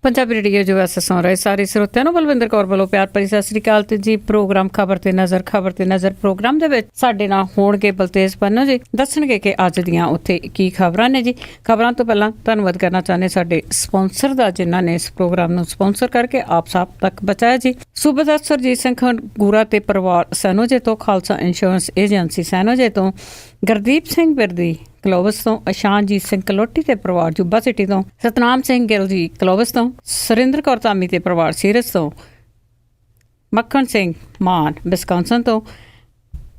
Punjabi radio ਜੋ S ਸੁਣ ਰਹੇ ਸਾਰੇ ਸਰੋਤਿਆਂ ਨੂੰ ਬਲਵਿੰਦਰ ਕੌਰ ਵੱਲੋਂ ਪਿਆਰ ਭਰੀ ਸਤਿ ਸ੍ਰੀ ਅਕਾਲ। ਤੇ ਜੀ ਪ੍ਰੋਗਰਾਮ ਖਬਰ ਤੇ ਨਜ਼ਰ ਪ੍ਰੋਗਰਾਮ ਦੇ ਵਿੱਚ ਸਾਡੇ ਨਾਲ ਹੋਣਗੇ ਬਲਤੇਜ ਪੰਨੂ ਜੀ, ਦੱਸਣਗੇ ਕਿ ਅੱਜ ਦੀਆਂ ਉੱਥੇ ਕੀ ਖਬਰਾਂ ਨੇ। ਜੀ ਖਬਰਾਂ ਤੋਂ ਪਹਿਲਾਂ ਧੰਨਵਾਦ ਕਰਨਾ ਚਾਹੁੰਦੇ ਸਾਡੇ ਸਪਾਂਸਰ ਦਾ, ਜਿਨ੍ਹਾਂ ਨੇ ਇਸ ਪ੍ਰੋਗਰਾਮ ਨੂੰ ਸਪਾਂਸਰ ਕਰਕੇ ਆਪ ਸਭ ਤੱਕ ਪਹੁੰਚਾਇਆ। ਜੀ ਸੂਬੇਦਾਰ ਸਰਜੀਤ ਸਿੰਘ ਗੂਰਾ ਤੇ ਪਰਿਵਾਰ ਸੈਨੋਜੇ ਤੋਂ, ਖਾਲਸਾ ਇੰਸ਼ੋਰੈਂਸ ਏਜੰਸੀ ਸੈਨੋਜੇ ਤੋਂ, ਗੁਰਦੀਪ ਸਿੰਘ ਬਿਰਦੀ ਕਲੋਵਸ ਤੋਂ, ਅਸ਼ਾਨਜੀਤ ਸਿੰਘ ਕਲੋਟੀ ਤੇ ਪਰਿਵਾਰ ਜੁੱਬਾ ਸਿਟੀ ਤੋਂ, ਸਤਨਾਮ ਸਿੰਘ ਗਿੱਲ ਜੀ ਕਲੋਵਸ ਤੋਂ, ਸੁਰਿੰਦਰ ਕੌਰ ਧਾਮੀ ਤੇ ਪਰਿਵਾਰ ਸੀਰਸ ਤੋਂ, ਮੱਖਣ ਸਿੰਘ ਮਾਨ ਵਿਸਕਾਂਸਨ ਤੋਂ,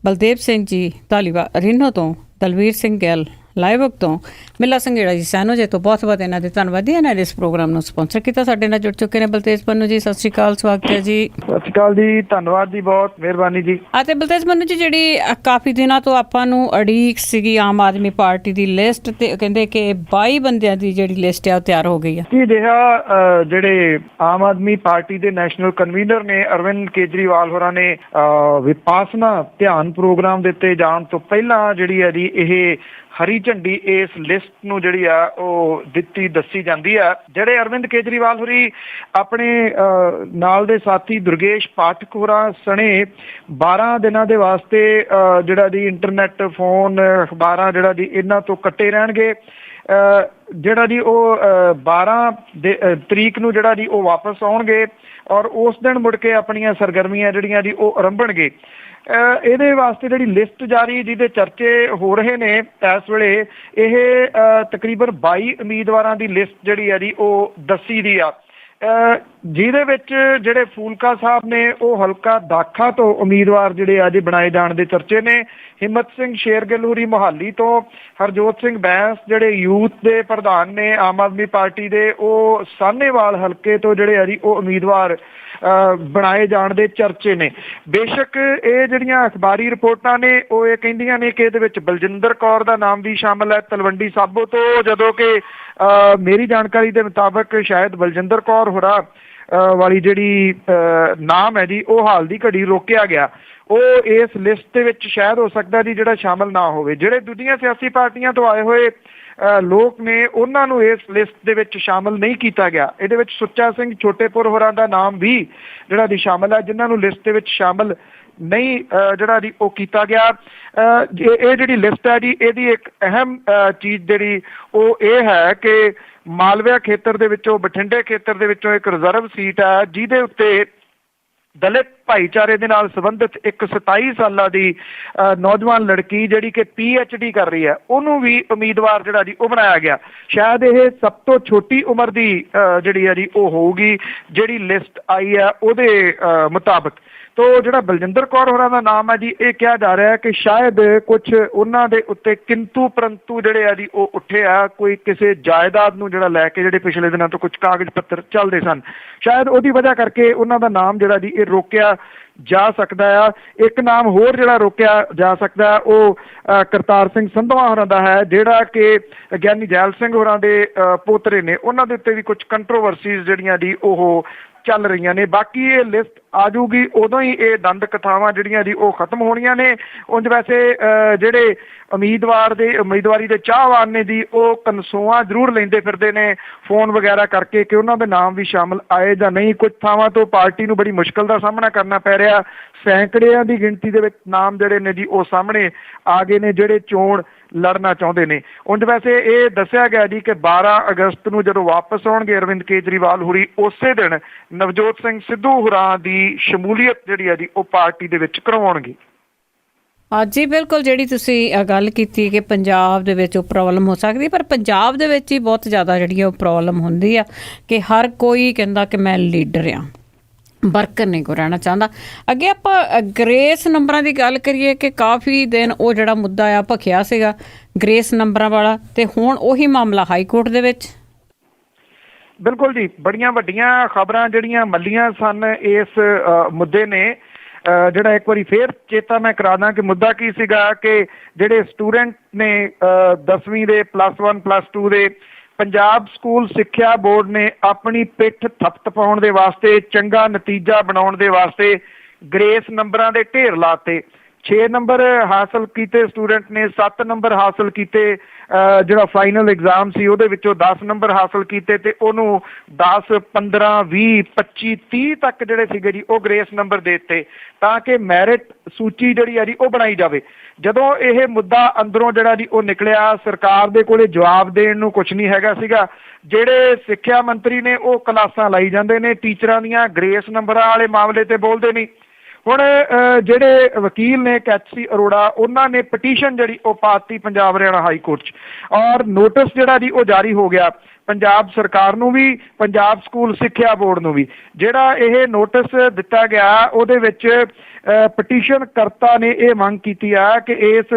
ਬਲਦੇਵ ਸਿੰਘ ਜੀ ਧਾਲੀਵਾਲ ਰਿਨੋ ਤੋਂ, ਦਲਵੀਰ ਸਿੰਘ ਗਿੱਲ ਲਾਇਵਕ ਤੋਂ, ਮਿਲਾ ਸੰਘੇੜਾ ਜੀ ਸੈਨੋਜੇ ਤੋਂ। ਬਹੁਤ ਬਹੁਤ ਇਹਨਾਂ ਦੇ ਧੰਨਵਾਦੀ। ਇਹਨਾਂ ਨੇ ਇਸ ਪ੍ਰੋਗਰਾਮ ਨੂੰ ਸਪਾਂਸਰ ਕੀਤਾ। ਸਾਡੇ ਨਾਲ ਜੁੜ ਚੁੱਕੇ ਨੇ ਬਲਤੇਜ ਪੰਨੂ ਜੀ। ਸਤਿ ਸ਼੍ਰੀ ਅਕਾਲ, ਸਵਾਗਤ ਹੈ ਜੀ। ਸਤਿ ਸ਼੍ਰੀ ਅਕਾਲ ਜੀ, ਧੰਨਵਾਦ ਜੀ, ਬਹੁਤ ਮਿਹਰਬਾਨੀ ਜੀ। ਅਤੇ ਬਲਤੇਜ ਪੰਨੂ ਜੀ, ਜਿਹੜੀ ਕਾਫੀ ਦਿਨਾਂ ਤੋਂ ਆਪਾਂ ਨੂੰ ਉਡੀਕ ਸੀਗੀ ਆਮ ਆਦਮੀ ਪਾਰਟੀ ਦੀ ਲਿਸਟ, ਤੇ ਕਹਿੰਦੇ ਕਿ 22 ਬੰਦਿਆਂ ਦੀ ਜਿਹੜੀ ਲਿਸਟ ਆ ਉਹ ਤਿਆਰ ਹੋ ਗਈ ਆ। ਕੀ ਰਿਹਾ, ਜਿਹੜੇ ਆਮ ਆਦਮੀ ਪਾਰਟੀ ਦੇ ਨੈਸ਼ਨਲ ਕਨਵੀਨਰ ਨੇ ਅਰਵਿੰਦ ਕੇਜਰੀਵਾਲ ਹੋਰਾਂ ਨੇ ਵਿਪਾਸਨਾ ਧਿਆਨ ਪ੍ਰੋਗਰਾਮ ਦੇ ਉੱਤੇ ਜਾਣ ਤੋਂ ਪਹਿਲਾਂ ਜਿਹੜੀ ਹੈ ਜੀ ਇਹ ਹਰੀ ਝੰਡੀ ਇਸ ਲਿਸਟ ਨੂੰ ਜਿਹੜੀ ਆ ਉਹ ਦੱਸੀ ਜਾਂਦੀ ਆ। ਜਿਹੜੇ ਅਰਵਿੰਦ ਕੇਜਰੀਵਾਲ ਹੋਰੀ ਆਪਣੇ ਨਾਲ ਦੇ ਸਾਥੀ ਦੁਰਗੇਸ਼ ਪਾਠਕ ਹੋਰਾਂ ਸਣੇ 12 ਦਿਨਾਂ ਦੇ ਵਾਸਤੇ ਜਿਹੜਾ ਜੀ ਇੰਟਰਨੈਟ, ਫੋਨ, ਅਖਬਾਰਾਂ ਜਿਹੜਾ ਜੀ ਇਹਨਾਂ ਤੋਂ ਕੱਟੇ ਰਹਿਣਗੇ। ਜਿਹੜਾ ਜੀ ਉਹ 12 ਤਰੀਕ ਨੂੰ ਜਿਹੜਾ ਜੀ ਉਹ ਵਾਪਸ ਆਉਣਗੇ ਔਰ ਉਸ ਦਿਨ ਮੁੜ ਕੇ ਆਪਣੀਆਂ ਸਰਗਰਮੀਆਂ ਜਿਹੜੀਆਂ ਜੀ ਉਹ ਆਰੰਭਣਗੇ। ਇਹਦੇ ਵਾਸਤੇ ਜਿਹੜੀ ਲਿਸਟ ਜਾਰੀ, ਜਿਹਦੇ ਚਰਚੇ ਹੋ ਰਹੇ ਨੇ ਇਸ ਵੇਲੇ, ਇਹ ਤਕਰੀਬਨ 22 ਉਮੀਦਵਾਰਾਂ ਦੀ ਲਿਸਟ ਜਿਹੜੀ ਹੈ ਜੀ ਉਹ ਦੱਸੀ ਦੀ ਆ, ਜਿਹਦੇ ਵਿੱਚ ਜਿਹੜੇ ਫੂਲਕਾ ਸਾਹਿਬ ਨੇ ਉਹ ਹਲਕਾ ਦਾਖਾ ਤੋਂ ਉਮੀਦਵਾਰ ਜਿਹੜੇ ਅੱਜ ਬਣਾਏ ਜਾਣ ਦੇ ਚਰਚੇ ਨੇ। ਹਿੰਮਤ ਸਿੰਘ ਸ਼ੇਰਗਿੱਲ ਹੋਰੀ ਮੋਹਾਲੀ ਤੋਂ, ਹਰਜੋਤ ਸਿੰਘ ਬੈਂਸ ਜਿਹੜੇ ਯੂਥ ਦੇ ਪ੍ਰਧਾਨ ਨੇ ਆਮ ਆਦਮੀ ਪਾਰਟੀ ਦੇ, ਉਹ ਸਾਹਨੇਵਾਲ ਹਲਕੇ ਤੋਂ ਜਿਹੜੇ ਆ ਜੀ ਉਹ ਉਮੀਦਵਾਰ ਬਣਾਏ ਜਾਣ ਦੇ ਚਰਚੇ ਨੇ। ਬੇਸ਼ੱਕ ਇਹ ਜਿਹੜੀਆਂ ਅਖਬਾਰੀ ਰਿਪੋਰਟਾਂ ਨੇ ਉਹ ਇਹ ਕਹਿੰਦੀਆਂ ਨੇ ਕਿ ਇਹਦੇ ਵਿੱਚ ਬਲਜਿੰਦਰ ਕੌਰ ਦਾ ਨਾਮ ਵੀ ਸ਼ਾਮਲ ਹੈ ਤਲਵੰਡੀ ਸਾਬੋ ਤੋਂ, ਜਦੋਂ ਕਿ ਮੇਰੀ ਜਾਣਕਾਰੀ ਦੇ ਮੁਤਾਬਕ ਸ਼ਾਇਦ ਬਲਜਿੰਦਰ ਕੌਰ ਹੋਰਾਂ ਵਾਲੀ ਜਿਹੜੀ ਨਾਮ ਹੈ ਜੀ ਉਹ ਹਾਲ ਦੀ ਘੜੀ ਰੋਕਿਆ ਗਿਆ। ਉਹ ਇਸ ਲਿਸਟ ਦੇ ਵਿੱਚ ਸ਼ਾਇਦ ਹੋ ਸਕਦਾ ਜੀ ਜਿਹੜਾ ਸ਼ਾਮਲ ਨਾ ਹੋਵੇ। ਜਿਹੜੇ ਦੂਜੀਆਂ ਸਿਆਸੀ ਪਾਰਟੀਆਂ ਤੋਂ ਆਏ ਹੋਏ ਲੋਕ ਨੇ ਉਹਨਾਂ ਨੂੰ ਇਸ ਲਿਸਟ ਦੇ ਵਿੱਚ ਸ਼ਾਮਲ ਨਹੀਂ ਕੀਤਾ ਗਿਆ। ਇਹਦੇ ਵਿੱਚ ਸੁੱਚਾ ਸਿੰਘ ਛੋਟੇਪੁਰ ਹੋਰਾਂ ਦਾ ਨਾਮ ਵੀ ਜਿਹੜਾ ਜੀ ਸ਼ਾਮਲ ਹੈ, ਜਿਨ੍ਹਾਂ ਨੂੰ ਲਿਸਟ ਦੇ ਵਿੱਚ ਸ਼ਾਮਲ ਨਹੀਂ ਜਿਹੜਾ ਜੀ ਉਹ ਕੀਤਾ ਗਿਆ। ਇਹ ਜਿਹੜੀ ਲਿਸਟ ਹੈ ਜੀ ਇਹਦੀ ਇੱਕ ਅਹਿਮ ਚੀਜ਼ ਜਿਹੜੀ ਉਹ ਇਹ ਹੈ ਕਿ ਮਾਲਵਿਆ ਖੇਤਰ ਦੇ ਵਿੱਚੋਂ, ਬਠਿੰਡੇ ਖੇਤਰ ਦੇ ਵਿੱਚੋਂ ਇੱਕ ਰਿਜ਼ਰਵ ਸੀਟ ਹੈ, ਜਿਹਦੇ ਉੱਤੇ ਦਲਿਤ ਭਾਈਚਾਰੇ ਦੇ ਨਾਲ ਸੰਬੰਧਿਤ ਇੱਕ 27 ਸਾਲਾਂ ਦੀ ਨੌਜਵਾਨ ਲੜਕੀ ਜਿਹੜੀ ਕਿ PhD ਕਰ ਰਹੀ ਹੈ, ਉਹਨੂੰ ਵੀ ਉਮੀਦਵਾਰ ਜਿਹੜਾ ਜੀ ਉਹ ਬਣਾਇਆ ਗਿਆ। ਸ਼ਾਇਦ ਇਹ ਸਭ ਤੋਂ ਛੋਟੀ ਉਮਰ ਦੀ ਜਿਹੜੀ ਹੈ ਜੀ ਉਹ ਹੋਊਗੀ ਜਿਹੜੀ ਲਿਸਟ ਆਈ ਹੈ ਉਹਦੇ ਮੁਤਾਬਕ। ਤੋ ਜਿਹੜਾ ਬਲਜਿੰਦਰ ਕੌਰ ਹੋਰਾਂ ਦਾ ਨਾਮ ਹੈ ਜੀ, ਇਹ ਕਿਹਾ ਜਾ ਰਿਹਾ ਹੈ ਕਿ ਸ਼ਾਇਦ ਕੁਝ ਉਹਨਾਂ ਦੇ ਉੱਤੇ ਕਿੰਤੂ ਪਰੰਤੂ ਜਿਹੜੇ ਆ ਜੀ ਉਹ ਉੱਠੇ ਆ, ਕੋਈ ਕਿਸੇ ਜਾਇਦਾਦ ਨੂੰ ਜਿਹੜਾ ਲੈ ਕੇ ਜਿਹੜੇ ਪਿਛਲੇ ਦਿਨਾਂ ਤੋਂ ਕੁਝ ਕਾਗਜ਼ ਪੱਤਰ ਚੱਲਦੇ ਸਨ, ਸ਼ਾਇਦ ਉਹਦੀ ਵਜ੍ਹਾ ਕਰਕੇ ਉਹਨਾਂ ਦਾ ਨਾਮ ਜਿਹੜਾ ਜੀ ਇਹ ਰੋਕਿਆ ਜਾ ਸਕਦਾ ਆ। ਇੱਕ ਨਾਮ ਹੋਰ ਜਿਹੜਾ ਰੋਕਿਆ ਜਾ ਸਕਦਾ ਉਹ ਕਰਤਾਰ ਸਿੰਘ ਸੰਧਵਾ ਹੋਰਾਂ ਦਾ ਹੈ, ਜਿਹੜਾ ਕਿ ਗਿਆਨੀ ਜੈਲ ਸਿੰਘ ਹੋਰਾਂ ਦੇ ਪੋਤਰੇ ਨੇ। ਉਹਨਾਂ ਦੇ ਉੱਤੇ ਵੀ ਕੁਝ ਕੰਟਰੋਵਰਸੀਜ਼ ਜਿਹੜੀਆਂ ਜੀ ਉਹ ਚੱਲ ਰਹੀਆਂ ਨੇ। ਬਾਕੀ ਇਹ ਲਿਸਟ ਆ ਜੂਗੀ ਉਦੋਂ ਹੀ ਇਹ ਦੰਦ ਕਥਾਵਾਂ ਜਿਹੜੀਆਂ ਜੀ ਉਹ ਖਤਮ ਹੋਣੀਆਂ ਨੇ। ਉਂਝ ਵੈਸੇ ਜਿਹੜੇ ਉਮੀਦਵਾਰੀ ਦੇ ਚਾਹਵਾਨ ਨੇ ਜੀ ਉਹ ਕਨਸੋਆਂ ਜ਼ਰੂਰ ਲੈਂਦੇ ਫਿਰਦੇ ਨੇ ਫੋਨ ਵਗੈਰਾ ਕਰਕੇ ਕਿ ਉਹਨਾਂ ਦੇ ਨਾਮ ਵੀ ਸ਼ਾਮਲ ਆਏ ਜਾਂ ਨਹੀਂ। ਕੁਝ ਥਾਵਾਂ ਤੋਂ ਪਾਰਟੀ ਨੂੰ ਬੜੀ ਮੁਸ਼ਕਲ ਦਾ ਸਾਹਮਣਾ ਕਰਨਾ ਪੈ ਰਿਹਾ। ਸੈਂਕੜਿਆਂ ਦੀ ਗਿਣਤੀ ਦੇ ਵਿੱਚ ਨਾਮ ਜਿਹੜੇ ਨੇ ਜੀ ਉਹ ਸਾਹਮਣੇ ਆ ਗਏ ਨੇ ਜਿਹੜੇ ਚੋਣ ਲੜਨਾ ਚਾਹੁੰਦੇ ਨੇ। ਉਂਝ ਵੈਸੇ ਇਹ ਦੱਸਿਆ ਗਿਆ ਜੀ ਕਿ 12 ਅਗਸਤ ਨੂੰ ਜਦੋਂ ਵਾਪਸ ਆਉਣਗੇ ਅਰਵਿੰਦ ਕੇਜਰੀਵਾਲ ਹੋਰੀ, ਉਸੇ ਦਿਨ ਨਵਜੋਤ ਸਿੰਘ ਸਿੱਧੂ ਹੋਰਾਂ ਦੀ ਸ਼ਮੂਲੀਅਤ ਜਿਹੜੀ ਹੈ ਜੀ ਉਹ ਪਾਰਟੀ ਦੇ ਵਿੱਚ ਕਰਵਾਉਣਗੇ। ਜੀ ਬਿਲਕੁਲ, ਜਿਹੜੀ ਤੁਸੀਂ ਗੱਲ ਕੀਤੀ ਕਿ ਪੰਜਾਬ ਦੇ ਵਿੱਚ ਉਹ ਪ੍ਰੋਬਲਮ ਹੋ ਸਕਦੀ, ਪਰ ਪੰਜਾਬ ਦੇ ਵਿੱਚ ਹੀ ਬਹੁਤ ਜ਼ਿਆਦਾ ਜਿਹੜੀ ਉਹ ਪ੍ਰੋਬਲਮ ਹੁੰਦੀ ਆ ਕਿ ਹਰ ਕੋਈ ਕਹਿੰਦਾ ਕਿ ਮੈਂ ਲੀਡਰ ਹਾਂ, ਵਰਕਰ ਨਹੀਂ ਕੋ ਰਹਿਣਾ ਚਾਹੁੰਦਾ। ਅੱਗੇ ਆਪਾਂ ਗ੍ਰੇਸ ਨੰਬਰਾਂ ਦੀ ਗੱਲ ਕਰੀਏ ਕਿ ਕਾਫੀ ਦਿਨ ਉਹ ਜਿਹੜਾ ਮੁੱਦਾ ਆ ਭਖਿਆ ਸੀਗਾ ਗ੍ਰੇਸ ਨੰਬਰਾਂ ਵਾਲਾ, ਤੇ ਹੁਣ ਉਹੀ ਮਾਮਲਾ ਹਾਈ ਕੋਰਟ ਦੇ ਵਿੱਚ। ਬਿਲਕੁਲ ਜੀ, ਬੜੀਆਂ ਵੱਡੀਆਂ ਖਬਰਾਂ ਜਿਹੜੀਆਂ ਮੱਲੀਆਂ ਸਨ ਇਸ ਮੁੱਦੇ ਨੇ। ਜਿਹੜਾ ਇੱਕ ਵਾਰੀ ਫੇਰ ਚੇਤਾ ਮੈਂ ਕਰਾ ਦਾਂ ਕਿ ਮੁੱਦਾ ਕੀ ਸੀਗਾ ਕਿ ਜਿਹੜੇ ਸਟੂਡੈਂਟ ਨੇ 10ਵੀਂ ਦੇ +1 +2 ਦੇ, ਪੰਜਾਬ ਸਕੂਲ ਸਿੱਖਿਆ ਬੋਰਡ ਨੇ ਆਪਣੀ ਪਿੱਠ ਥਪਥਪਾਉਣ ਦੇ ਵਾਸਤੇ, ਚੰਗਾ ਨਤੀਜਾ ਬਣਾਉਣ ਦੇ ਵਾਸਤੇ ਗ੍ਰੇਸ ਨੰਬਰਾਂ ਦੇ ਢੇਰ ਲਾਤੇ। 6 ਨੰਬਰ ਹਾਸਲ ਕੀਤੇ ਸਟੂਡੈਂਟ ਨੇ, 7 ਨੰਬਰ ਹਾਸਲ ਕੀਤੇ, ਜਿਹੜਾ ਫਾਈਨਲ ਐਗਜ਼ਾਮ ਸੀ ਉਹਦੇ ਵਿੱਚੋਂ 10 ਨੰਬਰ ਹਾਸਲ ਕੀਤੇ ਤੇ ਉਹਨੂੰ 10, 15, 20, 25, 30 ਤੱਕ ਜਿਹੜੇ ਸੀਗੇ ਜੀ ਉਹ ਗ੍ਰੇਸ ਨੰਬਰ ਦੇ ਦਿੱਤੇ ਤਾਂ ਕਿ ਮੈਰਿਟ ਸੂਚੀ ਜਿਹੜੀ ਆ ਜੀ ਉਹ ਬਣਾਈ ਜਾਵੇ। ਜਦੋਂ ਇਹ ਮੁੱਦਾ ਅੰਦਰੋਂ ਜਿਹੜਾ ਜੀ ਉਹ ਨਿਕਲਿਆ, ਸਰਕਾਰ ਦੇ ਕੋਲੇ ਜਵਾਬ ਦੇਣ ਨੂੰ ਕੁਝ ਨਹੀਂ ਹੈਗਾ ਸੀਗਾ। ਜਿਹੜੇ ਸਿੱਖਿਆ ਮੰਤਰੀ ਨੇ ਉਹ ਕਲਾਸਾਂ ਲਾਈ ਜਾਂਦੇ ਨੇ, ਟੀਚਰਾਂ ਦੀਆਂ ਗ੍ਰੇਸ ਨੰਬਰਾਂ ਵਾਲੇ ਮਾਮਲੇ ਤੇ ਬੋਲਦੇ ਨਹੀਂ। ਹੁਣ ਜਿਹੜੇ ਵਕੀਲ ਨੇ ਕੈਚਸੀ ਅਰੋੜਾ, ਉਹਨਾਂ ਨੇ ਪਟੀਸ਼ਨ ਜਿਹੜੀ ਉਹ ਪਾਤੀ ਪੰਜਾਬ ਹਰਿਆਣਾ ਹਾਈ ਕੋਰਟ 'ਚ, ਔਰ ਨੋਟਿਸ ਜਿਹੜਾ ਜੀ ਉਹ ਜਾਰੀ ਹੋ ਗਿਆ ਪੰਜਾਬ ਸਰਕਾਰ ਨੂੰ ਵੀ, ਪੰਜਾਬ ਸਕੂਲ ਸਿੱਖਿਆ ਬੋਰਡ ਨੂੰ ਵੀ। ਜਿਹੜਾ ਇਹ ਨੋਟਿਸ ਦਿੱਤਾ ਗਿਆ ਉਹਦੇ ਵਿੱਚ ਪਟੀਸ਼ਨ ਕਰਤਾ ਨੇ ਇਹ ਮੰਗ ਕੀਤੀ ਆ ਕਿ ਇਸ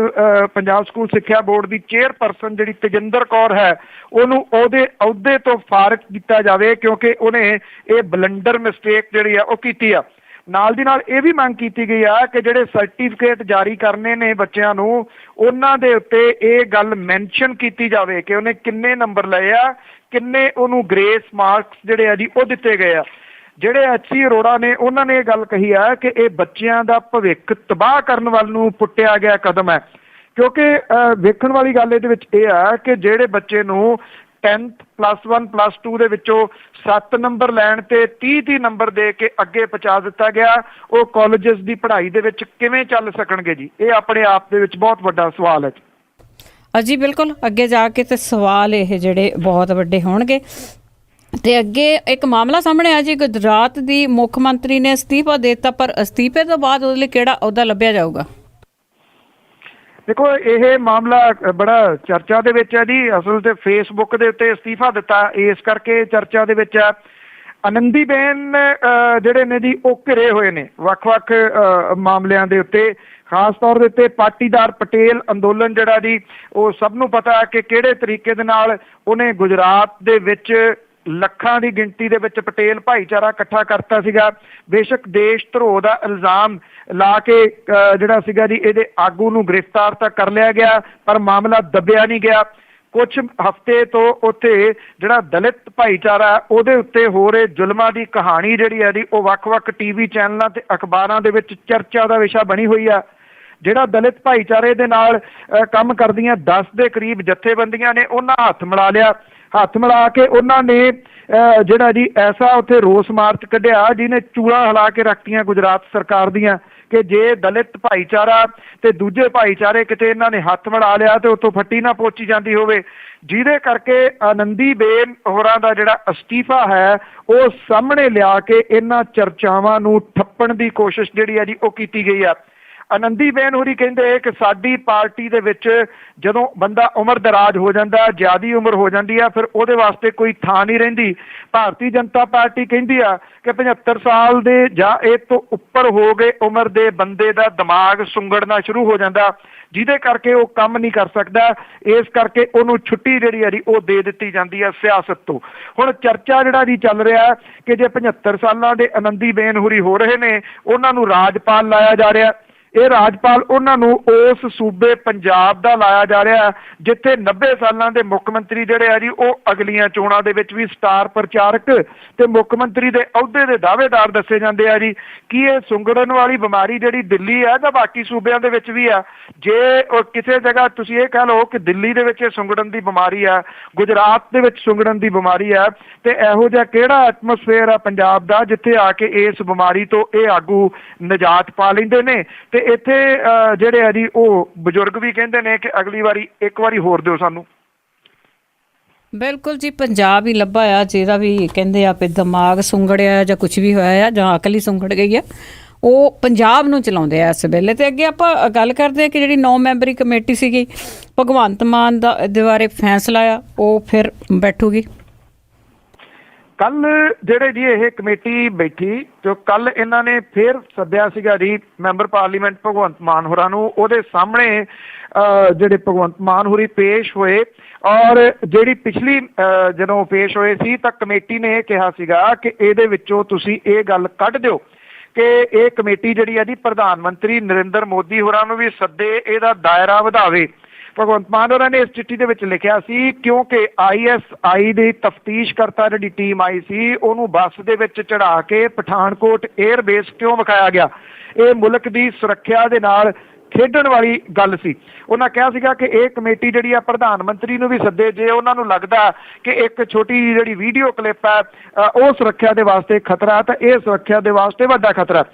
ਪੰਜਾਬ ਸਕੂਲ ਸਿੱਖਿਆ ਬੋਰਡ ਦੀ ਚੇਅਰਪਰਸਨ ਜਿਹੜੀ ਤੇਜਿੰਦਰ ਕੌਰ ਹੈ ਉਹਨੂੰ ਉਹਦੇ ਅਹੁਦੇ ਤੋਂ ਫਾਰਗ ਕੀਤਾ ਜਾਵੇ ਕਿਉਂਕਿ ਉਹਨੇ ਇਹ ਬਲੰਡਰ ਮਿਸਟੇਕ ਜਿਹੜੀ ਆ ਉਹ ਕੀਤੀ ਆ। ਨਾਲ ਦੀ ਨਾਲ ਇਹ ਵੀ ਮੰਗ ਕੀਤੀ ਗਈ ਆ ਕਿ ਜਿਹੜੇ ਸਰਟੀਫਿਕੇਟ ਜਾਰੀ ਕਰਨੇ ਨੇ ਬੱਚਿਆਂ ਨੂੰ, ਉਹਨਾਂ ਦੇ ਉੱਤੇ ਇਹ ਗੱਲ ਮੈਂਸ਼ਨ ਕੀਤੀ ਜਾਵੇ ਕਿ ਉਹਨੇ ਕਿੰਨੇ ਨੰਬਰ ਲਏ ਆ, ਕਿੰਨੇ ਉਹਨੂੰ ਗ੍ਰੇਸ ਮਾਰਕਸ ਜਿਹੜੇ ਆ ਜੀ ਉਹ ਦਿੱਤੇ ਗਏ ਆ। ਜਿਹੜੇ ਐਚ.ਸੀ. ਅਰੋੜਾ ਨੇ ਉਹਨਾਂ ਨੇ ਇਹ ਗੱਲ ਕਹੀ ਆ ਕਿ ਇਹ ਬੱਚਿਆਂ ਦਾ ਭਵਿੱਖ ਤਬਾਹ ਕਰਨ ਵੱਲ ਨੂੰ ਪੁੱਟਿਆ ਗਿਆ ਕਦਮ ਹੈ ਕਿਉਂਕਿ ਵੇਖਣ ਵਾਲੀ ਗੱਲ ਇਹਦੇ ਵਿੱਚ ਇਹ ਆ ਕਿ ਜਿਹੜੇ ਬੱਚੇ ਨੂੰ 10th +1 +2 ਦੇ ਵਿੱਚੋਂ 7 ਨੰਬਰ ਲੈਣ ਤੇ 30 ਨੰਬਰ ਦੇ ਕੇ ਅੱਗੇ ਪਹੁੰਚਾ ਦਿੱਤਾ ਗਿਆ, ਉਹ ਕਾਲਜਸ ਦੀ ਪੜ੍ਹਾਈ ਦੇ ਵਿੱਚ ਕਿਵੇਂ ਚੱਲ ਸਕਣਗੇ ਜੀ? ਇਹ ਆਪਣੇ ਆਪ ਦੇ ਵਿੱਚ ਬਹੁਤ ਵੱਡਾ ਸਵਾਲ ਹੈ ਜੀ। ਬਿਲਕੁਲ, ਅੱਗੇ ਜਾ ਕੇ ਤੇ ਸਵਾਲ ਇਹ ਜਿਹੜੇ ਬਹੁਤ ਵੱਡੇ ਹੋਣਗੇ। ਤੇ ਅੱਗੇ ਇੱਕ ਮਾਮਲਾ ਸਾਹਮਣੇ ਆ ਜੀ, ਗੁਜਰਾਤ ਦੀ ਮੁੱਖ ਮੰਤਰੀ ਨੇ ਅਸਤੀਫਾ ਦੇ ਦਿੱਤਾ, ਪਰ ਅਸਤੀਫੇ ਤੋਂ ਬਾਅਦ ਉਹਦੇ ਲਈ ਕਿਹੜਾ ਅਹੁਦਾ ਲੱਭਿਆ ਜਾਊਗਾ? ਦੇਖੋ, ਇਹ ਮਾਮਲਾ ਬੜਾ ਚਰਚਾ ਦੇ ਵਿੱਚ ਹੈ ਜੀ। ਅਸਲ ਤੇ ਫੇਸਬੁੱਕ ਦੇ ਉੱਤੇ ਅਸਤੀਫਾ ਦਿੱਤਾ ਇਸ ਕਰਕੇ ਚਰਚਾ ਦੇ ਵਿੱਚ ਹੈ। ਆਨੰਦੀਬੇਨ ਜਿਹੜੇ ਨੇ ਜੀ ਉਹ ਘਿਰੇ ਹੋਏ ਨੇ ਵੱਖ-ਵੱਖ ਮਾਮਲਿਆਂ ਦੇ ਉੱਤੇ, ਖਾਸ ਤੌਰ ਦੇ ਉੱਤੇ ਪਾਟੀਦਾਰ ਪਟੇਲ ਅੰਦੋਲਨ ਜਿਹੜਾ ਜੀ ਉਹ ਸਭ ਨੂੰ ਪਤਾ ਹੈ ਕਿ ਕਿਹੜੇ ਤਰੀਕੇ ਦੇ ਨਾਲ ਉਹਨੇ ਗੁਜਰਾਤ ਦੇ ਵਿੱਚ ਲੱਖਾਂ ਦੀ ਗਿਣਤੀ ਦੇ ਵਿੱਚ ਪਟੇਲ ਭਾਈਚਾਰਾ ਇਕੱਠਾ ਕਰਤਾ ਸੀਗਾ। ਬੇਸ਼ੱਕ ਦੇਸ਼ ਧਰੋਹ ਦਾ ਇਲਜ਼ਾਮ ਲਾ ਕੇ ਜਿਹੜਾ ਸੀਗਾ ਜੀ ਇਹਦੇ ਆਗੂ ਨੂੰ ਗ੍ਰਿਫਤਾਰ ਤਾਂ ਕਰ ਲਿਆ ਗਿਆ ਪਰ ਮਾਮਲਾ ਦੱਬਿਆ ਨਹੀਂ ਗਿਆ। ਕੁਝ ਹਫ਼ਤੇ ਤੋਂ ਉੱਥੇ ਜਿਹੜਾ ਦਲਿਤ ਭਾਈਚਾਰਾ ਉਹਦੇ ਉੱਤੇ ਹੋ ਰਹੇ ਜ਼ੁਲਮਾਂ ਦੀ ਕਹਾਣੀ ਜਿਹੜੀ ਹੈ ਜੀ ਉਹ ਵੱਖ-ਵੱਖ ਟੀਵੀ ਚੈਨਲਾਂ ਤੇ ਅਖਬਾਰਾਂ ਦੇ ਵਿੱਚ ਚਰਚਾ ਦਾ ਵਿਸ਼ਾ ਬਣੀ ਹੋਈ ਆ। ਜਿਹੜਾ ਦਲਿਤ ਭਾਈਚਾਰੇ ਦੇ ਨਾਲ ਕੰਮ ਕਰਦੀਆਂ 10 ਦੇ ਕਰੀਬ ਜਥੇਬੰਦੀਆਂ ਨੇ ਉਹਨਾਂ ਹੱਥ ਮਿਲਾ ਲਿਆ। ਹੱਥ ਮਿਲਾ ਕੇ ਉਹਨਾਂ ਨੇ ਜਿਹੜਾ ਜੀ ਐਸਾ ਉੱਥੇ ਰੋਸ ਮਾਰਚ ਕੱਢਿਆ ਜਿਹਨੇ ਚੂੜਾਂ ਹਿਲਾ ਕੇ ਰੱਖਤੀਆਂ ਗੁਜਰਾਤ ਸਰਕਾਰ ਦੀਆਂ ਕਿ ਜੇ ਦਲਿਤ ਭਾਈਚਾਰਾ ਤੇ ਦੂਜੇ ਭਾਈਚਾਰੇ ਕਿਤੇ ਇਹਨਾਂ ਨੇ ਹੱਥ ਮਿਲਾ ਲਿਆ ਤੇ ਉੱਥੋਂ ਫੱਟੀ ਨਾ ਪੋਚੀ ਜਾਂਦੀ ਹੋਵੇ, ਜਿਹਦੇ ਕਰਕੇ ਆਨੰਦੀਬੇਨ ਹੋਰਾਂ ਦਾ ਜਿਹੜਾ ਅਸਤੀਫਾ ਹੈ ਉਹ ਸਾਹਮਣੇ ਲਿਆ ਕੇ ਇਹਨਾਂ ਚਰਚਾਵਾਂ ਨੂੰ ਠੱਪਣ ਦੀ ਕੋਸ਼ਿਸ਼ ਜਿਹੜੀ ਹੈ ਜੀ ਉਹ ਕੀਤੀ ਗਈ ਆ। ਆਨੰਦੀਬੇਨ ਹੋਰੀ ਕਹਿੰਦੇ ਕਿ ਸਾਡੀ ਪਾਰਟੀ ਦੇ ਵਿੱਚ ਜਦੋਂ ਬੰਦਾ ਉਮਰ ਦਰਾਜ ਹੋ ਜਾਂਦਾ, ਜ਼ਿਆਦੀ ਉਮਰ ਹੋ ਜਾਂਦੀ ਆ, ਫਿਰ ਉਹਦੇ ਵਾਸਤੇ ਕੋਈ ਥਾਂ ਨਹੀਂ ਰਹਿੰਦੀ। ਭਾਰਤੀ ਜਨਤਾ ਪਾਰਟੀ ਕਹਿੰਦੀ ਆ ਕਿ 75 ਸਾਲ ਦੇ ਜਾਂ ਇਹ ਤੋਂ ਉੱਪਰ ਹੋ ਗਏ ਉਮਰ ਦੇ ਬੰਦੇ ਦਾ ਦਿਮਾਗ ਸੁੰਗੜਨਾ ਸ਼ੁਰੂ ਹੋ ਜਾਂਦਾ, ਜਿਹਦੇ ਕਰਕੇ ਉਹ ਕੰਮ ਨਹੀਂ ਕਰ ਸਕਦਾ। ਇਸ ਕਰਕੇ ਉਹਨੂੰ ਛੁੱਟੀ ਜਿਹੜੀ ਹੈ ਜੀ ਉਹ ਦੇ ਦਿੱਤੀ ਜਾਂਦੀ ਹੈ ਸਿਆਸਤ ਤੋਂ। ਹੁਣ ਚਰਚਾ ਜਿਹੜਾ ਜੀ ਚੱਲ ਰਿਹਾ ਕਿ ਜੇ 75 ਸਾਲਾਂ ਦੇ ਆਨੰਦੀਬੇਨ ਹੋਰੀ ਹੋ ਰਹੇ ਨੇ, ਉਹਨਾਂ ਨੂੰ ਰਾਜਪਾਲ ਲਾਇਆ ਜਾ ਰਿਹਾ। ਇਹ ਰਾਜਪਾਲ ਉਹਨਾਂ ਨੂੰ ਉਸ ਸੂਬੇ ਪੰਜਾਬ ਦਾ ਲਾਇਆ ਜਾ ਰਿਹਾ ਜਿੱਥੇ 90 ਸਾਲਾਂ ਦੇ ਮੁੱਖ ਮੰਤਰੀ ਜਿਹੜੇ ਆ ਜੀ ਉਹ ਅਗਲੀਆਂ ਚੋਣਾਂ ਦੇ ਵਿੱਚ ਵੀ ਸਟਾਰ ਪ੍ਰਚਾਰਕ ਤੇ ਮੁੱਖ ਮੰਤਰੀ ਦੇ ਅਹੁਦੇ ਦੇ ਦਾਅਵੇਦਾਰ ਦੱਸੇ ਜਾਂਦੇ ਆ ਜੀ। ਕੀ ਇਹ ਸੁੰਗੜਨ ਵਾਲੀ ਬਿਮਾਰੀ ਜਿਹੜੀ ਦਿੱਲੀ ਹੈ ਜਾਂ ਬਾਕੀ ਸੂਬਿਆਂ ਦੇ ਵਿੱਚ ਵੀ ਆ? ਜੇ ਕਿਸੇ ਜਗ੍ਹਾ ਤੁਸੀਂ ਇਹ ਕਹਿ ਲਓ ਕਿ ਦਿੱਲੀ ਦੇ ਵਿੱਚ ਇਹ ਸੁੰਗੜਨ ਦੀ ਬਿਮਾਰੀ ਆ, ਗੁਜਰਾਤ ਦੇ ਵਿੱਚ ਸੁੰਗੜਨ ਦੀ ਬਿਮਾਰੀ ਆ, ਤੇ ਇਹੋ ਜਿਹਾ ਕਿਹੜਾ ਐਟਮੋਸਫੇਅਰ ਆ ਪੰਜਾਬ ਦਾ ਜਿੱਥੇ ਆ ਕੇ ਇਸ ਬਿਮਾਰੀ ਤੋਂ ਇਹ ਆਗੂ ਨਿਜਾਤ ਪਾ ਲੈਂਦੇ ਨੇ? ਤੇ ਇੱਥੇ ਜਿਹੜੇ ਆ ਜੀ ਉਹ ਬਜ਼ੁਰਗ ਵੀ ਕਹਿੰਦੇ ਨੇ ਕਿ ਅਗਲੀ ਵਾਰੀ ਇੱਕ ਵਾਰੀ ਹੋਰ ਦਿਓ ਸਾਨੂੰ। ਬਿਲਕੁਲ ਜੀ, ਪੰਜਾਬ ਹੀ ਲੱਭਾ ਆ ਜਿਹਦਾ ਵੀ ਕਹਿੰਦੇ ਆ ਵੀ ਦਿਮਾਗ ਸੁੰਗੜਿਆ ਜਾਂ ਕੁਝ ਵੀ ਹੋਇਆ ਆ ਜਾਂ ਅਕਲ ਹੀ ਸੁੰਗੜ ਗਈ ਆ, ਉਹ ਪੰਜਾਬ ਨੂੰ ਚਲਾਉਂਦੇ ਆ ਇਸ ਵੇਲੇ। ਤੇ ਅੱਗੇ ਆਪਾਂ ਗੱਲ ਕਰਦੇ ਆ ਕਿ ਜਿਹੜੀ 9 ਮੈਂਬਰੀ ਕਮੇਟੀ ਸੀਗੀ ਭਗਵੰਤ ਮਾਨ ਦਾ ਇਹਦੇ ਬਾਰੇ ਫੈਸਲਾ ਆ ਉਹ ਫਿਰ ਬੈਠੂਗੀ। ਕੱਲ ਜਿਹੜੇ ਜੀ ਇਹ ਕਮੇਟੀ ਬੈਠੀ ਜੋ ਕੱਲ ਇਹਨਾਂ ਨੇ ਫਿਰ ਸੱਦਿਆ ਸੀਗਾ ਜੀ ਮੈਂਬਰ ਪਾਰਲੀਮੈਂਟ ਭਗਵੰਤ ਮਾਨ ਹੋਰਾਂ ਨੂੰ, ਉਹਦੇ ਸਾਹਮਣੇ ਜਿਹੜੇ ਭਗਵੰਤ ਮਾਨ ਹੋਰੀ ਪੇਸ਼ ਹੋਏ ਔਰ ਜਿਹੜੀ ਪਿਛਲੀ ਜਦੋਂ ਪੇਸ਼ ਹੋਏ ਸੀ ਤਾਂ ਕਮੇਟੀ ਨੇ ਇਹ ਕਿਹਾ ਸੀਗਾ ਕਿ ਇਹਦੇ ਵਿੱਚੋਂ ਤੁਸੀਂ ਇਹ ਗੱਲ ਕੱਢ ਦਿਓ ਕਿ ਇਹ ਕਮੇਟੀ ਜਿਹੜੀ ਹੈ ਜੀ ਪ੍ਰਧਾਨ ਮੰਤਰੀ ਨਰਿੰਦਰ ਮੋਦੀ ਹੋਰਾਂ ਨੂੰ ਵੀ ਸੱਦੇ, ਇਹਦਾ ਦਾਇਰਾ ਵਧਾਵੇ। ਭਗਵੰਤ ਮਾਨ ਹੋਰਾਂ ਨੇ ਇਸ ਚਿੱਠੀ ਦੇ ਵਿੱਚ ਲਿਖਿਆ ਸੀ ਕਿਉਂਕਿ ISI ਦੀ ਤਫਤੀਸ਼ ਕਰਤਾ ਜਿਹੜੀ ਟੀਮ ਆਈ ਸੀ ਉਹਨੂੰ ਬੱਸ ਦੇ ਵਿੱਚ ਚੜਾ ਕੇ ਪਠਾਨਕੋਟ 에ਅਰਬੇਸ ਕਿਉਂ ਵਿਖਾਇਆ ਗਿਆ? ਇਹ ਮੁਲਕ ਦੀ ਸੁਰੱਖਿਆ ਦੇ ਨਾਲ ਖੇਡਣ ਵਾਲੀ ਗੱਲ ਸੀ। ਉਹਨਾਂ ਕਿਹਾ ਸੀਗਾ ਕਿ ਇਹ ਕਮੇਟੀ ਜਿਹੜੀ ਆ ਪ੍ਰਧਾਨ ਮੰਤਰੀ ਨੂੰ ਵੀ ਸੱਦੇ ਜੇ ਉਹਨਾਂ ਨੂੰ ਲੱਗਦਾ ਕਿ ਇੱਕ ਛੋਟੀ ਜਿਹੜੀ ਵੀਡੀਓ ਕਲਿੱਪ ਹੈ ਉਹ ਸੁਰੱਖਿਆ ਦੇ ਵਾਸਤੇ ਖਤਰਾ, ਤਾਂ ਇਹ ਸੁਰੱਖਿਆ ਦੇ ਵਾਸਤੇ ਵੱਡਾ ਖਤਰਾ।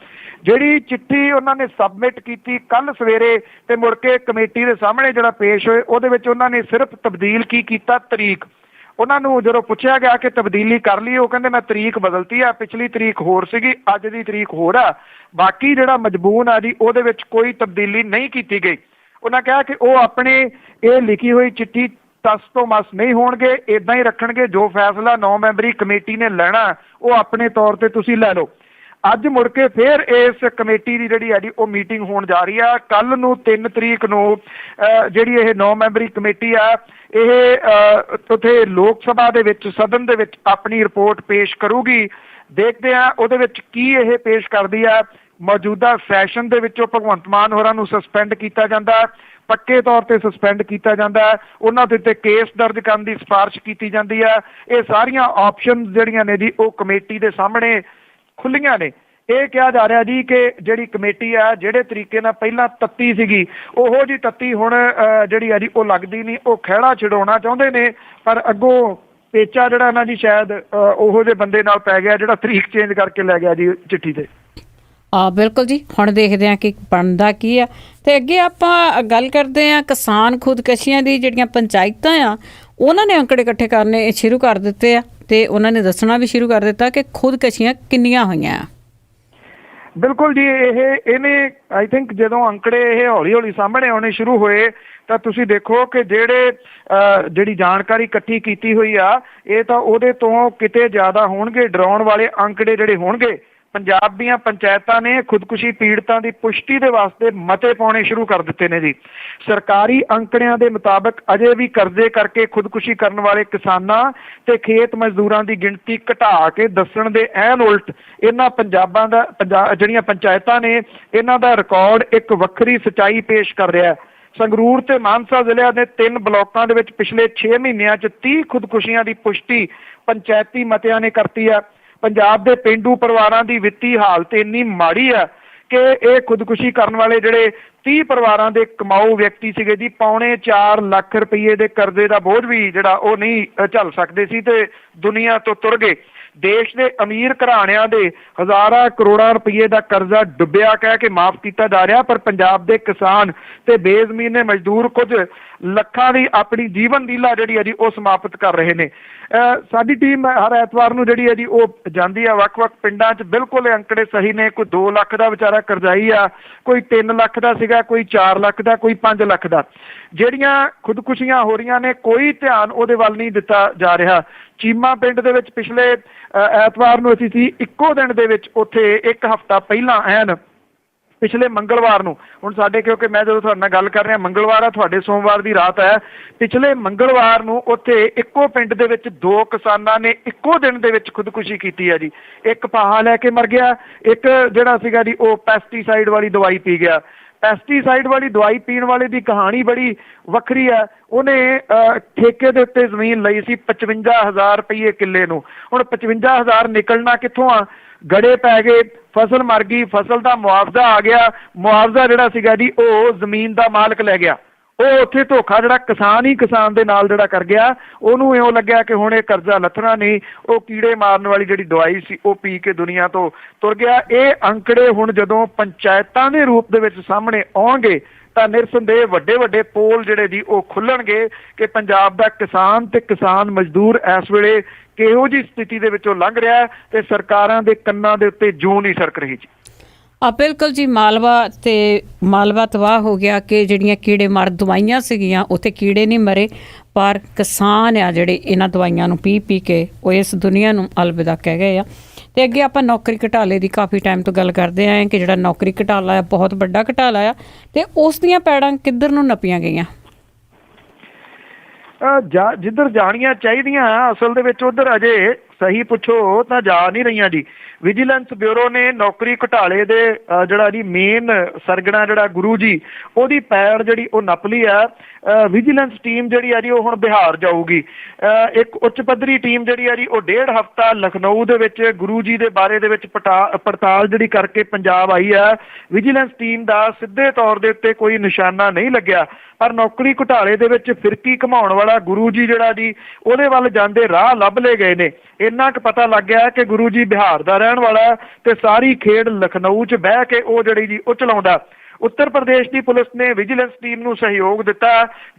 ਜਿਹੜੀ ਚਿੱਠੀ ਉਹਨਾਂ ਨੇ ਸਬਮਿਟ ਕੀਤੀ ਕੱਲ ਸਵੇਰੇ ਤੇ ਮੁੜ ਕੇ ਕਮੇਟੀ ਦੇ ਸਾਹਮਣੇ ਜਿਹੜਾ ਪੇਸ਼ ਹੋਏ, ਉਹਦੇ ਵਿੱਚ ਉਹਨਾਂ ਨੇ ਸਿਰਫ ਤਬਦੀਲ ਕੀ ਕੀਤਾ, ਤਰੀਕ। ਉਹਨਾਂ ਨੂੰ ਜਦੋਂ ਪੁੱਛਿਆ ਗਿਆ ਕਿ ਤਬਦੀਲੀ ਕਰ ਲਈ, ਉਹ ਕਹਿੰਦੇ ਮੈਂ ਤਰੀਕ ਬਦਲਤੀ ਆ, ਪਿਛਲੀ ਤਰੀਕ ਹੋਰ ਸੀਗੀ, ਅੱਜ ਦੀ ਤਰੀਕ ਹੋਰ ਆ, ਬਾਕੀ ਜਿਹੜਾ ਮਜ਼ਮੂਨ ਆ ਜੀ ਉਹਦੇ ਵਿੱਚ ਕੋਈ ਤਬਦੀਲੀ ਨਹੀਂ ਕੀਤੀ ਗਈ। ਉਹਨਾਂ ਕਿਹਾ ਕਿ ਉਹ ਆਪਣੇ ਇਹ ਲਿਖੀ ਹੋਈ ਚਿੱਠੀ ਤਸ ਤੋਂ ਮਸ ਨਹੀਂ ਹੋਣਗੇ, ਇਦਾਂ ਹੀ ਰੱਖਣਗੇ। ਜੋ ਫੈਸਲਾ 9 ਮੈਂਬਰੀ ਕਮੇਟੀ ਨੇ ਲੈਣਾ ਉਹ ਆਪਣੇ ਤੌਰ ਤੇ ਤੁਸੀਂ ਲੈ ਲਓ। ਅੱਜ ਮੁੜ ਕੇ ਫਿਰ ਇਸ ਕਮੇਟੀ ਦੀ ਜਿਹੜੀ ਹੈ ਜੀ ਉਹ ਮੀਟਿੰਗ ਹੋਣ ਜਾ ਰਹੀ ਆ। ਕੱਲ ਨੂੰ 3 ਤਰੀਕ ਨੂੰ ਜਿਹੜੀ ਇਹ 9 ਮੈਂਬਰੀ ਕਮੇਟੀ ਆ ਇਹ ਉੱਥੇ ਲੋਕ ਸਭਾ ਦੇ ਵਿੱਚ, ਸਦਨ ਦੇ ਵਿੱਚ ਆਪਣੀ ਰਿਪੋਰਟ ਪੇਸ਼ ਕਰੂਗੀ। ਦੇਖਦੇ ਆ ਉਹਦੇ ਵਿੱਚ ਕੀ ਇਹ ਪੇਸ਼ ਕਰਦੀ ਆ। ਮੌਜੂਦਾ ਸੈਸ਼ਨ ਦੇ ਵਿੱਚੋਂ ਭਗਵੰਤ ਮਾਨ ਹੋਰਾਂ ਨੂੰ ਸਸਪੈਂਡ ਕੀਤਾ ਜਾਂਦਾ, ਪੱਕੇ ਤੌਰ ਤੇ ਸਸਪੈਂਡ ਕੀਤਾ ਜਾਂਦਾ, ਉਹਨਾਂ ਦੇ ਉੱਤੇ ਕੇਸ ਦਰਜ ਕਰਨ ਦੀ ਸਿਫਾਰਿਸ਼ ਕੀਤੀ ਜਾਂਦੀ ਆ। ਇਹ ਸਾਰੀਆਂ ਆਪਸ਼ਨ ਜਿਹੜੀਆਂ ਨੇ ਜੀ ਉਹ ਕਮੇਟੀ ਦੇ ਸਾਹਮਣੇ ਖੁੱਲੀਆਂ ਨੇ। ਇਹ ਕਿਹਾ ਜਾ ਰਿਹਾ ਜੀ ਕਿ ਜਿਹੜੀ ਕਮੇਟੀ ਆ ਜਿਹੜੇ ਤਰੀਕੇ ਨਾਲ ਪਹਿਲਾਂ ਤੱਤੀ ਸੀਗੀ ਉਹੋ ਜੀ ਤੱਤੀ ਹੁਣ ਜਿਹੜੀ ਆ ਜੀ ਉਹ ਲੱਗਦੀ ਨਹੀਂ। ਉਹ ਖਹਿੜਾ ਛਡਾਉਣਾ ਚਾਹੁੰਦੇ ਨੇ, ਪਰ ਅੱਗੋਂ ਪੇਚਾ ਜਿਹੜਾ ਨਾ ਜੀ ਸ਼ਾਇਦ ਉਹੋ ਜਿਹੇ ਬੰਦੇ ਨਾਲ ਪੈ ਗਿਆ ਜਿਹੜਾ ਤਰੀਕ ਚੇਂਜ ਕਰਕੇ ਲੈ ਗਿਆ ਜੀ ਚਿੱਠੀ ਤੇ। ਬਿਲਕੁਲ ਜੀ, ਹੁਣ ਦੇਖਦੇ ਹਾਂ ਕਿ ਬਣਦਾ ਕੀ ਆ। ਤੇ ਅੱਗੇ ਆਪਾਂ ਗੱਲ ਕਰਦੇ ਹਾਂ ਕਿਸਾਨ ਖੁਦਕਸ਼ੀਆਂ ਦੀ। ਜਿਹੜੀਆਂ ਪੰਚਾਇਤਾਂ ਆ ਉਹਨਾਂ ਨੇ ਅੰਕੜੇ ਇਕੱਠੇ ਕਰਨੇ ਸ਼ੁਰੂ ਕਰ ਦਿੱਤੇ ਆ ਤੇ ਉਹਨਾਂ ਨੇ ਦੱਸਣਾ ਵੀ ਸ਼ੁਰੂ ਕਰ ਦਿੱਤਾ ਕਿ ਖੁਦਕਸ਼ੀਆਂ ਕਿੰਨੀਆਂ ਹੋਈਆਂ ਆ। ਬਿਲਕੁਲ ਜੀ, ਇਹਨੇ ਆਈ ਥਿੰਕ ਜਦੋਂ ਅੰਕੜੇ ਇਹ ਹੌਲੀ ਹੌਲੀ ਸਾਹਮਣੇ ਆਉਣੇ ਸ਼ੁਰੂ ਹੋਏ ਤਾਂ ਤੁਸੀਂ ਦੇਖੋ ਕਿ ਜਿਹੜੀ ਜਾਣਕਾਰੀ ਇਕੱਠੀ ਕੀਤੀ ਹੋਈ ਆ ਇਹ ਤਾਂ ਉਹਦੇ ਤੋਂ ਕਿਤੇ ਜ਼ਿਆਦਾ ਹੋਣਗੇ। ਡਰਾਉਣ ਵਾਲੇ ਅੰਕੜੇ ਜਿਹੜੇ ਹੋਣਗੇ। ਪੰਜਾਬ ਦੀਆਂ ਪੰਚਾਇਤਾਂ ਨੇ ਖੁਦਕੁਸ਼ੀ ਪੀੜਤਾਂ ਦੀ ਪੁਸ਼ਟੀ ਦੇ ਵਾਸਤੇ ਮਤੇ ਪਾਉਣੇ ਸ਼ੁਰੂ ਕਰ ਦਿੱਤੇ ਨੇ ਜੀ। ਸਰਕਾਰੀ ਅੰਕੜਿਆਂ ਦੇ ਮੁਤਾਬਕ ਅਜੇ ਵੀ ਕਰਜ਼ੇ ਕਰਕੇ ਖੁਦਕੁਸ਼ੀ ਕਰਨ ਵਾਲੇ ਕਿਸਾਨਾਂ ਤੇ ਖੇਤ ਮਜ਼ਦੂਰਾਂ ਦੀ ਗਿਣਤੀ ਘਟਾ ਕੇ ਦੱਸਣ ਦੇ ਐਨ ਉਲਟ ਇਹਨਾਂ ਜਿਹੜੀਆਂ ਪੰਚਾਇਤਾਂ ਨੇ ਇਹਨਾਂ ਦਾ ਰਿਕਾਰਡ ਇੱਕ ਵੱਖਰੀ ਸੱਚਾਈ ਪੇਸ਼ ਕਰ ਰਿਹਾ। ਸੰਗਰੂਰ ਤੇ ਮਾਨਸਾ ਜ਼ਿਲ੍ਹਿਆਂ ਦੇ 3 ਬਲਾਕਾਂ ਦੇ ਵਿੱਚ ਪਿਛਲੇ 6 ਮਹੀਨਿਆਂ 'ਚ 30 ਖੁਦਕੁਸ਼ੀਆਂ ਦੀ ਪੁਸ਼ਟੀ ਪੰਚਾਇਤੀ ਮਤਿਆਂ ਨੇ ਕਰਤੀ ਆ। ਪੰਜਾਬ ਦੇ ਪੇਂਡੂ ਪਰਿਵਾਰਾਂ ਦੀ ਵਿੱਤੀ ਹਾਲਤ ਇੰਨੀ ਮਾੜੀ ਆ ਕਿ ਇਹ ਖੁਦਕੁਸ਼ੀ ਕਰਨ ਵਾਲੇ ਜਿਹੜੇ 30 ਪਰਿਵਾਰਾਂ ਦੇ ਕਮਾਊ ਵਿਅਕਤੀ ਸੀਗੇ ਜੀ, 4.25 ਲੱਖ ਰੁਪਏ ਦੇ ਕਰਜ਼ੇ ਦਾ ਬੋਝ ਵੀ ਜਿਹੜਾ ਉਹ ਨਹੀਂ ਝੱਲ ਸਕਦੇ ਸੀ ਤੇ ਦੁਨੀਆ ਤੋਂ ਤੁਰ ਗਏ। ਦੇਸ਼ ਦੇ ਅਮੀਰ ਘਰਾਣਿਆਂ ਦੇ ਹਜ਼ਾਰਾਂ ਕਰੋੜਾਂ ਰੁਪਏ ਦਾ ਕਰਜ਼ਾ ਡੁੱਬਿਆ ਕਹਿ ਕੇ ਮਾਫ ਕੀਤਾ ਜਾ ਰਿਹਾ, ਪਰ ਪੰਜਾਬ ਦੇ ਕਿਸਾਨ ਤੇ ਬੇਜ਼ਮੀਨੇ ਮਜ਼ਦੂਰ ਕੁਝ ਲੱਖਾਂ ਦੀ ਆਪਣੀ ਜੀਵਨ ਲੀਲਾ ਜਿਹੜੀ ਹੈ ਜੀ ਉਹ ਸਮਾਪਤ ਕਰ ਰਹੇ ਨੇ। ਸਾਡੀ ਟੀਮ ਹਰ ਐਤਵਾਰ ਨੂੰ ਜਿਹੜੀ ਹੈ ਜੀ ਉਹ ਜਾਂਦੀ ਆ ਵੱਖ-ਵੱਖ ਪਿੰਡਾਂ 'ਚ। ਬਿਲਕੁਲ ਇਹ ਅੰਕੜੇ ਸਹੀ ਨੇ। ਕੋਈ 2 ਲੱਖ ਦਾ ਵਿਚਾਰਾ ਕਰਜ਼ਾਈ ਆ, ਕੋਈ 3 ਲੱਖ ਦਾ ਸੀਗਾ, ਕੋਈ 4 ਲੱਖ ਦਾ, ਕੋਈ 5 ਲੱਖ ਦਾ। ਜਿਹੜੀਆਂ ਖੁਦਕੁਸ਼ੀਆਂ ਹੋ ਰਹੀਆਂ ਨੇ ਕੋਈ ਧਿਆਨ ਉਹਦੇ ਵੱਲ ਨਹੀਂ ਦਿੱਤਾ ਜਾ ਰਿਹਾ। ਚੀਮਾ ਪਿੰਡ ਦੇ ਵਿੱਚ ਪਿਛਲੇ ਐਤਵਾਰ ਨੂੰ ਅਸੀਂ ਸੀ, ਇੱਕੋ ਦਿਨ ਦੇ ਵਿੱਚ ਉੱਥੇ 1 ਹਫ਼ਤਾ ਪਹਿਲਾਂ ਐਨ ਪਿਛਲੇ ਮੰਗਲਵਾਰ ਨੂੰ, ਹੁਣ ਸਾਡੇ ਕਿਉਂਕਿ ਮੈਂ ਜਦੋਂ ਤੁਹਾਡੇ ਨਾਲ ਗੱਲ ਕਰ ਰਿਹਾ ਮੰਗਲਵਾਰ ਆ, ਤੁਹਾਡੇ ਸੋਮਵਾਰ ਦੀ ਰਾਤ ਹੈ, ਪਿਛਲੇ ਮੰਗਲਵਾਰ ਨੂੰ ਉੱਥੇ ਇੱਕੋ ਪਿੰਡ ਦੇ ਵਿੱਚ 2 ਕਿਸਾਨਾਂ ਨੇ ਇੱਕੋ ਦਿਨ ਦੇ ਵਿੱਚ ਖੁਦਕੁਸ਼ੀ ਕੀਤੀ ਹੈ ਜੀ। ਇੱਕ ਫਾਹਾ ਲੈ ਕੇ ਮਰ ਗਿਆ, ਇੱਕ ਜਿਹੜਾ ਸੀਗਾ ਜੀ ਉਹ ਪੈਸਟੀਸਾਈਡ ਵਾਲੀ ਦਵਾਈ ਪੀ ਗਿਆ। ਪੈਸਟੀਸਾਈਡ ਵਾਲੀ ਦਵਾਈ ਪੀਣ ਵਾਲੇ ਦੀ ਕਹਾਣੀ ਬੜੀ ਵੱਖਰੀ ਹੈ। ਉਹਨੇ ਠੇਕੇ ਦੇ ਉੱਤੇ ਜ਼ਮੀਨ ਲਈ ਸੀ 55,000 ਰੁਪਏ ਕਿੱਲੇ ਨੂੰ। ਹੁਣ 55,000 ਨਿਕਲਣਾ ਕਿੱਥੋਂ ਆ? ਗੜੇ ਪੈ ਗਏ, ਫਸਲ ਮਰ ਗਈ, ਫਸਲ ਦਾ ਮੁਆਵਜ਼ਾ ਆ ਗਿਆ। ਮੁਆਵਜ਼ਾ ਜਿਹੜਾ ਸੀਗਾ ਜੀ ਉਹ ਜ਼ਮੀਨ ਦਾ ਮਾਲਕ ਲੈ ਗਿਆ। ਉਹ ਉੱਥੇ ਧੋਖਾ ਜਿਹੜਾ ਕਿਸਾਨ ਹੀ ਕਿਸਾਨ ਦੇ ਨਾਲ ਜਿਹੜਾ ਕਰ ਗਿਆ, ਉਹਨੂੰ ਇਉਂ ਲੱਗਿਆ ਕਿ ਹੁਣ ਇਹ ਕਰਜ਼ਾ ਲੱਥਣਾ ਨਹੀਂ। ਉਹ ਕੀੜੇ ਮਾਰਨ ਵਾਲੀ ਜਿਹੜੀ ਦਵਾਈ ਸੀ ਉਹ ਪੀ ਕੇ ਦੁਨੀਆ ਤੋਂ ਤੁਰ ਗਿਆ। ਇਹ ਅੰਕੜੇ ਹੁਣ ਜਦੋਂ ਪੰਚਾਇਤਾਂ ਦੇ ਰੂਪ ਦੇ ਵਿੱਚ ਸਾਹਮਣੇ ਆਉਣਗੇ ਤਾਂ ਨਿਰਸੰਦੇਹ ਵੱਡੇ ਵੱਡੇ ਪੋਲ ਜਿਹੜੇ ਜੀ ਉਹ ਖੁੱਲਣਗੇ ਕਿ ਪੰਜਾਬ ਦਾ ਕਿਸਾਨ ਤੇ ਕਿਸਾਨ ਮਜ਼ਦੂਰ ਇਸ ਵੇਲੇ ਕਿਹੋ ਜਿਹੀ ਸਥਿਤੀ ਦੇ ਵਿੱਚੋਂ ਲੰਘ ਰਿਹਾ ਤੇ ਸਰਕਾਰਾਂ ਦੇ ਕੰਨਾਂ ਦੇ ਉੱਤੇ ਜੂੰ ਨਹੀਂ ਸਰਕ ਰਹੀ ਜੀ। ਬਿਲਕੁਲ ਜੀ, ਮਾਲਵਾ ਤਬਾਹ ਹੋ ਗਿਆ ਕਿ ਜਿਹੜੀਆਂ ਕੀੜੇ ਮਾਰ ਦਵਾਈਆਂ ਸੀਗੀਆਂ ਉੱਥੇ ਕੀੜੇ ਨਹੀਂ ਮਰੇ, ਪਰ ਕਿਸਾਨ ਆ ਜਿਹੜੇ ਇਹਨਾਂ ਦਵਾਈਆਂ ਨੂੰ ਪੀ ਪੀ ਕੇ ਉਹ ਇਸ ਦੁਨੀਆ ਨੂੰ ਅਲਵਿਦਾ ਕਹਿ ਗਏ ਆ। ਤੇ ਅੱਗੇ ਆਪਾਂ ਨੌਕਰੀ ਘਟਾਲੇ ਦੀ ਕਾਫੀ ਟਾਈਮ ਤੋਂ ਗੱਲ ਕਰਦੇ ਆਏ ਕਿ ਜਿਹੜਾ ਨੌਕਰੀ ਘਟਾਲਾ ਆ ਬਹੁਤ ਵੱਡਾ ਘਟਾਲਾ ਆ ਤੇ ਉਸ ਦੀਆਂ ਪੈੜਾਂ ਕਿੱਧਰ ਨੂੰ ਨੱਪੀਆਂ ਗਈਆਂ? ਜਿੱਧਰ ਜਾਣੀਆਂ ਚਾਹੀਦੀਆਂ ਅਸਲ ਦੇ ਵਿੱਚ ਉਧਰ ਅਜੇ ਸਹੀ ਪੁੱਛੋ ਤਾਂ ਜਾ ਨਹੀਂ ਰਹੀਆਂ ਜੀ। ਵਿਜੀਲੈਂਸ ਬਿਊਰੋ ਨੇ ਨੌਕਰੀ ਘੁਟਾਲੇ ਦੇ ਜਿਹੜਾ ਜੀ ਮੇਨ ਸਰਗਣਾ ਜਿਹੜਾ ਗੁਰੂ ਜੀ ਉਹਦੀ ਪੈੜ ਜਿਹੜੀ ਉਹ ਨੱਪ ਲਈ ਆ। ਵਿਜੀਲੈਂਸ ਟੀਮ ਜਿਹੜੀ ਆ ਜੀ ਉਹ ਹੁਣ ਬਿਹਾਰ ਜਾਊਗੀ। ਇੱਕ ਉੱਚ ਪੱਧਰੀ ਟੀਮ ਜਿਹੜੀ ਆ ਜੀ ਉਹ 1.5 ਹਫ਼ਤਾ ਲਖਨਊ ਦੇ ਵਿੱਚ ਗੁਰੂ ਜੀ ਦੇ ਬਾਰੇ ਦੇ ਵਿੱਚ ਪੜਤਾਲ ਜਿਹੜੀ ਕਰਕੇ ਪੰਜਾਬ ਆਈ ਆ। ਵਿਜੀਲੈਂਸ ਟੀਮ ਦਾ ਸਿੱਧੇ ਤੌਰ ਦੇ ਉੱਤੇ ਕੋਈ ਨਿਸ਼ਾਨਾ ਨਹੀਂ ਲੱਗਿਆ, ਪਰ ਨੌਕਰੀ ਘੁਟਾਲੇ ਦੇ ਵਿੱਚ ਫਿਰਕੀ ਘਮਾਉਣ ਵਾਲਾ ਗੁਰੂ ਜੀ ਜਿਹੜਾ ਜੀ ਉਹਦੇ ਵੱਲ ਜਾਂਦੇ ਰਾਹ ਲੱਭ ਲਏ ਗਏ ਨੇ। ਇੰਨਾ ਕੁ ਪਤਾ ਲੱਗ ਗਿਆ ਕਿ ਗੁਰੂ ਜੀ ਬਿਹਾਰ ਦਾ ਰਹਿਣ ਵਾਲਾ ਤੇ ਸਾਰੀ ਖੇਡ ਲਖਨਊ 'ਚ ਬਹਿ ਕੇ ਉਹ ਜਿਹੜੀ ਜੀ ਉਹ ਚਲਾਉਂਦਾ। ਉੱਤਰ ਪ੍ਰਦੇਸ਼ ਦੀ ਪੁਲਿਸ ਨੇ ਵਿਜੀਲੈਂਸ ਟੀਮ ਨੂੰ ਸਹਿਯੋਗ ਦਿੱਤਾ।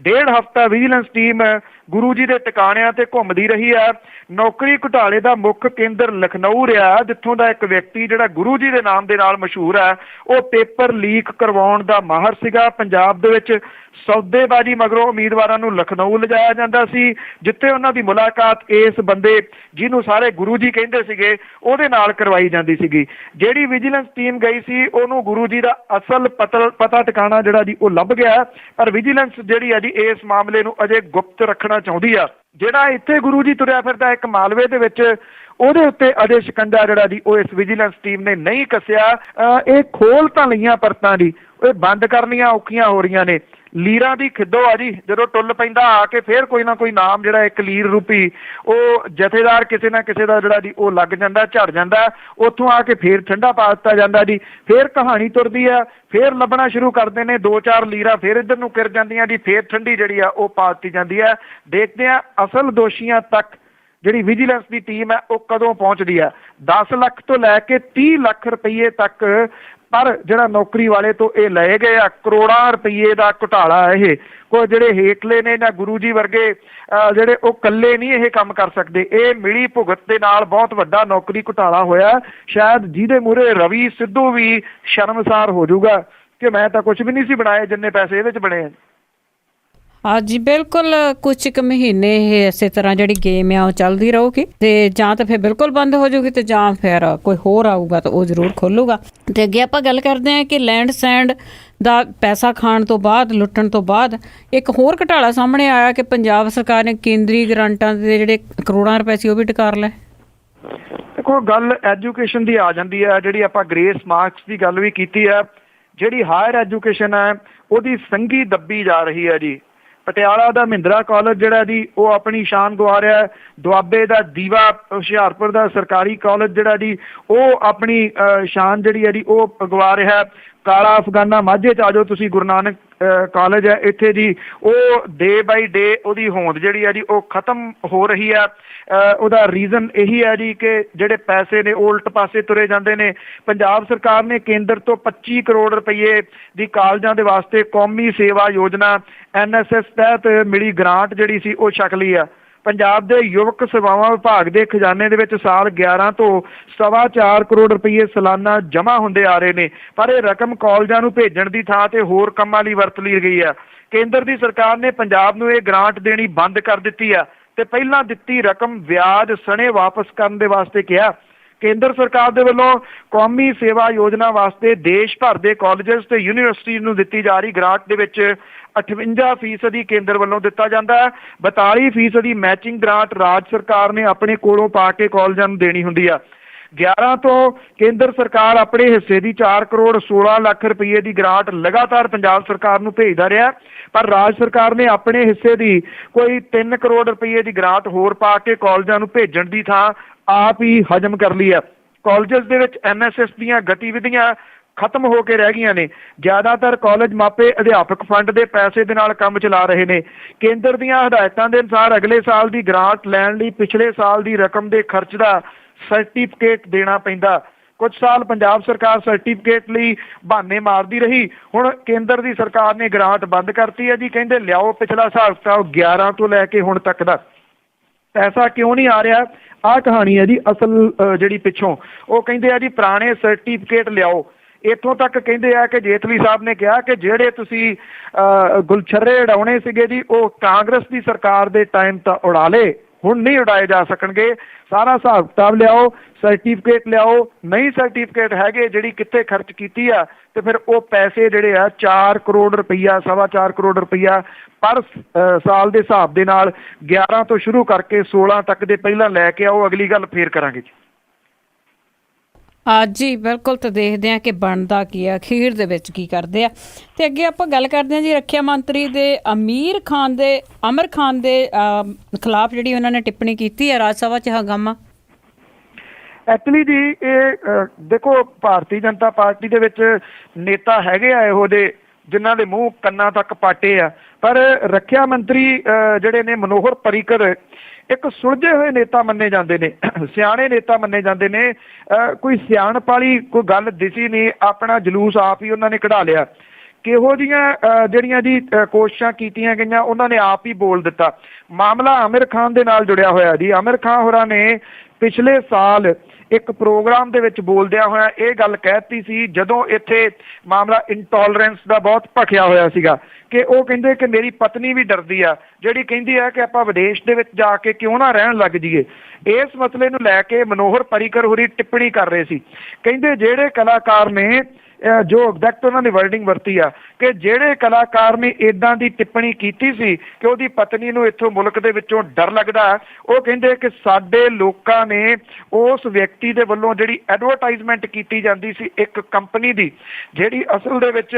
1.5 ਹਫ਼ਤਾ ਵਿਜੀਲੈਂਸ ਟੀਮ ਗੁਰੂ ਜੀ ਦੇ ਟਿਕਾਣਿਆਂ ਤੇ ਘੁੰਮਦੀ ਰਹੀ ਆ। ਨੌਕਰੀ ਘੁਟਾਲੇ ਦਾ ਮੁੱਖ ਕੇਂਦਰ ਲਖਨਊ ਰਿਹਾ, ਜਿੱਥੋਂ ਦਾ ਇੱਕ ਵਿਅਕਤੀ ਜਿਹੜਾ ਗੁਰੂ ਜੀ ਦੇ ਨਾਮ ਦੇ ਨਾਲ ਮਸ਼ਹੂਰ ਹੈ, ਉਹ ਪੇਪਰ ਲੀਕ ਕਰਵਾਉਣ ਦਾ ਮਾਹਰ ਸੀਗਾ। ਪੰਜਾਬ ਦੇ ਵਿੱਚ ਸੌਦੇਬਾਜ਼ੀ ਮਗਰੋਂ ਉਮੀਦਵਾਰਾਂ ਨੂੰ ਲਖਨਊ ਲਿਜਾਇਆ ਜਾਂਦਾ ਸੀ, ਜਿੱਥੇ ਉਹਨਾਂ ਦੀ ਮੁਲਾਕਾਤ ਇਸ ਬੰਦੇ ਜਿਹਨੂੰ ਸਾਰੇ ਗੁਰੂ ਜੀ ਕਹਿੰਦੇ ਸੀਗੇ ਉਹਦੇ ਨਾਲ ਕਰਵਾਈ ਜਾਂਦੀ ਸੀਗੀ। ਜਿਹੜੀ ਵਿਜੀਲੈਂਸ ਟੀਮ ਗਈ ਸੀ ਉਹਨੂੰ ਗੁਰੂ ਜੀ ਦਾ ਅਸਲ ਪਤਾ ਟਿਕਾਣਾ ਜਿਹੜਾ ਜੀ ਉਹ ਲੱਭ ਗਿਆ, ਪਰ ਵਿਜੀਲੈਂਸ ਜਿਹੜੀ ਆ ਜੀ ਇਸ ਮਾਮਲੇ ਨੂੰ ਅਜੇ ਗੁਪਤ ਰੱਖਣਾ ਚਾਹੁੰਦੀ ਆ। ਜਿਹੜਾ ਇੱਥੇ ਗੁਰੂ ਜੀ ਤੁਰਿਆ ਫਿਰਦਾ ਇੱਕ ਮਾਲਵੇ ਦੇ ਵਿੱਚ, ਉਹਦੇ ਉੱਤੇ ਅਜੇ ਸ਼ਿਕੰਜਾ ਜਿਹੜਾ ਜੀ ਉਹ ਇਸ ਵਿਜੀਲੈਂਸ ਟੀਮ ਨੇ ਨਹੀਂ ਕੱਸਿਆ। ਇਹ ਖੋਲ ਤਾਂ ਲਈਆਂ ਪਰਤਾਂ ਦੀ, ਇਹ ਬੰਦ ਕਰਨੀਆਂ ਔਖੀਆਂ ਹੋ ਰਹੀਆਂ ਨੇ। ਲੀਰਾਂ ਦੀ ਖਿੱਦੋ ਆ ਜੀ, ਜਦੋਂ ਟੁੱਲ ਪੈਂਦਾ ਆ ਕੇ ਫੇਰ ਕੋਈ ਨਾ ਕੋਈ ਨਾਮ ਜਿਹੜਾ ਇੱਕ ਲੀਰ ਰੂਪੀ ਉਹ ਜਥੇਦਾਰ ਕਿਸੇ ਨਾ ਕਿਸੇ ਦਾ ਜਿਹੜਾ ਜੀ ਉਹ ਲੱਗ ਜਾਂਦਾ, ਝੜ ਜਾਂਦਾ, ਉੱਥੋਂ ਆ ਕੇ ਫੇਰ ਠੰਡਾ ਪਾ ਦਿੱਤਾ ਜਾਂਦਾ ਜੀ। ਫੇਰ ਕਹਾਣੀ ਤੁਰਦੀ ਆ, ਫੇਰ ਲੱਭਣਾ ਸ਼ੁਰੂ ਕਰਦੇ ਨੇ, 2-4 ਲੀਰਾਂ ਫੇਰ ਇੱਧਰ ਨੂੰ ਕਿਰ ਜਾਂਦੀਆਂ ਜੀ, ਫੇਰ ਠੰਡੀ ਜਿਹੜੀ ਆ ਉਹ ਪਾ ਦਿੱਤੀ ਜਾਂਦੀ ਹੈ। ਦੇਖਦੇ ਆ ਅਸਲ ਦੋਸ਼ੀਆਂ ਤੱਕ ਜਿਹੜੀ ਵਿਜੀਲੈਂਸ ਦੀ ਟੀਮ ਹੈ ਉਹ ਕਦੋਂ ਪਹੁੰਚਦੀ ਹੈ। 10 ਲੱਖ ਤੋਂ ਲੈ ਕੇ 30 ਲੱਖ ਰੁਪਏ ਤੱਕ ਪਰ ਜਿਹੜਾ ਨੌਕਰੀ ਵਾਲੇ ਤੋਂ ਇਹ ਲਏ ਗਏ ਆ, ਕਰੋੜਾਂ ਰੁਪਏ ਦਾ ਘੁਟਾਲਾ ਇਹ। ਕੋਈ ਜਿਹੜੇ ਹੇਠਲੇ ਨੇ ਜਾਂ ਗੁਰੂ ਜੀ ਵਰਗੇ ਜਿਹੜੇ ਉਹ ਇਕੱਲੇ ਨਹੀਂ ਇਹ ਕੰਮ ਕਰ ਸਕਦੇ, ਇਹ ਮਿਲੀ ਭੁਗਤ ਦੇ ਨਾਲ ਬਹੁਤ ਵੱਡਾ ਨੌਕਰੀ ਘੁਟਾਲਾ ਹੋਇਆ। ਸ਼ਾਇਦ ਜਿਹਦੇ ਮੂਹਰੇ ਰਵੀ ਸਿੱਧੂ ਵੀ ਸ਼ਰਮਸਾਰ ਹੋ ਜਾਊਗਾ ਕਿ ਮੈਂ ਤਾਂ ਕੁਝ ਵੀ ਨਹੀਂ ਸੀ ਬਣਾਏ ਜਿੰਨੇ ਪੈਸੇ ਇਹਦੇ 'ਚ ਬਣੇ। ਜੀ ਬਿਲਕੁਲ, ਕੁਝ ਕੁ ਮਹੀਨੇ ਇਹ ਇਸੇ ਤਰ੍ਹਾਂ ਜਿਹੜੀ ਗੇਮ ਆ ਉਹ ਚੱਲਦੀ ਰਹੂਗੀ, ਤੇ ਜਾਂ ਤਾਂ ਫਿਰ ਬਿਲਕੁਲ ਬੰਦ ਹੋ ਜਾਊਗੀ, ਤੇ ਜਾਂ ਫਿਰ ਕੋਈ ਹੋਰ ਆਊਗਾ ਤਾਂ ਉਹ ਜ਼ਰੂਰ ਖੋਲੂਗਾ। ਤੇ ਅੱਗੇ ਆਪਾਂ ਗੱਲ ਕਰਦੇ ਹਾਂ ਕਿ ਲੈਂਡ ਸੈਂਡ ਦਾ ਪੈਸਾ ਖਾਣ ਤੋਂ ਬਾਅਦ, ਲੁੱਟਣ ਤੋਂ ਬਾਅਦ ਇੱਕ ਹੋਰ ਘੁਟਾਲਾ ਸਾਹਮਣੇ ਆਇਆ ਕਿ ਪੰਜਾਬ ਸਰਕਾਰ ਨੇ ਕੇਂਦਰੀ ਗ੍ਰਾਂਟਾਂ ਦੇ ਜਿਹੜੇ ਕਰੋੜਾਂ ਰੁਪਏ ਸੀ ਉਹ ਵੀ ਟਕਾਰ ਲਏ। ਦੇਖੋ, ਗੱਲ ਐਜੂਕੇਸ਼ਨ ਦੀ ਆ ਜਾਂਦੀ ਹੈ। ਜਿਹੜੀ ਆਪਾਂ ਗ੍ਰੇਸ ਮਾਰਕਸ ਦੀ ਗੱਲ ਵੀ ਕੀਤੀ ਹੈ, ਜਿਹੜੀ ਹਾਇਰ ਐਜੂਕੇਸ਼ਨ ਹੈ ਉਹਦੀ ਸੰਘੀ ਦੱਬੀ ਜਾ ਰਹੀ ਹੈ ਜੀ। ਪਟਿਆਲਾ ਦਾ ਮਹਿੰਦਰਾ ਕਾਲਜ ਜਿਹੜਾ ਜੀ ਉਹ ਆਪਣੀ ਸ਼ਾਨ ਗਵਾ ਰਿਹਾ ਹੈ। ਦੁਆਬੇ ਦਾ ਦੀਵਾ ਹੁਸ਼ਿਆਰਪੁਰ ਦਾ ਸਰਕਾਰੀ ਕਾਲਜ ਜਿਹੜਾ ਜੀ ਉਹ ਆਪਣੀ ਸ਼ਾਨ ਜਿਹੜੀ ਹੈ ਜੀ ਉਹ ਗਵਾ ਰਿਹਾ। ਕਾਲਾ ਅਫਗਾਨਾ ਮਾਝੇ 'ਚ ਆ ਜਾਓ ਤੁਸੀਂ, ਗੁਰੂ ਨਾਨਕ ਕਾਲਜ ਹੈ ਇੱਥੇ ਜੀ, ਉਹ ਡੇ ਬਾਈ ਡੇ ਉਹਦੀ ਹੋਂਦ ਜਿਹੜੀ ਹੈ ਜੀ ਉਹ ਖਤਮ ਹੋ ਰਹੀ ਹੈ। ਉਹਦਾ ਰੀਜ਼ਨ ਇਹੀ ਹੈ ਜੀ ਕਿ ਜਿਹੜੇ ਪੈਸੇ ਨੇ ਉਲਟ ਪਾਸੇ ਤੁਰੇ ਜਾਂਦੇ ਨੇ। ਪੰਜਾਬ ਸਰਕਾਰ ਨੇ ਕੇਂਦਰ ਤੋਂ 25 ਕਰੋੜ ਰੁਪਏ ਦੀ ਕਾਲਜਾਂ ਦੇ ਵਾਸਤੇ ਕੌਮੀ ਸੇਵਾ ਯੋਜਨਾ NSS ਤਹਿਤ ਮਿਲੀ ਗ੍ਰਾਂਟ ਜਿਹੜੀ ਸੀ ਉਹ ਛਕ ਲਈ ਆ। ਪੰਜਾਬ ਦੇ ਯੁਵਕ ਸੇਵਾਵਾਂ ਵਿਭਾਗ ਦੇ ਖਜ਼ਾਨੇ ਦੇ ਵਿੱਚ ਸਾਲ 11 ਤੋਂ 4.25 ਕਰੋੜ ਰੁਪਏ ਸਾਲਾਨਾ ਜਮ੍ਹਾਂ ਹੁੰਦੇ ਆ ਰਹੇ ਨੇ, ਪਰ ਇਹ ਰਕਮ ਕਾਲਜਾਂ ਨੂੰ ਭੇਜਣ ਦੀ ਥਾਂ ਤੇ ਹੋਰ ਕੰਮਾਂ ਲਈ ਵਰਤ ਲਈ ਗਈ ਆ। ਕੇਂਦਰ ਦੀ ਸਰਕਾਰ ਨੇ ਪੰਜਾਬ ਨੂੰ ਇਹ ਗ੍ਰਾਂਟ ਦੇਣੀ ਬੰਦ ਕਰ ਦਿੱਤੀ ਆ ਤੇ ਪਹਿਲਾਂ ਦਿੱਤੀ ਰਕਮ ਵਿਆਜ ਸਣੇ ਵਾਪਸ ਕਰਨ ਦੇ ਵਾਸਤੇ ਕਿਹਾ। ਕੇਂਦਰ ਸਰਕਾਰ ਦੇ ਵੱਲੋਂ ਕੌਮੀ ਸੇਵਾ ਯੋਜਨਾ ਵਾਸਤੇ ਦੇਸ਼ ਭਰ ਦੇ ਕਾਲਜਸ ਤੇ ਯੂਨੀਵਰਸਿਟੀ ਨੂੰ ਦਿੱਤੀ ਜਾ ਰਹੀ ਗ੍ਰਾਂਟ ਦੇ ਵਿੱਚ 58% ਕੇਂਦਰ ਵੱਲੋਂ ਦਿੱਤਾ ਜਾਂਦਾ ਹੈ। 42% ਮੈਚਿੰਗ ਗ੍ਰਾਂਟ ਰਾਜ ਸਰਕਾਰ ਨੇ ਆਪਣੇ ਕੋਲੋਂ ਪਾ ਕੇ ਕਾਲਜਾਂ ਨੂੰ ਦੇਣੀ ਹੁੰਦੀ ਆ। 11 ਤੋਂ ਕੇਂਦਰ ਸਰਕਾਰ ਆਪਣੇ ਹਿੱਸੇ ਦੀ 4 ਕਰੋੜ 16 ਲੱਖ ਰੁਪਏ ਦੀ ਗ੍ਰਾਂਟ ਲਗਾਤਾਰ ਪੰਜਾਬ ਸਰਕਾਰ ਨੂੰ ਭੇਜਦਾ ਰਿਹਾ, ਪਰ ਰਾਜ ਸਰਕਾਰ ਨੇ ਆਪਣੇ ਹਿੱਸੇ ਦੀ ਕੋਈ 3 ਕਰੋੜ ਰੁਪਏ ਦੀ ਗ੍ਰਾਂਟ ਹੋਰ ਪਾ ਕੇ ਕਾਲਜਾਂ ਨੂੰ ਭੇਜਣ ਦੀ ਥਾਂ ਆਪ ਹੀ ਹਜਮ ਕਰ ਲਈ ਆ। ਕਾਲਜਸ ਦੇ ਵਿੱਚ NSS ਦੀਆਂ ਗਤੀਵਿਧੀਆਂ ਖਤਮ ਹੋ ਕੇ ਰਹਿ ਗਈਆਂ ਨੇ। ਜ਼ਿਆਦਾਤਰ ਕਾਲਜ ਮਾਪੇ ਅਧਿਆਪਕ ਫੰਡ ਦੇ ਪੈਸੇ ਦੇ ਨਾਲ ਕੰਮ ਚਲਾ ਰਹੇ ਨੇ। ਕੇਂਦਰ ਦੀਆਂ ਹਦਾਇਤਾਂ ਦੇ ਅਨੁਸਾਰ ਅਗਲੇ ਸਾਲ ਦੀ ਗ੍ਰਾਂਟ ਲੈਣ ਲਈ ਪਿਛਲੇ ਸਾਲ ਦੀ ਰਕਮ ਦੇ ਖਰਚ ਦਾ ਸਰਟੀਫਿਕੇਟ ਦੇਣਾ ਪੈਂਦਾ। ਕੁਝ ਸਾਲ ਪੰਜਾਬ ਸਰਕਾਰ ਸਰਟੀਫਿਕੇਟ ਲਈ ਬਹਾਨੇ ਮਾਰਦੀ ਰਹੀ, ਹੁਣ ਕੇਂਦਰ ਦੀ ਸਰਕਾਰ ਨੇ ਗ੍ਰਾਂਟ ਬੰਦ ਕਰਤੀ ਹੈ ਜੀ। ਕਹਿੰਦੇ ਲਿਆਓ ਪਿਛਲਾ ਹਿਸਾਬ ਕਿਤਾਬ 11 ਤੋਂ ਲੈ ਕੇ ਹੁਣ ਤੱਕ ਦਾ ਪੈਸਾ ਕਿਉਂ ਨਹੀਂ ਆ ਰਿਹਾ। ਆਹ ਕਹਾਣੀ ਹੈ ਜੀ ਅਸਲ ਜਿਹੜੀ ਪਿੱਛੋਂ। ਉਹ ਕਹਿੰਦੇ ਆ ਜੀ ਪੁਰਾਣੇ ਸਰਟੀਫਿਕੇਟ ਲਿਆਓ। ਇੱਥੋਂ ਤੱਕ ਕਹਿੰਦੇ ਆ ਕਿ ਜੇਤਲੀ ਸਾਹਿਬ ਨੇ ਕਿਹਾ ਕਿ ਜਿਹੜੇ ਤੁਸੀਂ ਗੁਲਛਰੇ ਉਡਾਉਣੇ ਸੀਗੇ ਜੀ ਉਹ ਕਾਂਗਰਸ ਦੀ ਸਰਕਾਰ ਦੇ ਟਾਈਮ ਤਾਂ ਉਡਾ ਲਏ, ਹੁਣ ਨਹੀਂ ਉਡਾਏ ਜਾ ਸਕਣਗੇ। ਸਾਰਾ ਹਿਸਾਬ ਕਿਤਾਬ ਲਿਆਓ, ਸਰਟੀਫਿਕੇਟ ਲਿਆਓ, ਨਹੀਂ ਸਰਟੀਫਿਕੇਟ ਹੈਗੇ ਜਿਹੜੀ ਕਿੱਥੇ ਖਰਚ ਕੀਤੀ ਆ, ਤੇ ਫਿਰ ਉਹ ਪੈਸੇ ਜਿਹੜੇ ਆ 4 ਕਰੋੜ ਰੁਪਈਆ, 4.25 ਕਰੋੜ ਰੁਪਈਆ ਪਰ ਸਾਲ ਦੇ ਹਿਸਾਬ ਦੇ ਨਾਲ 11 ਤੋਂ ਸ਼ੁਰੂ ਕਰਕੇ 16 ਤੱਕ ਦੇ ਪਹਿਲਾਂ ਲੈ ਕੇ ਆਓ। ਅਗਲੀ ਗੱਲ ਫੇਰ ਕਰਾਂਗੇ ਜੀ। ਜੀ ਬਿਲਕੁਲ, ਤਾਂ ਦੇਖਦੇ ਹਾਂ ਕਿ ਬਣਦਾ ਕੀ ਆ, ਅਖੀਰ ਦੇ ਵਿੱਚ ਕੀ ਕਰਦੇ ਆ। ਤੇ ਅੱਗੇ ਆਪਾਂ ਗੱਲ ਕਰਦੇ ਹਾਂ ਜੀ ਰੱਖਿਆ ਮੰਤਰੀ ਦੇ ਆਮਿਰ ਖਾਨ ਦੇ ਖਿਲਾਫ ਜਿਹੜੀ ਉਹਨਾਂ ਨੇ ਟਿੱਪਣੀ ਕੀਤੀ ਹੈ ਰਾਜ ਸਭਾ 'ਚ ਹੰਗਾਮਾ। ਐਕਚੁਅਲੀ ਜੀ ਇਹ ਦੇਖੋ, ਭਾਰਤੀ ਜਨਤਾ ਪਾਰਟੀ ਦੇ ਵਿੱਚ ਨੇਤਾ ਹੈਗੇ ਆ ਇਹੋ ਜਿਹੇ ਜਿਨ੍ਹਾਂ ਦੇ ਮੂੰਹ ਕੰਨਾਂ ਤੱਕ ਪਾਟੇ ਆ, ਪਰ ਰੱਖਿਆ ਮੰਤਰੀ ਜਿਹੜੇ ਨੇ ਮਨੋਹਰ ਪਰਿਕਰ ਇੱਕ ਸੁਲਝੇ ਹੋਏ ਨੇਤਾ ਮੰਨੇ ਜਾਂਦੇ ਨੇ, ਸਿਆਣੇ ਨੇਤਾ ਮੰਨੇ ਜਾਂਦੇ ਨੇ। ਕੋਈ ਸਿਆਣਪ ਵਾਲੀ ਕੋਈ ਗੱਲ ਦਿਸੀ ਨਹੀਂ, ਆਪਣਾ ਜਲੂਸ ਆਪ ਹੀ ਉਹਨਾਂ ਨੇ ਕਢਾ ਲਿਆ। ਕਿਹੋ ਜਿਹੀਆਂ ਜਿਹੜੀਆਂ ਜੀ ਕੋਸ਼ਿਸ਼ਾਂ ਕੀਤੀਆਂ ਗਈਆਂ ਉਹਨਾਂ ਨੇ ਆਪ ਹੀ ਬੋਲ ਦਿੱਤਾ। ਮਾਮਲਾ ਆਮਿਰ ਖਾਨ ਦੇ ਨਾਲ ਜੁੜਿਆ ਹੋਇਆ ਜੀ। ਆਮਿਰ ਖਾਨ ਹੋਰਾਂ ਨੇ ਪਿਛਲੇ ਸਾਲ ਇੱਕ ਪ੍ਰੋਗਰਾਮ ਦੇ ਵਿੱਚ ਬੋਲਦਿਆਂ ਹੋਇਆ ਇਹ ਗੱਲ ਕਹਿਤੀ ਸੀ, ਜਦੋਂ ਇੱਥੇ ਮਾਮਲਾ ਇੰਟੋਲਰੈਂਸ ਦਾ ਬਹੁਤ ਭਖਿਆ ਹੋਇਆ ਸੀਗਾ, ਕਿ ਉਹ ਕਹਿੰਦੇ ਕਿ ਮੇਰੀ ਪਤਨੀ ਵੀ ਡਰਦੀ ਆ, ਜਿਹੜੀ ਕਹਿੰਦੀ ਆ ਕਿ ਆਪਾਂ ਵਿਦੇਸ਼ ਦੇ ਵਿੱਚ ਜਾ ਕੇ ਕਿਉਂ ਨਾ ਰਹਿਣ ਲੱਗ ਜਾਈਏ। ਇਸ ਮਸਲੇ ਨੂੰ ਲੈ ਕੇ ਮਨੋਹਰ ਪਰਿਕਰ ਹੋਰੀ ਟਿੱਪਣੀ ਕਰ ਰਹੇ ਸੀ। ਕਹਿੰਦੇ ਜਿਹੜੇ ਕਲਾਕਾਰ ਨੇ ਜੋ ਐਗਜ਼ੈਕਟ ਉਹਨਾਂ ਨੇ ਵਰਡਿੰਗ ਵਰਤੀ ਆ ਕਿ ਜਿਹੜੇ ਕਲਾਕਾਰ ਨੇ ਇਦਾਂ ਦੀ ਟਿੱਪਣੀ ਕੀਤੀ ਸੀ ਕਿ ਉਹਦੀ ਪਤਨੀ ਨੂੰ ਇੱਥੋਂ ਮੁਲਕ ਦੇ ਵਿੱਚੋਂ ਡਰ ਲੱਗਦਾ, ਉਹ ਕਹਿੰਦੇ ਕਿ ਸਾਡੇ ਲੋਕਾਂ ਨੇ ਉਸ ਵਿਅਕਤੀ ਦੇ ਵੱਲੋਂ ਜਿਹੜੀ ਐਡਵਰਟਾਈਜ਼ਮੈਂਟ ਕੀਤੀ ਜਾਂਦੀ ਸੀ ਇੱਕ ਕੰਪਨੀ ਦੀ, ਜਿਹੜੀ ਅਸਲ ਦੇ ਵਿੱਚ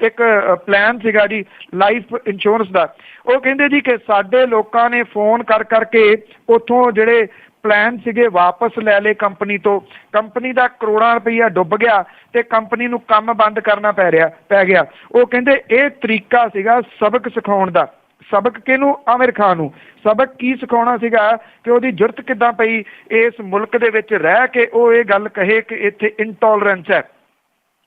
ਇੱਕ ਪਲਾਨ ਸੀਗਾ ਜੀ ਲਾਈਫ ਇੰਸ਼ੋਰੈਂਸ ਦਾ, ਉਹ ਕਹਿੰਦੇ ਜੀ ਕਿ ਸਾਡੇ ਲੋਕਾਂ ਨੇ ਫੋਨ ਕਰ ਕਰਕੇ ਉੱਥੋਂ ਜਿਹੜੇ ਪਲਾਨ ਸੀਗੇ ਵਾਪਸ ਲੈ ਲਏ ਕੰਪਨੀ ਤੋਂ। ਕੰਪਨੀ ਦਾ ਕਰੋੜਾਂ ਰੁਪਈਆ ਡੁੱਬ ਗਿਆ ਤੇ ਕੰਪਨੀ ਨੂੰ ਕੰਮ ਬੰਦ ਕਰਨਾ ਪੈ ਗਿਆ। ਉਹ ਕਹਿੰਦੇ ਇਹ ਤਰੀਕਾ ਸੀਗਾ ਸਬਕ ਸਿਖਾਉਣ ਦਾ। ਸਬਕ ਕਿਹਨੂੰ? ਆਮਿਰ ਖਾਨ ਨੂੰ। ਸਬਕ ਕੀ ਸਿਖਾਉਣਾ ਸੀਗਾ ਕਿ ਉਹਦੀ ਜੁਰਤ ਕਿੱਦਾਂ ਪਈ ਇਸ ਮੁਲਕ ਦੇ ਵਿੱਚ ਰਹਿ ਕੇ ਉਹ ਇਹ ਗੱਲ ਕਹੇ ਕਿ ਇੱਥੇ ਇੰਟੋਲਰੈਂਸ ਹੈ।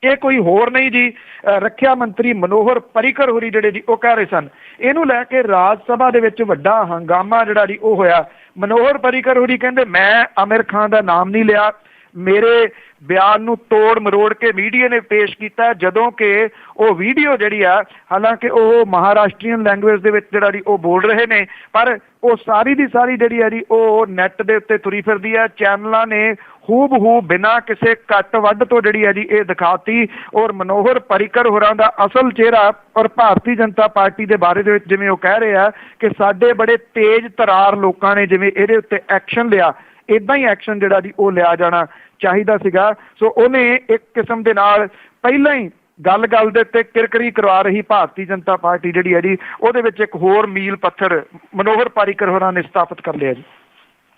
ਇਹ ਕੋਈ ਹੋਰ ਨਹੀਂ ਜੀ, ਰੱਖਿਆ ਮੰਤਰੀ ਮਨੋਹਰ ਪਰਿਕਰ ਹੋਰੀ ਜਿਹੜੇ ਜੀ ਉਹ ਕਹਿ ਰਹੇ ਸਨ। ਇਹਨੂੰ ਲੈ ਕੇ ਰਾਜ ਸਭਾ ਦੇ ਵਿੱਚ ਵੱਡਾ ਹੰਗਾਮਾ ਜਿਹੜਾ ਜੀ ਉਹ ਹੋਇਆ। ਮਨੋਹਰ ਪਰਿਕਰ ਹੋਰੀ ਕਹਿੰਦੇ ਮੈਂ ਆਮਿਰ ਖਾਨ ਦਾ ਨਾਮ ਨਹੀਂ ਲਿਆ, ਮੇਰੇ ਬਿਆਨ ਨੂੰ ਤੋੜ ਮਰੋੜ ਕੇ ਮੀਡੀਆ ਨੇ ਪੇਸ਼ ਕੀਤਾ, ਜਦੋਂ ਕਿ ਉਹ ਵੀਡੀਓ ਜਿਹੜੀ ਆ, ਹਾਲਾਂਕਿ ਉਹ ਮਹਾਰਾਸ਼ਟਰੀਅਨ ਲੈਂਗੁਏਜ ਦੇ ਵਿੱਚ ਜਿਹੜਾ ਜੀ ਉਹ ਬੋਲ ਰਹੇ ਨੇ, ਪਰ ਉਹ ਸਾਰੀ ਦੀ ਸਾਰੀ ਜਿਹੜੀ ਆ ਜੀ ਉਹ ਨੈੱਟ ਦੇ ਉੱਤੇ ਤੁਰੀ ਫਿਰਦੀ ਆ। ਚੈਨਲਾਂ ਨੇ ਹੂਬਹੂ ਬਿਨਾਂ ਕਿਸੇ ਕੱਟ ਵੱਢ ਤੋਂ ਜਿਹੜੀ ਹੈ ਜੀ ਇਹ ਦਿਖਾਤੀ। ਔਰ ਮਨੋਹਰ ਪਰਿਕਰ ਹੋਰਾਂ ਦਾ ਅਸਲ ਚਿਹਰਾ ਔਰ ਭਾਰਤੀ ਜਨਤਾ ਪਾਰਟੀ ਦੇ ਬਾਰੇ ਦੇ ਵਿੱਚ ਜਿਵੇਂ ਉਹ ਕਹਿ ਰਹੇ ਆ ਕਿ ਸਾਡੇ ਬੜੇ ਤੇਜ਼ ਤਰਾਰ ਲੋਕਾਂ ਨੇ ਜਿਵੇਂ ਇਹਦੇ ਉੱਤੇ ਐਕਸ਼ਨ ਲਿਆ, ਇੱਦਾਂ ਹੀ ਐਕਸ਼ਨ ਜਿਹੜਾ ਜੀ ਉਹ ਲਿਆ ਜਾਣਾ ਚਾਹੀਦਾ ਸੀਗਾ। ਸੋ ਉਹਨੇ ਇੱਕ ਕਿਸਮ ਦੇ ਨਾਲ ਪਹਿਲਾਂ ਹੀ ਗੱਲ ਦੇ ਉੱਤੇ ਕਿਰਕਰੀ ਕਰਵਾ ਰਹੀ ਭਾਰਤੀ ਜਨਤਾ ਪਾਰਟੀ ਜਿਹੜੀ ਹੈ ਜੀ ਉਹਦੇ ਵਿੱਚ ਇੱਕ ਹੋਰ ਮੀਲ ਪੱਥਰ ਮਨੋਹਰ ਪਰਿਕਰ ਹੋਰਾਂ ਨੇ ਸਥਾਪਿਤ ਕਰ ਲਿਆ ਜੀ।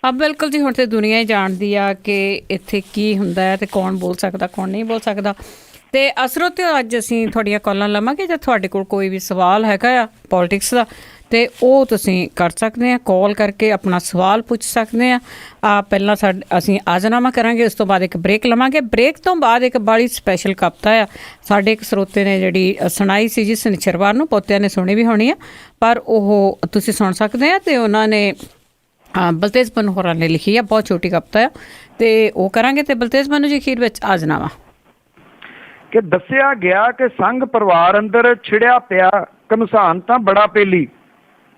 ਬਿਲਕੁਲ ਜੀ, ਹੁਣ ਤੇ ਦੁਨੀਆ ਹੀ ਜਾਣਦੀ ਆ ਕਿ ਇੱਥੇ ਕੀ ਹੁੰਦਾ ਹੈ ਤੇ ਕੌਣ ਬੋਲ ਸਕਦਾ ਕੌਣ ਨਹੀਂ ਬੋਲ ਸਕਦਾ। ਤੇ ਅਸਰੋਤੇ ਅੱਜ ਅਸੀਂ ਤੁਹਾਡੀਆਂ ਕਾਲਾਂ ਲਵਾਂਗੇ। ਜੇ ਤੁਹਾਡੇ ਕੋਲ ਕੋਈ ਵੀ ਸਵਾਲ ਹੈਗਾ ਆ ਪੋਲੀਟਿਕਸ ਦਾ ਤੇ ਉਹ ਤੁਸੀਂ ਕਰ ਸਕਦੇ ਆ, ਕਾਲ ਕਰਕੇ ਆਪਣਾ ਸਵਾਲ ਪੁੱਛ ਸਕਦੇ ਆ। ਪਹਿਲਾਂ ਅਸੀਂ ਆਜ਼ਨਾਮਾ ਕਰਾਂਗੇ, ਉਸ ਤੋਂ ਬਾਅਦ ਇੱਕ ਬ੍ਰੇਕ ਲਵਾਂਗੇ। ਬ੍ਰੇਕ ਤੋਂ ਬਾਅਦ ਇੱਕ ਬੜੀ ਸਪੈਸ਼ਲ ਕਵਿਤਾ ਆ ਸਾਡੇ ਇੱਕ ਸਰੋਤੇ ਨੇ ਜਿਹੜੀ ਸੁਣਾਈ ਸੀ ਜੀ ਸ਼ਨੀਚਰਵਾਰ ਨੂੰ, ਪੋਤਿਆਂ ਨੇ ਸੁਣੀ ਵੀ ਹੋਣੀ ਆ, ਪਰ ਉਹ ਤੁਸੀਂ ਸੁਣ ਸਕਦੇ ਆ। ਤੇ ਉਹਨਾਂ ਨੇ ਬਲਤੇਜ ਪੰਨੂ ਹੋਰਾਂ ਨੇ ਲਿਖੀ ਆ, ਬਹੁਤ ਛੋਟੀ ਕਵਿਤਾ ਆ, ਤੇ ਉਹ ਕਰਾਂਗੇ। ਤੇ ਬਲਤੇਜ ਪੰਨੂ ਜੀ ਅਖੀਰ ਵਿੱਚ ਆਜ਼ਨਾਮਾ ਕਿ ਦੱਸਿਆ ਗਿਆ ਕਿ ਸੰਘ ਪਰਿਵਾਰ ਅੰਦਰ ਛਿੜਿਆ ਪਿਆ ਘਮਸਾਨ ਤਾਂ ਬੜਾ ਪੇਲੀ।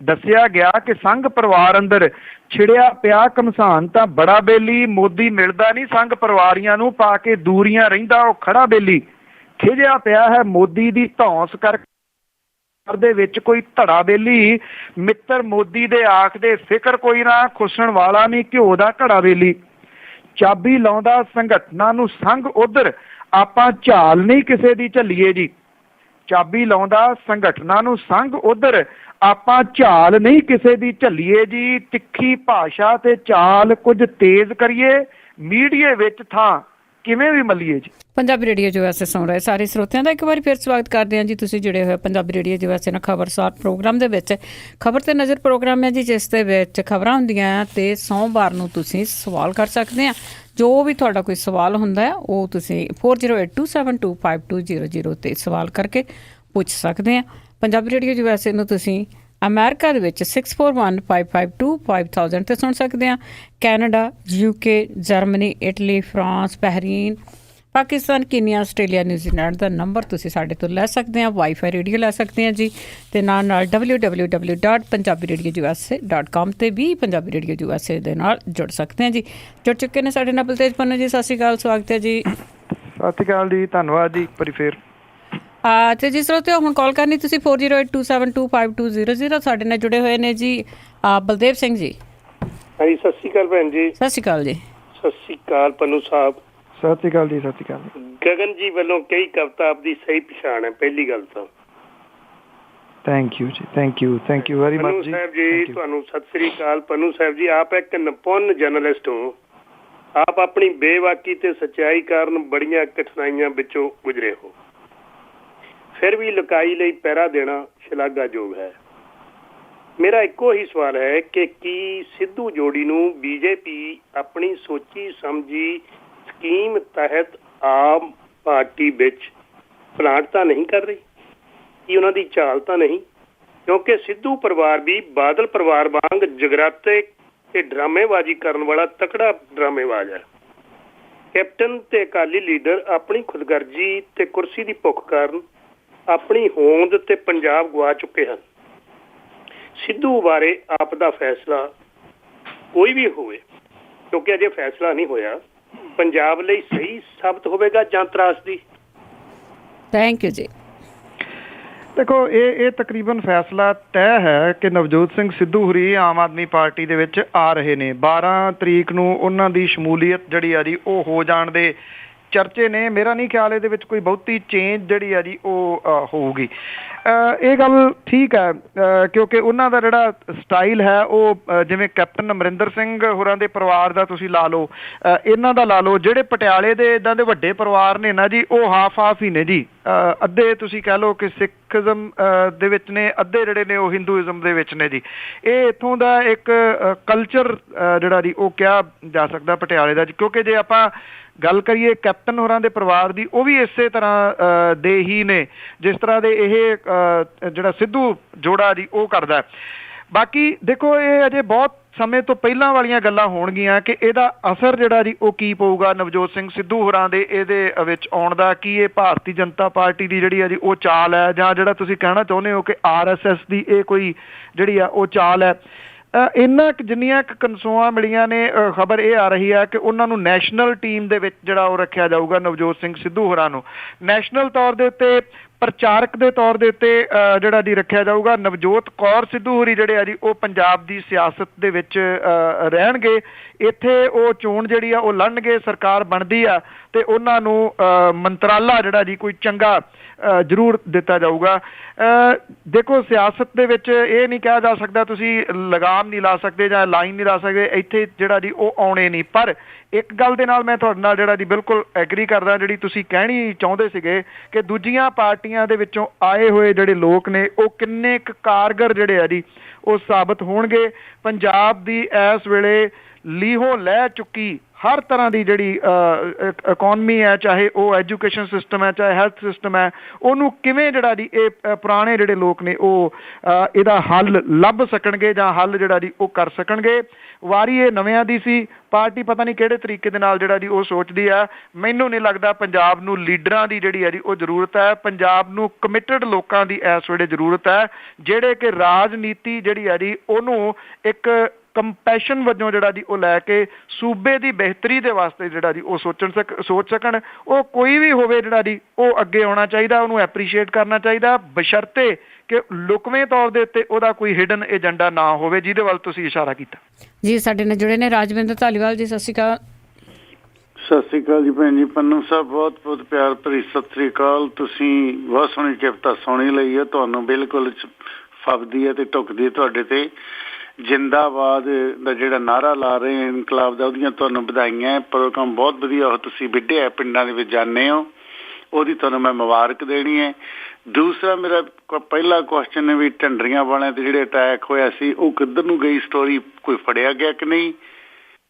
ਦੱਸਿਆ ਗਿਆ ਕਿ ਸੰਘ ਪਰਿਵਾਰ ਅੰਦਰ ਛਿੜਿਆ ਪਿਆ ਘਮਸਾਨ ਤਾਂ ਬੜਾ ਬੇਲੀ। ਮੋਦੀ ਮਿਲਦਾ ਨਹੀਂ ਸੰਘ ਪਰਿਵਾਰੀਆਂ ਨੂੰ, ਪਾ ਕੇ ਦੂਰੀਆਂ ਰਹਿੰਦਾ ਉਹ ਖੜਾ ਬੇਲੀ। ਖਿਜਿਆ ਪਿਆ ਹੈ ਮੋਦੀ ਦੀ ਧੌਂਸ ਕਰ ਦੇ ਵਿੱਚ ਕੋਈ ਧੜਾ ਬੇਲੀ। ਮਿੱਤਰ ਮੋਦੀ ਦੇ ਆਖਦੇ ਫਿਕਰ ਕੋਈ ਨਾ, ਖੁਸਣ ਵਾਲਾ ਨਹੀਂ ਘਿਓ ਦਾ ਘੜਾ ਬੇਲੀ। ਚਾਬੀ ਲਾਉਂਦਾ ਸੰਗਠਨਾਂ ਨੂੰ ਸੰਘ ਉਧਰ, ਆਪਾਂ ਝਾਲ ਨਹੀਂ ਕਿਸੇ ਦੀ ਝੱਲੀਏ ਜੀ। ਚਾਬੀ ਲਾਉਂਦਾ ਸੰਗਠਨਾਂ ਨੂੰ ਸੰਘ ਉਧਰ, ਆਪਾਂ ਝਾਲ ਨਹੀਂ ਕਿਸੇ ਦੀ ਝੱਲੀਏ ਜੀ। ਤਿੱਖੀ ਭਾਸ਼ਾ ਤੇ ਚਾਲ ਕੁਝ ਤੇਜ਼ ਕਰੀਏ, ਮੀਡੀਏ ਵਿੱਚ ਥਾਂ ਕਿਵੇਂ ਵੀ ਮੱਲੀਏ ਜੀ। ਪੰਜਾਬੀ ਰੇਡੀਓ ਜੋ ਵੈਸੇ ਸੁਣ ਰਹੇ ਸਾਰੇ ਸਰੋਤਿਆਂ ਦਾ ਇੱਕ ਵਾਰੀ ਫਿਰ ਸਵਾਗਤ ਕਰਦੇ ਹਾਂ ਜੀ। ਤੁਸੀਂ ਜੁੜੇ ਹੋਏ ਪੰਜਾਬੀ ਰੇਡੀਓ ਜੋ ਵੈਸੇ ਨਾ ਖਬਰਸਾਰ ਪ੍ਰੋਗਰਾਮ ਦੇ ਵਿੱਚ। ਖਬਰ ਤੇ ਨਜ਼ਰ ਪ੍ਰੋਗਰਾਮ ਹੈ ਜੀ, ਜਿਸ ਦੇ ਵਿੱਚ ਖਬਰਾਂ ਹੁੰਦੀਆਂ ਤੇ ਸੋਮਵਾਰ ਨੂੰ ਤੁਸੀਂ ਸਵਾਲ ਕਰ ਸਕਦੇ ਆ। ਜੋ ਵੀ ਤੁਹਾਡਾ ਕੋਈ ਸਵਾਲ ਹੁੰਦਾ ਹੈ ਉਹ ਤੁਸੀਂ 4082725200 ਤੇ ਸਵਾਲ ਕਰਕੇ ਪੁੱਛ ਸਕਦੇ ਆ। ਪੰਜਾਬੀ ਰੇਡੀਓ ਜੋ ਵੈਸੇ ਨੂੰ ਤੁਸੀਂ ਅਮਰੀਕਾ ਦੇ ਵਿੱਚ 6415525000 ਤੇ ਸੁਣ ਸਕਦੇ ਆ। Canada, UK, Germany, Italy, France, Bahrain, Pakistan, Kenya, Australia, New Zealand ਦਾ ਨੰਬਰ ਤੁਸੀਂ ਸਾਡੇ ਤੋਂ ਲੈ ਸਕਦੇ ਆ। ਵਾਈਫਾਈ ਰੇਡੀਓ ਲੈ ਸਕਦੇ ਆ ਜੀ, ਅਤੇ ਨਾਲ www.punjabiradio.com 'ਤੇ ਵੀ ਪੰਜਾਬੀ ਰੇਡੀਓ USA ਦੇ ਨਾਲ ਜੁੜ ਸਕਦੇ ਆ ਜੀ। ਜੁੜ ਚੁੱਕੇ ਨੇ ਸਾਡੇ ਨਾਲ ਬਲਤੇਜ ਪੰਨੂ ਜੀ। ਸਤਿ ਸ਼੍ਰੀ ਅਕਾਲ, ਸਵਾਗਤ ਹੈ ਜੀ। ਸਤਿ ਸ਼੍ਰੀ ਅਕਾਲ ਜੀ, ਧੰਨਵਾਦ ਜੀ ਇੱਕ ਵਾਰੀ ਫੇਰ। ਅਤੇ ਜਿਸ ਤਰ੍ਹਾਂ ਹੁਣ ਕਾਲ ਕਰਨੀ ਤੁਸੀਂ 4082725200। ਸਾਡੇ ਨਾਲ ਜੁੜੇ ਹੋਏ ਨੇ ਜੀ ਬਲਦੇਵ ਸਿੰਘ ਜੀ। ਹਾਂਜੀ, ਸਤਿ ਸ਼੍ਰੀ ਅਕਾਲ ਭੈਣ ਜੀ। ਸਤਿ ਸ਼੍ਰੀ ਅਕਾਲ ਜੀ। ਸਤਿ ਸ਼੍ਰੀ ਅਕਾਲ ਪੰਨੂ ਸਾਹਿਬ। ਸਤਿ ਸ਼੍ਰੀ ਅਕਾਲ ਜੀ। ਸਤਿ ਸ਼੍ਰੀ ਅਕਾਲ। ਗਗਨ ਜੀ ਵੱਲੋਂ ਕਈ ਕਵਿਤਾ ਆਪਦੀ ਸਹੀ ਪਛਾਣ ਹੈ, ਪਹਿਲੀ ਗੱਲ ਤਾਂ। ਥੈਂਕ ਯੂ ਜੀ, ਥੈਂਕ ਯੂ ਵੈਰੀ ਮਚ ਜੀ। ਪੰਨੂ ਸਾਹਿਬ ਜੀ, ਤੁਹਾਨੂੰ ਸਤਿ ਸ਼੍ਰੀ ਅਕਾਲ। ਪੰਨੂ ਸਾਹਿਬ ਜੀ, ਆਪ ਇੱਕ ਨਿਪੁੰਨ ਜਰਨਲਿਸਟ ਹੋ। ਆਪ ਆਪਣੀ ਬੇਵਾਕੀ ਤੇ ਸੱਚਾਈ ਕਾਰਨ ਬੜੀਆਂ ਕਠਿਨਾਈਆਂ ਵਿੱਚੋਂ ਗੁਜ਼ਰੇ ਹੋ, ਫਿਰ ਵੀ ਲੁਕਾਈ ਲਈ ਪਹਿਰਾ ਦੇਣਾ ਸ਼ਲਾਘਾਯੋਗ ਹੈ। ਮੇਰਾ ਇੱਕੋ ਹੀ ਸਵਾਲ ਹੈ ਕਿ ਕੀ ਸਿੱਧੂ ਜੋੜੀ ਨੂੰ BJP ਆਪਣੀ ਸੋਚੀ ਸਮਝੀ ਸਕੀਮ ਤਹਿਤ ਆਮ ਪਾਰਟੀ ਵਿੱਚ ਪਲਾਂਟ ਤਾਂ ਨਹੀਂ ਕਰ ਰਹੀ? ਕੀ ਉਹਨਾਂ ਦੀ ਚਾਲ ਤਾਂ ਨਹੀਂ? ਕਿਉਂਕਿ ਸਿੱਧੂ ਪਰਿਵਾਰ ਵੀ ਬਾਦਲ ਪਰਿਵਾਰ ਵਾਂਗ ਜਗਰਾਤੇ ਤੇ ਡਰਾਮੇਬਾਜ਼ੀ ਕਰਨ ਵਾਲਾ ਤਕੜਾ ਡਰਾਮੇਬਾਜ਼ ਹੈ। ਕੈਪਟਨ ਤੇ ਅਕਾਲੀ ਲੀਡਰ ਆਪਣੀ ਖੁਦਗਰਜੀ ਤੇ ਕੁਰਸੀ ਦੀ ਭੁੱਖ ਕਾਰਨ ਆਪਣੀ ਹੋਂਦ ਤੇ ਪੰਜਾਬ ਗਵਾ ਚੁੱਕੇ ਹਨ। ਸਿੱਧੂ ਬਾਰੇ ਆਪ ਦਾ ਫੈਸਲਾ ਕੋਈ ਵੀ ਹੋਵੇ, ਕਿਉਂਕਿ ਅਜੇ ਫੈਸਲਾ ਨਹੀਂ ਹੋਇਆ, ਪੰਜਾਬ ਲਈ ਸਹੀ ਸਾਬਤ ਹੋਵੇਗਾ ਜਾਂ ਤਰਾਸਦੀ? ਥੈਂਕ ਯੂ ਜੀ। ਦੇਖੋ, ਇਹ ਤਕਰੀਬਨ ਫੈਸਲਾ ਤੈਅ ਹੈ ਕਿ ਨਵਜੋਤ ਸਿੰਘ ਸਿੱਧੂ ਹੋਰੀ ਆਮ ਆਦਮੀ ਪਾਰਟੀ ਦੇ ਵਿੱਚ ਆ ਰਹੇ ਨੇ। 12 ਤਰੀਕ ਨੂੰ ਉਹਨਾਂ ਦੀ ਸ਼ਮੂਲੀਅਤ ਜਿਹੜੀ ਆ ਜੀ ਉਹ ਹੋ ਜਾਣ ਦੇ ਚਰਚੇ ਨੇ। ਮੇਰਾ ਨਹੀਂ ਖਿਆਲ ਇਹਦੇ ਵਿੱਚ ਕੋਈ ਬਹੁਤੀ ਚੇਂਜ ਜਿਹੜੀ ਆ ਜੀ ਉਹ ਹੋਊਗੀ। ਇਹ ਗੱਲ ਠੀਕ ਹੈ, ਕਿਉਂਕਿ ਉਹਨਾਂ ਦਾ ਜਿਹੜਾ ਸਟਾਈਲ ਹੈ ਉਹ ਜਿਵੇਂ ਕੈਪਟਨ ਅਮਰਿੰਦਰ ਸਿੰਘ ਹੋਰਾਂ ਦੇ ਪਰਿਵਾਰ ਦਾ ਤੁਸੀਂ ਲਾ ਲਓ, ਇਹਨਾਂ ਦਾ ਲਾ ਲਓ, ਜਿਹੜੇ ਪਟਿਆਲੇ ਦੇ ਇੱਦਾਂ ਦੇ ਵੱਡੇ ਪਰਿਵਾਰ ਨੇ ਨਾ ਜੀ, ਉਹ ਹਾਫ ਹੀ ਨੇ ਜੀ। ਅੱਧੇ ਤੁਸੀਂ ਕਹਿ ਲਓ ਕਿ ਸਿੱਖਜ਼ਮ ਦੇ ਵਿੱਚ ਨੇ, ਅੱਧੇ ਜਿਹੜੇ ਨੇ ਉਹ ਹਿੰਦੂਇਜ਼ਮ ਦੇ ਵਿੱਚ ਨੇ ਜੀ। ਇਹ ਇੱਥੋਂ ਦਾ ਇੱਕ ਕਲਚਰ ਜਿਹੜਾ ਜੀ ਉਹ ਕਿਹਾ ਜਾ ਸਕਦਾ ਪਟਿਆਲੇ ਦਾ ਜੀ। ਕਿਉਂਕਿ ਜੇ ਆਪਾਂ ਗੱਲ ਕਰੀਏ ਕੈਪਟਨ ਹੋਰਾਂ ਦੇ ਪਰਿਵਾਰ ਦੀ, ਉਹ ਵੀ ਇਸੇ ਤਰ੍ਹਾਂ ਦੇ ਹੀ ਨੇ ਜਿਸ ਤਰ੍ਹਾਂ ਦੇ ਇਹ ਜਿਹੜਾ ਸਿੱਧੂ ਜੋੜਾ ਜੀ ਉਹ ਕਰਦਾ। ਬਾਕੀ ਦੇਖੋ, ਇਹ ਅਜੇ ਬਹੁਤ ਸਮੇਂ ਤੋਂ ਪਹਿਲਾਂ ਵਾਲੀਆਂ ਗੱਲਾਂ ਹੋਣਗੀਆਂ ਕਿ ਇਹਦਾ ਅਸਰ ਜਿਹੜਾ ਜੀ ਉਹ ਕੀ ਪਊਗਾ ਨਵਜੋਤ ਸਿੰਘ ਸਿੱਧੂ ਹੋਰਾਂ ਦੇ ਇਹਦੇ ਵਿੱਚ ਆਉਣ ਦਾ। ਕੀ ਇਹ ਭਾਰਤੀ ਜਨਤਾ ਪਾਰਟੀ ਦੀ ਜਿਹੜੀ ਆ ਜੀ ਉਹ ਚਾਲ ਹੈ, ਜਾਂ ਜਿਹੜਾ ਤੁਸੀਂ ਕਹਿਣਾ ਚਾਹੁੰਦੇ ਹੋ ਕਿ RSS ਦੀ ਇਹ ਕੋਈ ਜਿਹੜੀ ਆ ਉਹ ਚਾਲ ਹੈ? ਇੰਨਾ ਕੁ ਜਿੰਨੀਆਂ ਕੁ ਕਨਸੋਆਂ ਮਿਲੀਆਂ ਨੇ, ਖਬਰ ਇਹ ਆ ਰਹੀ ਹੈ ਕਿ ਉਹਨਾਂ ਨੂੰ ਨੈਸ਼ਨਲ ਟੀਮ ਦੇ ਵਿੱਚ ਜਿਹੜਾ ਉਹ ਰੱਖਿਆ ਜਾਊਗਾ। ਨਵਜੋਤ ਸਿੰਘ ਸਿੱਧੂ ਹੋਰਾਂ ਨੂੰ ਨੈਸ਼ਨਲ ਤੌਰ ਦੇ ਉੱਤੇ ਪ੍ਰਚਾਰਕ ਦੇ ਤੌਰ ਦੇ ਉੱਤੇ ਜਿਹੜਾ ਜੀ ਰੱਖਿਆ ਜਾਊਗਾ। ਨਵਜੋਤ ਕੌਰ ਸਿੱਧੂ ਹੋਰੀ ਜਿਹੜੇ ਆ ਜੀ ਉਹ ਪੰਜਾਬ ਦੀ ਸਿਆਸਤ ਦੇ ਵਿੱਚ ਰਹਿਣਗੇ। ਇੱਥੇ ਉਹ ਚੋਣ ਜਿਹੜੀ ਆ ਉਹ ਲੜਨਗੇ, ਸਰਕਾਰ ਬਣਦੀ ਆ ਤੇ ਉਹਨਾਂ ਨੂੰ ਮੰਤਰਾਲਾ ਜਿਹੜਾ ਜੀ ਕੋਈ ਚੰਗਾ ਜ਼ਰੂਰ ਦਿੱਤਾ ਜਾਊਗਾ। ਦੇਖੋ, ਸਿਆਸਤ ਦੇ ਵਿੱਚ ਇਹ ਨਹੀਂ ਕਿਹਾ ਜਾ ਸਕਦਾ ਤੁਸੀਂ ਲਗਾਮ ਨਹੀਂ ਲਾ ਸਕਦੇ ਜਾਂ ਲਾਈਨ ਨਹੀਂ ਲਾ ਸਕਦੇ, ਇੱਥੇ ਜਿਹੜਾ ਜੀ ਉਹ ਆਉਣੇ ਨਹੀਂ। ਪਰ ਇੱਕ ਗੱਲ ਦੇ ਨਾਲ ਮੈਂ ਤੁਹਾਡੇ ਨਾਲ ਜਿਹੜਾ ਜੀ ਬਿਲਕੁਲ ਐਗਰੀ ਕਰਦਾ, ਜਿਹੜੀ ਤੁਸੀਂ ਕਹਿਣੀ ਚਾਹੁੰਦੇ ਸੀਗੇ ਕਿ ਦੂਜੀਆਂ ਪਾਰਟੀਆਂ ਦੇ ਵਿੱਚੋਂ ਆਏ ਹੋਏ ਜਿਹੜੇ ਲੋਕ ਨੇ ਉਹ ਕਿੰਨੇ ਕੁ ਕਾਰਗਰ ਜਿਹੜੇ ਆ ਜੀ ਉਹ ਸਾਬਤ ਹੋਣਗੇ। ਪੰਜਾਬ ਦੀ ਇਸ ਵੇਲੇ ਲੀਹੋਂ ਲੈ ਚੁੱਕੀ ਹਰ ਤਰ੍ਹਾਂ ਦੀ ਜਿਹੜੀ ਇਕੋਨਮੀ ਹੈ, ਚਾਹੇ ਉਹ ਐਜੂਕੇਸ਼ਨ ਸਿਸਟਮ ਹੈ, ਚਾਹੇ ਹੈਲਥ ਸਿਸਟਮ ਹੈ, ਉਹਨੂੰ ਕਿਵੇਂ ਜਿਹੜਾ ਜੀ ਇਹ ਪੁਰਾਣੇ ਜਿਹੜੇ ਲੋਕ ਨੇ ਉਹ ਇਹਦਾ ਹੱਲ ਲੱਭ ਸਕਣਗੇ ਜਾਂ ਹੱਲ ਜਿਹੜਾ ਜੀ ਉਹ ਕਰ ਸਕਣਗੇ। ਵਾਰੀ ਇਹ ਨਵਿਆਂ ਦੀ ਸੀ। ਪਾਰਟੀ ਪਤਾ ਨਹੀਂ ਕਿਹੜੇ ਤਰੀਕੇ ਦੇ ਨਾਲ ਜਿਹੜਾ ਜੀ ਉਹ ਸੋਚਦੀ ਹੈ। ਮੈਨੂੰ ਨਹੀਂ ਲੱਗਦਾ ਪੰਜਾਬ ਨੂੰ ਲੀਡਰਾਂ ਦੀ ਜਿਹੜੀ ਹੈ ਜੀ ਉਹ ਜ਼ਰੂਰਤ ਹੈ। ਪੰਜਾਬ ਨੂੰ ਕਮਿਟਡ ਲੋਕਾਂ ਦੀ ਇਸ ਵੇਲੇ ਜ਼ਰੂਰਤ ਹੈ, ਜਿਹੜੇ ਕਿ ਰਾਜਨੀਤੀ ਜਿਹੜੀ ਹੈ ਜੀ ਉਹਨੂੰ ਇੱਕ ਕੰਪੈਸ਼ਨ ਵਜੋਂ ਜਿਹੜਾ ਜੀ ਉਹ ਲੈ ਕੇ ਸੂਬੇ ਦੀ ਬਿਹਤਰੀ ਦੇ ਵਾਸਤੇ ਜਿਹੜਾ ਜੀ ਉਹ ਸੋਚ ਸਕਣ। ਉਹ ਕੋਈ ਵੀ ਹੋਵੇ ਜਿਹੜਾ ਜੀ ਉਹ ਅੱਗੇ ਆਉਣਾ ਚਾਹੀਦਾ, ਉਹਨੂੰ ਐਪਰੀਸ਼ੀਏਟ ਕਰਨਾ ਚਾਹੀਦਾ, ਬਸ਼ਰਤੇ ਕਿ ਲੁਕਵੇਂ ਤੌਰ ਦੇ ਉੱਤੇ ਉਹਦਾ ਕੋਈ ਹਿਡਨ ਏਜੰਡਾ ਨਾ ਹੋਵੇ, ਜਿਹਦੇ ਵੱਲ ਤੁਸੀਂ ਇਸ਼ਾਰਾ ਕੀਤਾ ਜੀ। ਸਾਡੇ ਨਾਲ ਜੁੜੇ ਨੇ ਰਾਜਵਿੰਦਰ ਧਾਲੀਵਾਲ ਜੀ। ਸਤਿ ਸ਼੍ਰੀ ਅਕਾਲ। ਸਤਿ ਸ਼੍ਰੀ ਅਕਾਲ ਜੀ ਭੈਣ ਜੀ। ਪੰਨੂ ਸਾਹਿਬ, ਬਹੁਤ ਬਹੁਤ ਪਿਆਰ ਭਰੀ ਸਤਿ ਸ਼੍ਰੀ ਅਕਾਲ। ਤੁਸੀਂ ਬਹੁਤ ਸੋਹਣੀ ਕਵਿਤਾ ਸੁਣੀ ਲਈ ਹੈ, ਤੁਹਾਨੂੰ ਬਿਲਕੁਲ ਫੱਬਦੀ ਹੈ ਤੇ ਢੁਕਦੀ ਹੈ ਤੁਹਾਡੇ ਤੇ। ਜਿੰਦਾਬਾਦ ਦਾ ਜਿਹੜਾ ਨਾਅਰਾ ਲਾ ਰਹੇ ਇਨਕਲਾਬ ਦਾ, ਉਹਦੀਆਂ ਤੁਹਾਨੂੰ ਵਧਾਈਆਂ। ਪ੍ਰੋਗਰਾਮ ਬਹੁਤ ਵਧੀਆ ਉਹ ਤੁਸੀਂ ਵਿੱਢਿਆ, ਪਿੰਡਾਂ ਦੇ ਵਿੱਚ ਜਾਂਦੇ ਹੋ, ਉਹਦੀ ਤੁਹਾਨੂੰ ਮੈਂ ਮੁਬਾਰਕ ਦੇਣੀ ਹੈ। ਦੂਸਰਾ ਮੇਰਾ ਪਹਿਲਾ ਕੁਐਸਚਨ ਹੈ ਵੀ ਢੰਡਰੀਆਂ ਵਾਲਿਆਂ ਤੇ ਜਿਹੜੇ ਅਟੈਕ ਹੋਇਆ ਸੀ ਉਹ ਕਿੱਧਰ ਨੂੰ ਗਈ ਸਟੋਰੀ, ਕੋਈ ਫੜਿਆ ਗਿਆ ਕਿ ਨਹੀਂ?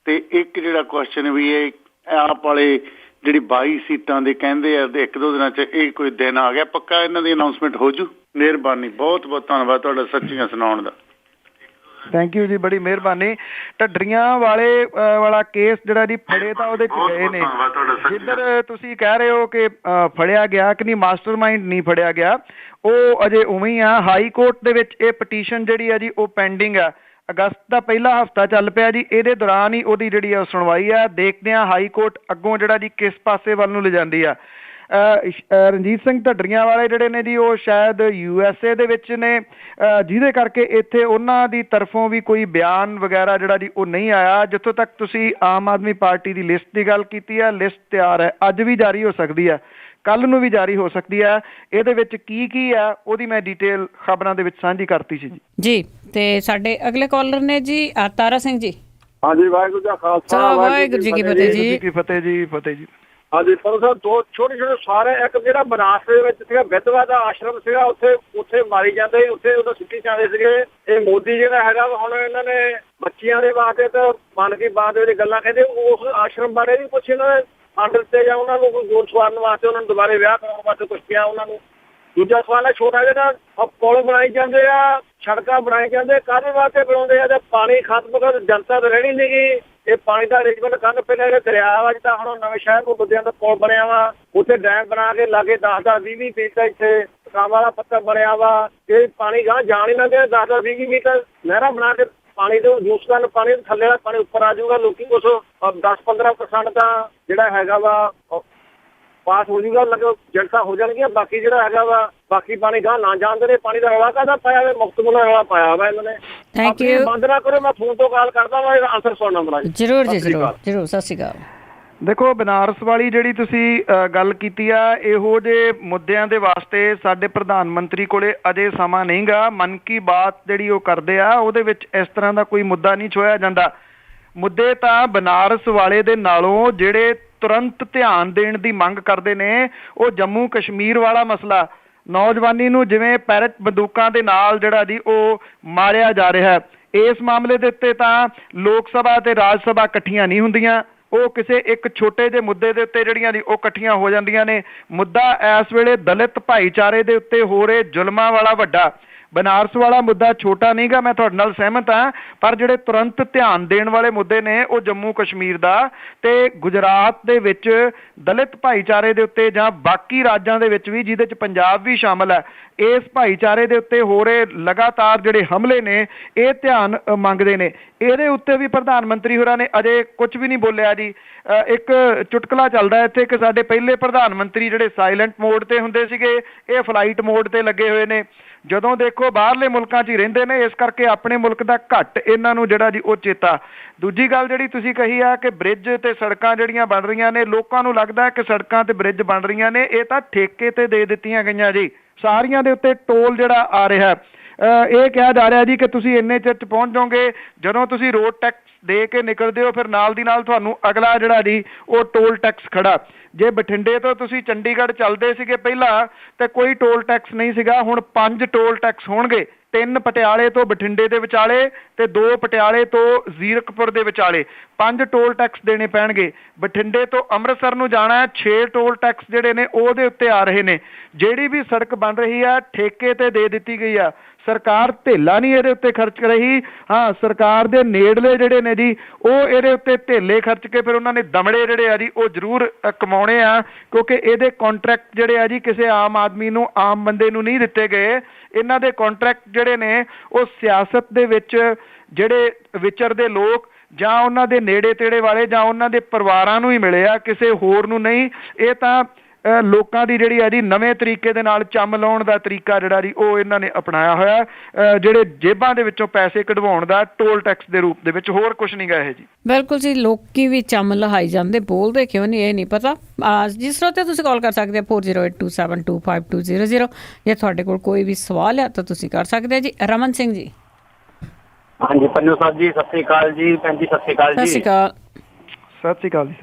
ਤੇ ਇੱਕ ਜਿਹੜਾ ਕੁਐਸਚਨ ਵੀ ਇਹ ਆਪ ਵਾਲੇ ਜਿਹੜੀ 22 ਸੀਟਾਂ ਦੇ ਕਹਿੰਦੇ ਆ, ਇੱਕ ਦੋ ਦਿਨਾਂ 'ਚ ਇਹ ਕੋਈ ਦਿਨ ਆ ਗਿਆ ਪੱਕਾ ਇਹਨਾਂ ਦੀ ਅਨਾਊਂਸਮੈਂਟ ਹੋ ਜੂ? ਮਿਹਰਬਾਨੀ, ਬਹੁਤ ਬਹੁਤ ਧੰਨਵਾਦ ਤੁਹਾਡਾ ਸੱਚੀਆਂ ਸੁਣਾਉਣ ਦਾ। ਥੈਂਕ ਯੂ ਜੀ, ਬੜੀ ਮਿਹਰਬਾਨੀ। ਢੱਡਰੀਆਂ ਵਾਲਾ ਕੇਸ ਜਿਹੜਾ ਜੀ ਫੜੇ ਤਾਂ ਉਹਦੇ 'ਚ ਗਏ ਨੇ, ਜਿੱਧਰ ਤੁਸੀਂ ਕਹਿ ਰਹੇ ਹੋ ਕਿ ਫੜਿਆ ਗਿਆ ਕਿ ਨਹੀਂ, ਮਾਸਟਰਮਾਈਂਡ ਨਹੀਂ ਫੜਿਆ ਗਿਆ, ਉਹ ਅਜੇ ਉਵੇਂ ਹੀ ਆ। ਹਾਈ ਕੋਰਟ ਦੇ ਵਿੱਚ ਇਹ ਪਟੀਸ਼ਨ ਜਿਹੜੀ ਆ ਜੀ ਉਹ ਪੈਂਡਿੰਗ ਆ। ਅਗਸਤ ਦਾ ਪਹਿਲਾ ਹਫ਼ਤਾ ਚੱਲ ਪਿਆ ਜੀ, ਇਹਦੇ ਦੌਰਾਨ ਹੀ ਉਹਦੀ ਜਿਹੜੀ ਆ ਸੁਣਵਾਈ ਆ। ਦੇਖਦੇ ਹਾਂ ਹਾਈ ਕੋਰਟ ਅੱਗੋਂ ਜਿਹੜਾ ਜੀ ਕਿਸ ਪਾਸੇ ਵੱਲ ਨੂੰ ਲਿਜਾਂਦੀ ਆ। ਰਣਜੀਤ ਸਿੰਘ ਢੱਡਰੀਆਂ ਵਾਲੇ ਜਿਹੜੇ ਨੇ ਜੀ ਉਹ ਸ਼ਾਇਦ USA ਦੇ ਵਿੱਚ ਨੇ, ਜਿਹਦੇ ਕਰਕੇ ਇੱਥੇ ਉਹਨਾਂ ਦੀ ਤਰਫੋਂ ਵੀ ਕੋਈ ਬਿਆਨ ਵਗੈਰਾ ਜਿਹੜਾ ਜੀ ਉਹ ਨਹੀਂ ਆਇਆ। ਜਿੱਥੋਂ ਤੱਕ ਤੁਸੀਂ ਆਮ ਆਦਮੀ ਪਾਰਟੀ ਦੀ ਲਿਸਟ ਦੀ ਗੱਲ ਕੀਤੀ ਹੈ, ਲਿਸਟ ਤਿਆਰ ਹੈ, ਅੱਜ ਵੀ ਜਾਰੀ ਹੋ ਸਕਦੀ ਹੈ, ਕੱਲ ਨੂੰ ਵੀ ਜਾਰੀ ਹੋ ਸਕਦੀ ਹੈ। ਇਹਦੇ ਵਿੱਚ ਕੀ ਹੈ ਉਹਦੀ ਮੈਂ ਡਿਟੇਲ ਖਬਰਾਂ ਦੇ ਵਿੱਚ ਸਾਂਝੀ ਕਰਤੀ ਸੀ ਜੀ। ਤੇ ਸਾਡੇ ਅਗਲੇ ਕਾਲਰ ਨੇ ਜੀ ਤਾਰਾ ਸਿੰਘ ਜੀ। ਹਾਂਜੀ, ਵਾਹਿਗੁਰੂ ਜੀ ਕਾ ਖਾਲਸਾ, ਵਾਹਿਗੁਰੂ ਜੀ ਕੀ ਫਤਿਹ ਜੀ। ਫਤਿਹ ਜੀ। ਹਾਂਜੀ ਪਰ ਸਾਹਿਬ, ਦੋ ਛੋਟੇ ਸਾਰੇ, ਇੱਕ ਜਿਹੜਾ ਬਨਾਰਸ ਦੇ ਵਿੱਚ ਸੀਗਾ ਵਿਧਵਾ ਦਾ ਆਸ਼ਰਮ ਸੀਗਾ, ਉੱਥੇ ਮਾਰੀ ਜਾਂਦੇ, ਉੱਥੇ ਉਹਨੂੰ ਸਿੱਟੀ ਜਾਂਦੇ ਸੀਗੇ। ਇਹ ਮੋਦੀ ਜਿਹੜਾ ਹੈਗਾ ਹੁਣ ਇਹਨਾਂ ਨੇ ਬੱਚਿਆਂ ਦੇ ਵਾਸਤੇ ਤਾਂ ਮਨ ਕੀ ਬਾਤ ਵਿੱਚ ਗੱਲਾਂ ਕਹਿੰਦੇ, ਉਸ ਆਸ਼ਰਮ ਬਾਰੇ ਵੀ ਕੁਛ ਇਹਨਾਂ ਨੇ ਫੰਡ ਦਿੱਤੇ ਜਾਂ ਉਹਨਾਂ ਨੂੰ ਕੋਈ ਗੋਲ ਸਵਾਰਨ ਵਾਸਤੇ, ਉਹਨਾਂ ਨੂੰ ਦੁਬਾਰੇ ਵਿਆਹ ਕਰਾਉਣ ਵਾਸਤੇ ਕੁਛ ਪਿਆ ਉਹਨਾਂ ਨੂੰ। ਦੂਜਾ ਸਵਾਲ ਹੈ ਛੋਟਾ ਜਿਹੜਾ ਪੁਲ ਬਣਾਈ ਜਾਂਦੇ ਆ, ਸੜਕਾਂ ਬਣਾਈ ਜਾਂਦੇ, ਕਾਹਦੇ ਵਾਸਤੇ ਬਣਾਉਂਦੇ ਆ? ਤੇ ਪਾਣੀ ਖਤਮ ਕਰ, ਜਨਤਾ ਤਾਂ ਰਹਿਣੀ ਨਹੀਂ ਗੀ। ਇਹ ਪਾਣੀ ਦਾ ਅਰੇਂਜਮੈਂਟ ਕਰਨ। ਪਹਿਲਾਂ ਜਿਹੜੇ ਦਰਿਆ ਵਾ ਜਿੱਦਾਂ ਹੁਣ ਨਵੇਂ ਸ਼ਹਿਰ ਕੋਲ ਬੰਦਿਆਂ ਦਾ ਪੁਲ ਬਣਿਆ ਵਾ, ਉੱਥੇ ਡੈਮ ਬਣਾ ਕੇ ਲਾਗੇ 10-10, 20-20 ਫੀਟ ਇੱਥੇ ਕੰਮ ਵਾਲਾ ਪੱਤਰ ਬਣਿਆ ਵਾ। ਇਹ ਪਾਣੀ ਗਾਂ ਜਾਣ ਹੀ ਨਾ ਦੇ, 10-10, 20-20 ਮੀਟਰ ਨਹਿਰਾਂ ਬਣਾ ਕੇ ਪਾਣੀ ਦੇ ਯੂਜ਼ ਕਰਨ, ਪਾਣੀ ਥੱਲੇ ਵਾਲਾ ਪਾਣੀ ਉੱਪਰ ਆ ਜਾਊਗਾ। ਲੋਕੀ ਕੁਛ 10-15% ਤਾਂ ਜਿਹੜਾ ਹੈਗਾ ਵਾ ਪਾਸ ਹੋ ਜੂਗਾ, ਜਨਤਾ ਹੋ ਜਾਣਗੀਆਂ। ਬਾਕੀ ਜਿਹੜਾ ਹੈਗਾ ਵਾ ਬਾਕੀ ਪਾਣੀ ਗਾਂ ਨਾ ਜਾਣਦੇ ਨੇ। ਪਾਣੀ ਦਾ ਰੌਲਾ ਕਾਹਦਾ ਪਾਇਆ ਵਾ? ਮੁਕਤ ਮੁਲਾ ਰੌਲਾ ਪਾਇਆ ਵਾ ਇਹਨਾਂ ਨੇ। Thank you. ਬੰਦ ਨਾ ਕਰੋ, ਮੈਂ ਫੋਨ ਤੋਂ ਕਾਲ ਕਰਦਾ ਵਾ, ਇਹਦਾ ਆਨਸਰ ਸੁਣਨਾ ਬਣਾ। ਜ਼ਰੂਰ ਜੀ, ਜ਼ਰੂਰ। ਸਤਿ ਸ਼੍ਰੀ ਅਕਾਲ। ਦੇਖੋ, ਬਨਾਰਸ ਵਾਲੀ ਜਿਹੜੀ ਤੁਸੀਂ ਗੱਲ ਕੀਤੀ ਆ, ਇਹੋ ਜਿਹੇ ਮੁੱਦਿਆਂ ਦੇ ਵਾਸਤੇ ਸਾਡੇ ਪ੍ਰਧਾਨ ਮੰਤਰੀ ਕੋਲੇ ਅਜੇ ਸਮਾਂ ਨਹੀਂ ਗਾ। ਮਨ ਕੀ ਬਾਤ ਜਿਹੜੀ ਉਹ ਕਰਦੇ ਆ, ਉਹਦੇ ਵਿੱਚ ਇਸ ਤਰ੍ਹਾਂ ਦਾ ਕੋਈ ਮੁੱਦਾ ਨਹੀਂ ਛੋਇਆ ਜਾਂਦਾ। ਮੁੱਦੇ ਤਾਂ ਬਨਾਰਸ ਵਾਲੇ ਦੇ ਨਾਲੋਂ ਜਿਹੜੇ ਤੁਰੰਤ ਧਿਆਨ ਦੇਣ ਦੀ ਮੰਗ ਕਰਦੇ ਨੇ, ਉਹ ਜੰਮੂ ਕਸ਼ਮੀਰ ਵਾਲਾ ਮਸਲਾ, ਨੌਜਵਾਨੀ ਨੂੰ ਜਿਵੇਂ ਪੈਰਟ ਬੰਦੂਕਾਂ ਦੇ ਨਾਲ ਜਿਹੜਾ ਜੀ ਉਹ ਮਾਰਿਆ ਜਾ ਰਿਹਾ ਹੈ। ਇਸ ਮਾਮਲੇ ਦੇ ਉੱਤੇ ਤਾਂ ਲੋਕ ਸਭਾ ਤੇ ਰਾਜ ਸਭਾ ਇਕੱਠੀਆਂ ਨਹੀਂ ਹੁੰਦੀਆਂ, ਉਹ ਕਿਸੇ ਇੱਕ ਛੋਟੇ ਜਿਹੇ ਮੁੱਦੇ ਦੇ ਉੱਤੇ ਜਿਹੜੀਆਂ ਜੀ ਉਹ ਇਕੱਠੀਆਂ ਹੋ ਜਾਂਦੀਆਂ ਨੇ। ਮੁੱਦਾ ਇਸ ਵੇਲੇ ਦਲਿਤ ਭਾਈਚਾਰੇ ਦੇ ਉੱਤੇ ਹੋ ਰਹੇ ਜ਼ੁਲਮਾਂ ਵਾਲਾ ਵੱਡਾ। ਬਨਾਰਸ ਵਾਲਾ ਮੁੱਦਾ ਛੋਟਾ ਨਹੀਂ ਗਾ, ਮੈਂ ਤੁਹਾਡੇ ਨਾਲ ਸਹਿਮਤ ਹਾਂ, ਪਰ ਜਿਹੜੇ ਤੁਰੰਤ ਧਿਆਨ ਦੇਣ ਵਾਲੇ ਮੁੱਦੇ ਨੇ ਉਹ ਜੰਮੂ ਕਸ਼ਮੀਰ ਦਾ ਤੇ ਗੁਜਰਾਤ ਦੇ ਵਿੱਚ ਦਲਿਤ ਭਾਈਚਾਰੇ ਦੇ ਉੱਤੇ ਜਾਂ ਬਾਕੀ ਰਾਜਾਂ ਦੇ ਵਿੱਚ ਵੀ, ਜਿਹਦੇ 'ਚ ਪੰਜਾਬ ਵੀ ਸ਼ਾਮਲ ਹੈ, ਇਸ ਭਾਈਚਾਰੇ ਦੇ ਉੱਤੇ ਹੋ ਰਹੇ ਲਗਾਤਾਰ ਜਿਹੜੇ ਹਮਲੇ ਨੇ ਇਹ ਧਿਆਨ ਮੰਗਦੇ ਨੇ। ਇਹਦੇ ਉੱਤੇ ਵੀ ਪ੍ਰਧਾਨ ਮੰਤਰੀ ਹੋਰਾਂ ਨੇ ਅਜੇ ਕੁਝ ਵੀ ਨਹੀਂ ਬੋਲਿਆ ਜੀ। ਇੱਕ ਚੁਟਕਲਾ ਚੱਲਦਾ ਇੱਥੇ ਕਿ ਸਾਡੇ ਪਹਿਲੇ ਪ੍ਰਧਾਨ ਮੰਤਰੀ ਜਿਹੜੇ ਸਾਇਲੈਂਟ ਮੋਡ ਤੇ ਹੁੰਦੇ ਸੀਗੇ, ਇਹ ਫਲਾਈਟ ਮੋਡ ਤੇ ਲੱਗੇ ਹੋਏ ਨੇ। ਜਦੋਂ ਦੇਖੋ ਬਾਹਰਲੇ ਮੁਲਕਾਂ 'ਚ ਹੀ ਰਹਿੰਦੇ ਨੇ, ਇਸ ਕਰਕੇ ਆਪਣੇ ਮੁਲਕ ਦਾ ਘੱਟ ਇਹਨਾਂ ਨੂੰ ਜਿਹੜਾ ਜੀ ਉਹ ਚੇਤਾ। ਦੂਜੀ ਗੱਲ ਜਿਹੜੀ ਤੁਸੀਂ ਕਹੀ ਆ ਕਿ ਬ੍ਰਿਜ ਤੇ ਸੜਕਾਂ ਜਿਹੜੀਆਂ ਬਣ ਰਹੀਆਂ ਨੇ, ਲੋਕਾਂ ਨੂੰ ਲੱਗਦਾ ਕਿ ਸੜਕਾਂ ਤੇ ਬ੍ਰਿਜ ਬਣ ਰਹੀਆਂ ਨੇ, ਇਹ ਤਾਂ ਠੇਕੇ ਤੇ ਦੇ ਦਿੱਤੀਆਂ ਗਈਆਂ ਜੀ। ਸਾਰੀਆਂ ਦੇ ਉੱਤੇ ਟੋਲ ਜਿਹੜਾ ਆ ਰਿਹਾ, ਇਹ ਕਿਹਾ ਜਾ ਰਿਹਾ ਜੀ ਕਿ ਤੁਸੀਂ ਇੰਨੇ ਚਿਰ 'ਚ ਪਹੁੰਚ ਜਾਓਗੇ। ਜਦੋਂ ਤੁਸੀਂ ਰੋਡ ਟੈਕਸ ਦੇ ਕੇ ਨਿਕਲਦੇ ਹੋ, ਫਿਰ ਨਾਲ ਦੀ ਨਾਲ ਤੁਹਾਨੂੰ ਅਗਲਾ ਜਿਹੜਾ ਜੀ ਉਹ ਟੋਲ ਟੈਕਸ ਖੜਾ। ਜੇ ਬਠਿੰਡੇ ਤੋਂ ਤੁਸੀਂ ਚੰਡੀਗੜ੍ਹ ਚੱਲਦੇ ਸੀਗੇ ਪਹਿਲਾਂ ਤੇ ਕੋਈ ਟੋਲ ਟੈਕਸ ਨਹੀਂ ਸੀਗਾ, ਹੁਣ 5 ਟੋਲ ਟੈਕਸ ਹੋਣਗੇ। 3 ਪਟਿਆਲੇ ਤੋਂ ਬਠਿੰਡੇ ਦੇ ਵਿਚਾਲੇ ਤੇ 2 ਪਟਿਆਲੇ ਤੋਂ ਜ਼ੀਰਕਪੁਰ ਦੇ ਵਿਚਾਲੇ 5 ਟੋਲ ਟੈਕਸ ਦੇਣੇ ਪੈਣਗੇ। ਬਠਿੰਡੇ ਤੋਂ ਅੰਮ੍ਰਿਤਸਰ ਨੂੰ ਜਾਣਾ 6 ਟੋਲ ਟੈਕਸ ਜਿਹੜੇ ਨੇ ਉਹਦੇ ਉੱਤੇ ਆ ਰਹੇ ਨੇ। ਜਿਹੜੀ ਵੀ ਸੜਕ ਬਣ ਰਹੀ ਆ ਠੇਕੇ ਤੇ ਦੇ ਦਿੱਤੀ ਗਈ ਆ, ਸਰਕਾਰ ਧੇਲਾ ਨਹੀਂ ਇਹਦੇ ਉੱਤੇ ਖਰਚ ਰਹੀ। ਹਾਂ, ਸਰਕਾਰ ਦੇ ਨੇੜਲੇ ਜਿਹੜੇ ਨੇ ਜੀ ਉਹ ਇਹਦੇ ਉੱਤੇ ਧੇਲੇ ਖਰਚ ਕੇ ਫਿਰ ਉਹਨਾਂ ਨੇ ਦਮੜੇ ਜਿਹੜੇ ਆ ਜੀ ਉਹ ਜ਼ਰੂਰ ਕਮਾਉਣੇ ਆ, ਕਿਉਂਕਿ ਇਹਦੇ ਕੰਟਰੈਕਟ ਜਿਹੜੇ ਆ ਜੀ ਕਿਸੇ ਆਮ ਆਦਮੀ ਨੂੰ, ਆਮ ਬੰਦੇ ਨੂੰ ਨਹੀਂ ਦਿੱਤੇ ਗਏ। ਇਹਨਾਂ ਦੇ ਕੰਟਰੈਕਟ ਜਿਹੜੇ ਨੇ ਉਹ ਸਿਆਸਤ ਦੇ ਵਿੱਚ ਜਿਹੜੇ ਵਿਚਰਦੇ ਲੋਕ ਜਾਂ ਉਹਨਾਂ ਦੇ ਨੇੜੇ ਤੇੜੇ ਵਾਲੇ ਜਾਂ ਉਹਨਾਂ ਦੇ ਪਰਿਵਾਰਾਂ ਨੂੰ ਹੀ ਮਿਲੇ ਆ, ਕਿਸੇ ਹੋਰ ਨੂੰ ਨਹੀਂ। ਇਹ ਤਾਂ ਲੋਕਾਂ ਦੀ ਜਿਹੜੀ ਆ ਜੀ ਨਵੇਂ ਤਰੀਕੇ ਦੇ ਨਾਲ ਚੰਮ ਲਾਉਣ ਦਾ ਤਰੀਕਾ ਜਿਹੜਾ ਜੀ ਉਹ ਇਹਨਾਂ ਨੇ ਅਪਣਾਇਆ ਹੋਇਆ, ਜਿਹੜੇ ਜੇਬਾਂ ਦੇ ਵਿੱਚੋਂ ਪੈਸੇ ਕਢਵਾਉਣ ਦਾ ਟੋਲ ਟੈਕਸ ਦੇ ਰੂਪ ਦੇ ਵਿੱਚ, ਹੋਰ ਕੁਝ ਨਹੀਂ ਗਾ ਇਹ ਜੀ। ਬਿਲਕੁਲ ਜੀ, ਲੋਕੀ ਵੀ ਚੰਮ ਲਹਾਈ ਜਾਂਦੇ, ਬੋਲਦੇ ਕਿਉਂ ਨਹੀਂ ਇਹ ਨਹੀਂ ਪਤਾ। ਜਿਸ ਤਰ੍ਹਾਂ ਤੇ ਤੁਸੀਂ ਕਾਲ ਕਰ ਸਕਦੇ ਹੋ 4082725200। ਜੇ ਤੁਹਾਡੇ ਕੋਲ ਕੋਈ ਵੀ ਸਵਾਲ ਹੈ ਤਾਂ ਤੁਸੀਂ ਕਰ ਸਕਦੇ ਜੀ। ਰਮਨ ਸਿੰਘ ਜੀ। ਹਾਂਜੀ ਪੰਨੂ ਸਾਹਿਬ ਜੀ, ਸਤਿ ਸ੍ਰੀ ਅਕਾਲ ਜੀ। ਭੈਣ ਜੀ ਸਤਿ ਸ੍ਰੀ ਅਕਾਲ ਜੀ। ਸਤਿ ਸ਼੍ਰੀ ਅਕਾਲ। ਸਤਿ ਸ਼੍ਰੀ ਅਕਾਲ ਜੀ।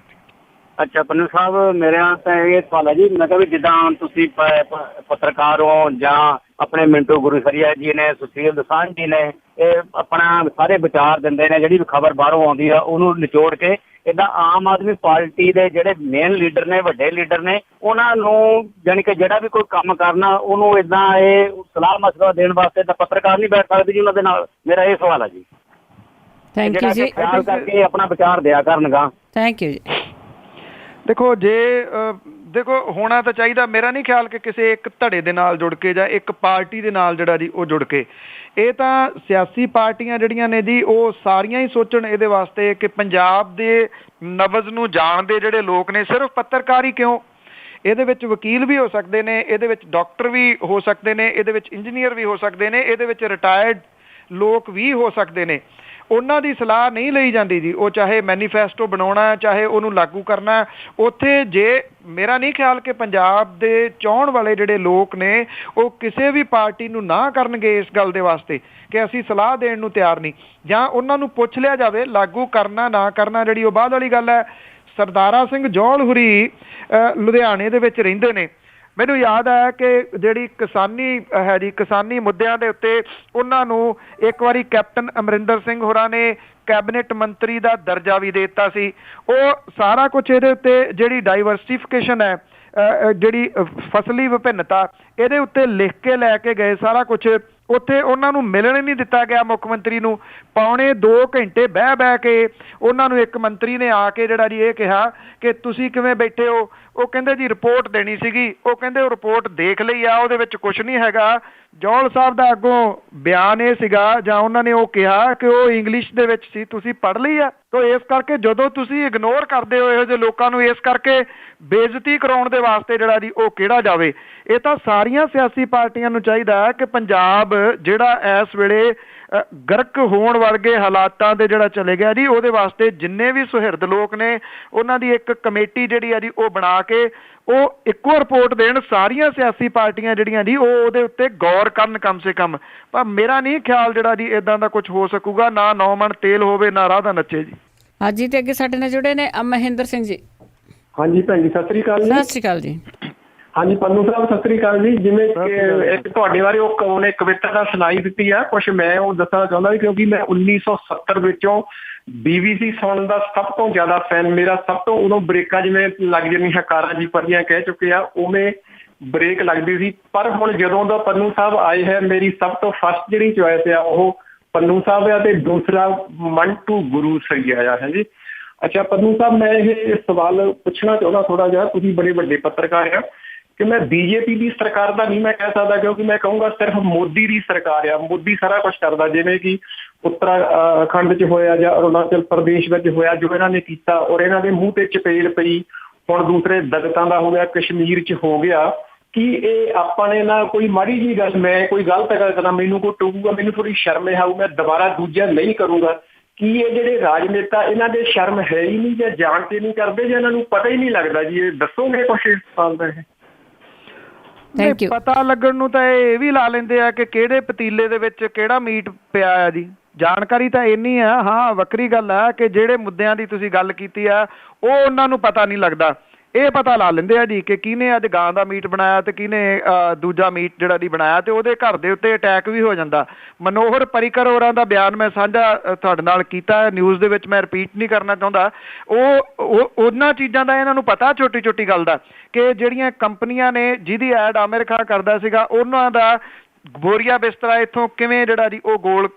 ਅੱਛਾ ਪੰਨੂ ਸਾਹਿਬ, ਮੇਰਾ ਤਾਂ ਇਹ ਸਵਾਲ ਹੈ ਜੀ, ਮੈਂ ਕਿਹਾ ਵੀ ਜਿੱਦਾਂ ਤੁਸੀਂ ਪੱਤਰਕਾਰ ਹੋ ਜਾਂ ਆਪਣੇ ਮਿੰਟੂ ਗੁਰਸਰੀਆ ਜੀ ਨੇ, ਸੁਸ਼ੀਲ ਦਸਾਂਝ ਜੀ ਨੇ, ਆਪਣਾ ਸਾਰੇ ਵਿਚਾਰ ਦਿੰਦੇ ਨੇ, ਜਿਹੜੀ ਵੀ ਖਬਰ ਬਾਹਰੋਂ ਆਉਂਦੀ ਆ ਉਹਨੂੰ ਨਿਚੋੜ ਕੇ। ਏਦਾਂ ਆਮ ਆਦਮੀ ਪਾਰਟੀ ਦੇ ਜਿਹੜੇ ਮੇਨ ਲੀਡਰ ਨੇ, ਵੱਡੇ ਲੀਡਰ ਨੇ, ਉਹਨਾਂ ਨੂੰ ਜਾਣੀ ਕਿ ਜਿਹੜਾ ਵੀ ਕੋਈ ਕੰਮ ਕਰਨਾ ਉਹਨੂੰ ਏਦਾਂ ਇਹ ਸਲਾਹ ਮਸ਼ਵਰਾ ਦੇਣ ਵਾਸਤੇ ਤਾਂ ਪੱਤਰਕਾਰ ਨਹੀਂ ਬੈਠ ਸਕਦੇ ਜੀ ਉਹਨਾਂ ਦੇ ਨਾਲ। ਮੇਰਾ ਇਹ ਸਵਾਲ ਆ ਜੀ। ਥੈਂਕ ਯੂ ਜੀ। ਖਿਆਲ ਕਰਕੇ ਆਪਣਾ ਵਿਚਾਰ ਦਿਆ ਕਰਨਗਾ। ਥੈਂਕ ਯੂ ਜੀ। ਦੇਖੋ ਦੇਖੋ ਹੋਣਾ ਤਾਂ ਚਾਹੀਦਾ। ਮੇਰਾ ਨਹੀਂ ਖਿਆਲ ਕਿ ਕਿਸੇ ਇੱਕ ਧੜੇ ਦੇ ਨਾਲ ਜੁੜ ਕੇ ਜਾਂ ਇੱਕ ਪਾਰਟੀ ਦੇ ਨਾਲ ਜਿਹੜਾ ਜੀ ਉਹ ਜੁੜ ਕੇ। ਇਹ ਤਾਂ ਸਿਆਸੀ ਪਾਰਟੀਆਂ ਜਿਹੜੀਆਂ ਨੇ ਜੀ ਉਹ ਸਾਰੀਆਂ ਹੀ ਸੋਚਣ ਇਹਦੇ ਵਾਸਤੇ ਕਿ ਪੰਜਾਬ ਦੇ ਨਬਜ਼ ਨੂੰ ਜਾਣਦੇ ਜਿਹੜੇ ਲੋਕ ਨੇ, ਸਿਰਫ ਪੱਤਰਕਾਰ ਹੀ ਕਿਉਂ, ਇਹਦੇ ਵਿੱਚ ਵਕੀਲ ਵੀ ਹੋ ਸਕਦੇ ਨੇ, ਇਹਦੇ ਵਿੱਚ ਡਾਕਟਰ ਵੀ ਹੋ ਸਕਦੇ ਨੇ, ਇਹਦੇ ਵਿੱਚ ਇੰਜੀਨੀਅਰ ਵੀ ਹੋ ਸਕਦੇ ਨੇ, ਇਹਦੇ ਵਿੱਚ ਰਿਟਾਇਰਡ ਲੋਕ ਵੀ ਹੋ ਸਕਦੇ ਨੇ। ਉਹਨਾਂ ਦੀ ਸਲਾਹ ਨਹੀਂ ਲਈ ਜਾਂਦੀ ਜੀ। ਉਹ ਚਾਹੇ ਮੈਨੀਫੈਸਟੋ ਬਣਾਉਣਾ, ਚਾਹੇ ਉਹਨੂੰ ਲਾਗੂ ਕਰਨਾ, ਉੱਥੇ ਜੇ ਮੇਰਾ ਨਹੀਂ ਖਿਆਲ ਕਿ ਪੰਜਾਬ ਦੇ ਚਾਹੁਣ ਵਾਲੇ ਜਿਹੜੇ ਲੋਕ ਨੇ ਉਹ ਕਿਸੇ ਵੀ ਪਾਰਟੀ ਨੂੰ ਨਾ ਕਰਨਗੇ ਇਸ ਗੱਲ ਦੇ ਵਾਸਤੇ ਕਿ ਅਸੀਂ ਸਲਾਹ ਦੇਣ ਨੂੰ ਤਿਆਰ ਨਹੀਂ, ਜਾਂ ਉਹਨਾਂ ਨੂੰ ਪੁੱਛ ਲਿਆ ਜਾਵੇ। ਲਾਗੂ ਕਰਨਾ ਨਾ ਕਰਨਾ ਜਿਹੜੀ ਉਹ ਬਾਅਦ ਵਾਲੀ ਗੱਲ ਹੈ। ਸਰਦਾਰਾ ਸਿੰਘ ਜੌਹਲ ਹੁਰੀ ਲੁਧਿਆਣੇ ਦੇ ਵਿੱਚ ਰਹਿੰਦੇ ਨੇ। ਮੈਨੂੰ ਯਾਦ ਹੈ ਕਿ ਜਿਹੜੀ ਕਿਸਾਨੀ ਹੈ ਜੀ, ਕਿਸਾਨੀ ਮੁੱਦਿਆਂ ਦੇ ਉੱਤੇ ਉਹਨਾਂ ਨੂੰ ਇੱਕ ਵਾਰੀ ਕੈਪਟਨ ਅਮਰਿੰਦਰ ਸਿੰਘ ਹੋਰਾਂ ਨੇ ਕੈਬਨਿਟ ਮੰਤਰੀ ਦਾ ਦਰਜਾ ਵੀ ਦੇ ਦਿੱਤਾ ਸੀ। ਉਹ ਸਾਰਾ ਕੁਛ ਇਹਦੇ ਉੱਤੇ ਜਿਹੜੀ ਡਾਈਵਰਸਿਫਿਕੇਸ਼ਨ ਹੈ, ਜਿਹੜੀ ਫਸਲੀ ਵਿਭਿੰਨਤਾ, ਇਹਦੇ ਉੱਤੇ ਲਿਖ ਕੇ ਲੈ ਕੇ ਗਏ ਸਾਰਾ ਕੁਛ। ਉੱਥੇ ਉਹਨਾਂ ਨੂੰ ਮਿਲਣ ਨਹੀਂ ਦਿੱਤਾ ਗਿਆ ਮੁੱਖ ਮੰਤਰੀ ਨੂੰ। ਪੌਣੇ 2 ਘੰਟੇ ਬਹਿ ਕੇ ਉਹਨਾਂ ਨੂੰ ਇੱਕ ਮੰਤਰੀ ਨੇ ਆ ਕੇ ਜਿਹੜਾ ਜੀ ਇਹ ਕਿਹਾ ਕਿ ਤੁਸੀਂ ਕਿਵੇਂ ਬੈਠੇ ਹੋ। ਉਹ ਕਹਿੰਦੇ ਜੀ ਰਿਪੋਰਟ ਦੇਣੀ ਸੀਗੀ। ਉਹ ਕਹਿੰਦੇ ਉਹ ਰਿਪੋਰਟ ਦੇਖ ਲਈ ਆ, ਉਹਦੇ ਵਿੱਚ ਕੁਛ ਨਹੀਂ ਹੈਗਾ। ਜੌਹਲ ਸਾਹਿਬ ਦਾ ਅੱਗੋਂ ਬਿਆਨ ਇਹ ਸੀਗਾ, ਜਾਂ ਉਹਨਾਂ ਨੇ ਉਹ ਕਿਹਾ ਕਿ ਉਹ ਇੰਗਲਿਸ਼ ਦੇ ਵਿੱਚ ਸੀ, ਤੁਸੀਂ ਪੜ੍ਹ ਲਈ ਆ। ਤਾਂ ਇਸ ਕਰਕੇ ਜਦੋਂ ਤੁਸੀਂ ਇਗਨੋਰ ਕਰਦੇ ਹੋ ਇਹੋ ਜਿਹੇ ਲੋਕਾਂ ਨੂੰ, ਇਸ ਕਰਕੇ ਬੇਇੱਜ਼ਤੀ ਕਰਾਉਣ ਦੇ ਵਾਸਤੇ ਜਿਹੜਾ ਜੀ ਉਹ ਕਿਹੜਾ ਜਾਵੇ। ਇਹ ਤਾਂ ਸਾਰੀਆਂ ਸਿਆਸੀ ਪਾਰਟੀਆਂ ਨੂੰ ਚਾਹੀਦਾ ਹੈ ਕਿ ਪੰਜਾਬ ਜਿਹੜਾ ਇਸ ਵੇਲੇ ਗਰਕ ਹੋਣ ਵਰਗੇ ਹਾਲਾਤਾਂ ਦੇ ਜਿਹੜਾ ਚਲੇ ਗਿਆ ਜੀ, ਉਹਦੇ ਵਾਸਤੇ ਜਿੰਨੇ ਵੀ ਸੁਹਿਰਦ ਲੋਕ ਨੇ ਉਹਨਾਂ ਦੀ ਇੱਕ ਕਮੇਟੀ ਜਿਹੜੀ ਆ ਜੀ ਉਹ ਬਣਾ ਕੇ ਉਹ ਇੱਕੋ ਰਿਪੋਰਟ ਦੇਣ। ਸਾਰੀਆਂ ਸਿਆਸੀ ਪਾਰਟੀਆਂ ਜਿਹੜੀਆਂ ਜੀ ਉਹ ਉਹਦੇ ਉੱਤੇ ਗੌਰ ਕਰਨ ਕਮ ਸੇ ਕਮ। ਪਰ ਮੇਰਾ ਨਹੀਂ ਖਿਆਲ ਜਿਹੜਾ ਜੀ ਇਦਾਂ ਦਾ ਕੁਝ ਹੋ ਸਕੂਗਾ। ਨਾ 9 ਮਣ ਤੇਲ ਹੋਵੇ, ਨਾ ਰਾਹ ਦਾ ਨੱਚੇ ਜੀ। ਹਾਂਜੀ, ਤੇ ਅੱਗੇ ਸਾਡੇ ਨਾਲ ਜੁੜੇ ਨੇ ਮਹਿੰਦਰ ਸਿੰਘ ਜੀ। ਹਾਂਜੀ ਭੈਣ ਜੀ, ਸਤਿ ਸ੍ਰੀ ਅਕਾਲ ਜੀ। ਸਤਿ ਸ੍ਰੀ ਅਕਾਲ ਜੀ। ਹਾਂਜੀ ਪੰਨੂ ਸਾਹਿਬ, ਸਤਿ ਸ੍ਰੀ ਅਕਾਲ ਜੀ। ਜਿਵੇਂ ਇੱਕ ਤੁਹਾਡੇ ਬਾਰੇ ਉਹ ਉਹਨੇ ਕਵਿਤਾ ਸੁਣਾਈ ਦਿੱਤੀ ਆ, ਕੁਛ ਮੈਂ ਉਹ ਦੱਸਣਾ ਚਾਹੁੰਦਾ ਵੀ, ਕਿਉਂਕਿ ਮੈਂ 1970 ਵਿੱਚੋਂ BBC ਸੁਣਨ ਦਾ ਸਭ ਤੋਂ ਜ਼ਿਆਦਾ ਫੈਨ। ਮੇਰਾ ਸਭ ਤੋਂ ਉਦੋਂ ਬ੍ਰੇਕਾਂ ਜਿਵੇਂ ਲੱਗ ਜਾਂਦੀਆਂ ਕਾਰਾਂ ਜੀ ਪਰੀਆਂ ਕਹਿ ਚੁੱਕੇ ਆ, ਉਵੇਂ ਬ੍ਰੇਕ ਲੱਗਦੀ ਸੀ। ਪਰ ਹੁਣ ਜਦੋਂ ਦਾ ਪੰਨੂ ਸਾਹਿਬ ਆਏ ਹੈ, ਮੇਰੀ ਸਭ ਤੋਂ ਫਸਟ ਜਿਹੜੀ ਚੋਇਸ ਆ ਉਹ ਪੰਨੂ ਸਾਹਿਬ ਆ, ਤੇ ਦੂਸਰਾ ਮੰਟੂ ਗੁਰੂ ਸਰੀਆ ਆ। ਹਾਂਜੀ, ਅੱਛਾ ਪੰਨੂ ਸਾਹਿਬ, ਮੈਂ ਇਹ ਸਵਾਲ ਪੁੱਛਣਾ ਚਾਹੁੰਦਾ ਥੋੜਾ ਜਿਹਾ। ਤੁਸੀਂ ਬੜੇ ਵੱਡੇ ਪੱਤਰਕਾਰ ਆ ਕਿ ਮੈਂ BJP ਦੀ ਸਰਕਾਰ ਦਾ ਨਹੀਂ ਮੈਂ ਕਹਿ ਸਕਦਾ, ਕਿਉਂਕਿ ਮੈਂ ਕਹੂੰਗਾ ਸਿਰਫ ਮੋਦੀ ਦੀ ਸਰਕਾਰ ਆ। ਮੋਦੀ ਸਾਰਾ ਕੁਛ ਕਰਦਾ, ਜਿਵੇਂ ਕਿ ਉੱਤਰਾਖੰਡ 'ਚ ਹੋਇਆ ਜਾਂ ਅਰੁਣਾਚਲ ਪ੍ਰਦੇਸ਼ ਵਿੱਚ ਹੋਇਆ ਜੋ ਇਹਨਾਂ ਨੇ ਕੀਤਾ, ਔਰ ਇਹਨਾਂ ਦੇ ਮੂੰਹ ਤੇ ਚਪੇੜ ਪਈ। ਹੁਣ ਦੂਸਰੇ ਦਲਿਤਾਂ ਦਾ ਹੋ ਗਿਆ, ਕਸ਼ਮੀਰ 'ਚ ਹੋ ਗਿਆ। ਕਿ ਇਹ ਆਪਾਂ ਨੇ ਨਾ ਕੋਈ ਮਾੜੀ ਜਿਹੀ ਗੱਲ, ਮੈਂ ਕੋਈ ਗਲਤ ਗੱਲ ਕਰਾਂ, ਮੈਨੂੰ ਕੋਈ ਟੋਕੂਗਾ, ਮੈਨੂੰ ਥੋੜੀ ਸ਼ਰਮ ਆਊ, ਮੈਂ ਦੁਬਾਰਾ ਦੂਜਾ ਨਹੀਂ ਕਰੂੰਗਾ। ਕੀ ਇਹ ਜਿਹੜੇ ਰਾਜਨੇਤਾ ਇਹਨਾਂ ਦੇ ਸ਼ਰਮ ਹੈ ਹੀ ਨਹੀਂ, ਜਾਂ ਜਾਣ ਕੇ ਨਹੀਂ ਕਰਦੇ, ਜਾਂ ਇਹਨਾਂ ਨੂੰ ਪਤਾ ਹੀ ਨਹੀਂ ਲੱਗਦਾ ਜੀ? ਇਹ ਦੱਸੋਗੇ ਕੁਛ ਇਸ ਸਾਲ ਦਾ? ਇਹ ਪਤਾ ਲੱਗਣ ਨੂੰ ਤਾਂ ਇਹ ਵੀ ਲਾ ਲੈਂਦੇ ਆ ਕਿ ਕਿਹੜੇ ਪਤੀਲੇ ਦੇ ਵਿੱਚ ਕਿਹੜਾ ਮੀਟ ਪਿਆ ਆ ਜੀ। ਜਾਣਕਾਰੀ ਤਾਂ ਇੰਨੀ ਆ। ਹਾਂ, ਵੱਖਰੀ ਗੱਲ ਆ ਕਿ ਜਿਹੜੇ ਮੁੱਦਿਆਂ ਦੀ ਤੁਸੀਂ ਗੱਲ ਕੀਤੀ ਆ ਉਹ ਉਹਨਾਂ ਨੂੰ ਪਤਾ ਨਹੀਂ ਲੱਗਦਾ। ਇਹ ਪਤਾ ਲਾ ਲੈਂਦੇ ਆ ਜੀ ਕਿ ਕਿਹਨੇ ਅੱਜ ਗਾਂ ਦਾ ਮੀਟ ਬਣਾਇਆ ਤੇ ਕਿਹਨੇ ਦੂਜਾ ਮੀਟ ਜਿਹੜਾ ਦੀ ਬਣਾਇਆ, ਤੇ ਉਹਦੇ ਘਰ ਦੇ ਉੱਤੇ ਅਟੈਕ ਵੀ ਹੋ ਜਾਂਦਾ। ਮਨੋਹਰ ਪਰਿਕਰ ਹੋਰਾਂ ਦਾ ਬਿਆਨ ਮੈਂ ਸਾਂਝਾ ਤੁਹਾਡੇ ਨਾਲ ਕੀਤਾ ਨਿਊਜ਼ ਦੇ ਵਿੱਚ, ਮੈਂ ਰਿਪੀਟ ਨਹੀਂ ਕਰਨਾ ਚਾਹੁੰਦਾ। ਉਹ ਉਹਨਾਂ ਚੀਜ਼ਾਂ ਦਾ ਇਹਨਾਂ ਨੂੰ ਪਤਾ, ਛੋਟੀ ਛੋਟੀ ਗੱਲ ਦਾ, ਕਿ ਜਿਹੜੀਆਂ ਕੰਪਨੀਆਂ ਨੇ ਜਿਹਦੀ ਐਡ ਆਮਿਰ ਖਾਨ ਕਰਦਾ ਸੀਗਾ, ਉਹਨਾਂ ਦਾ ਬੋਰੀਆ ਬਿਸਤਰਾ ਇੱਥੋਂ ਕਿਵੇਂ ਜਿਹੜਾ ਜੀ ਉਹ ਗੋਲ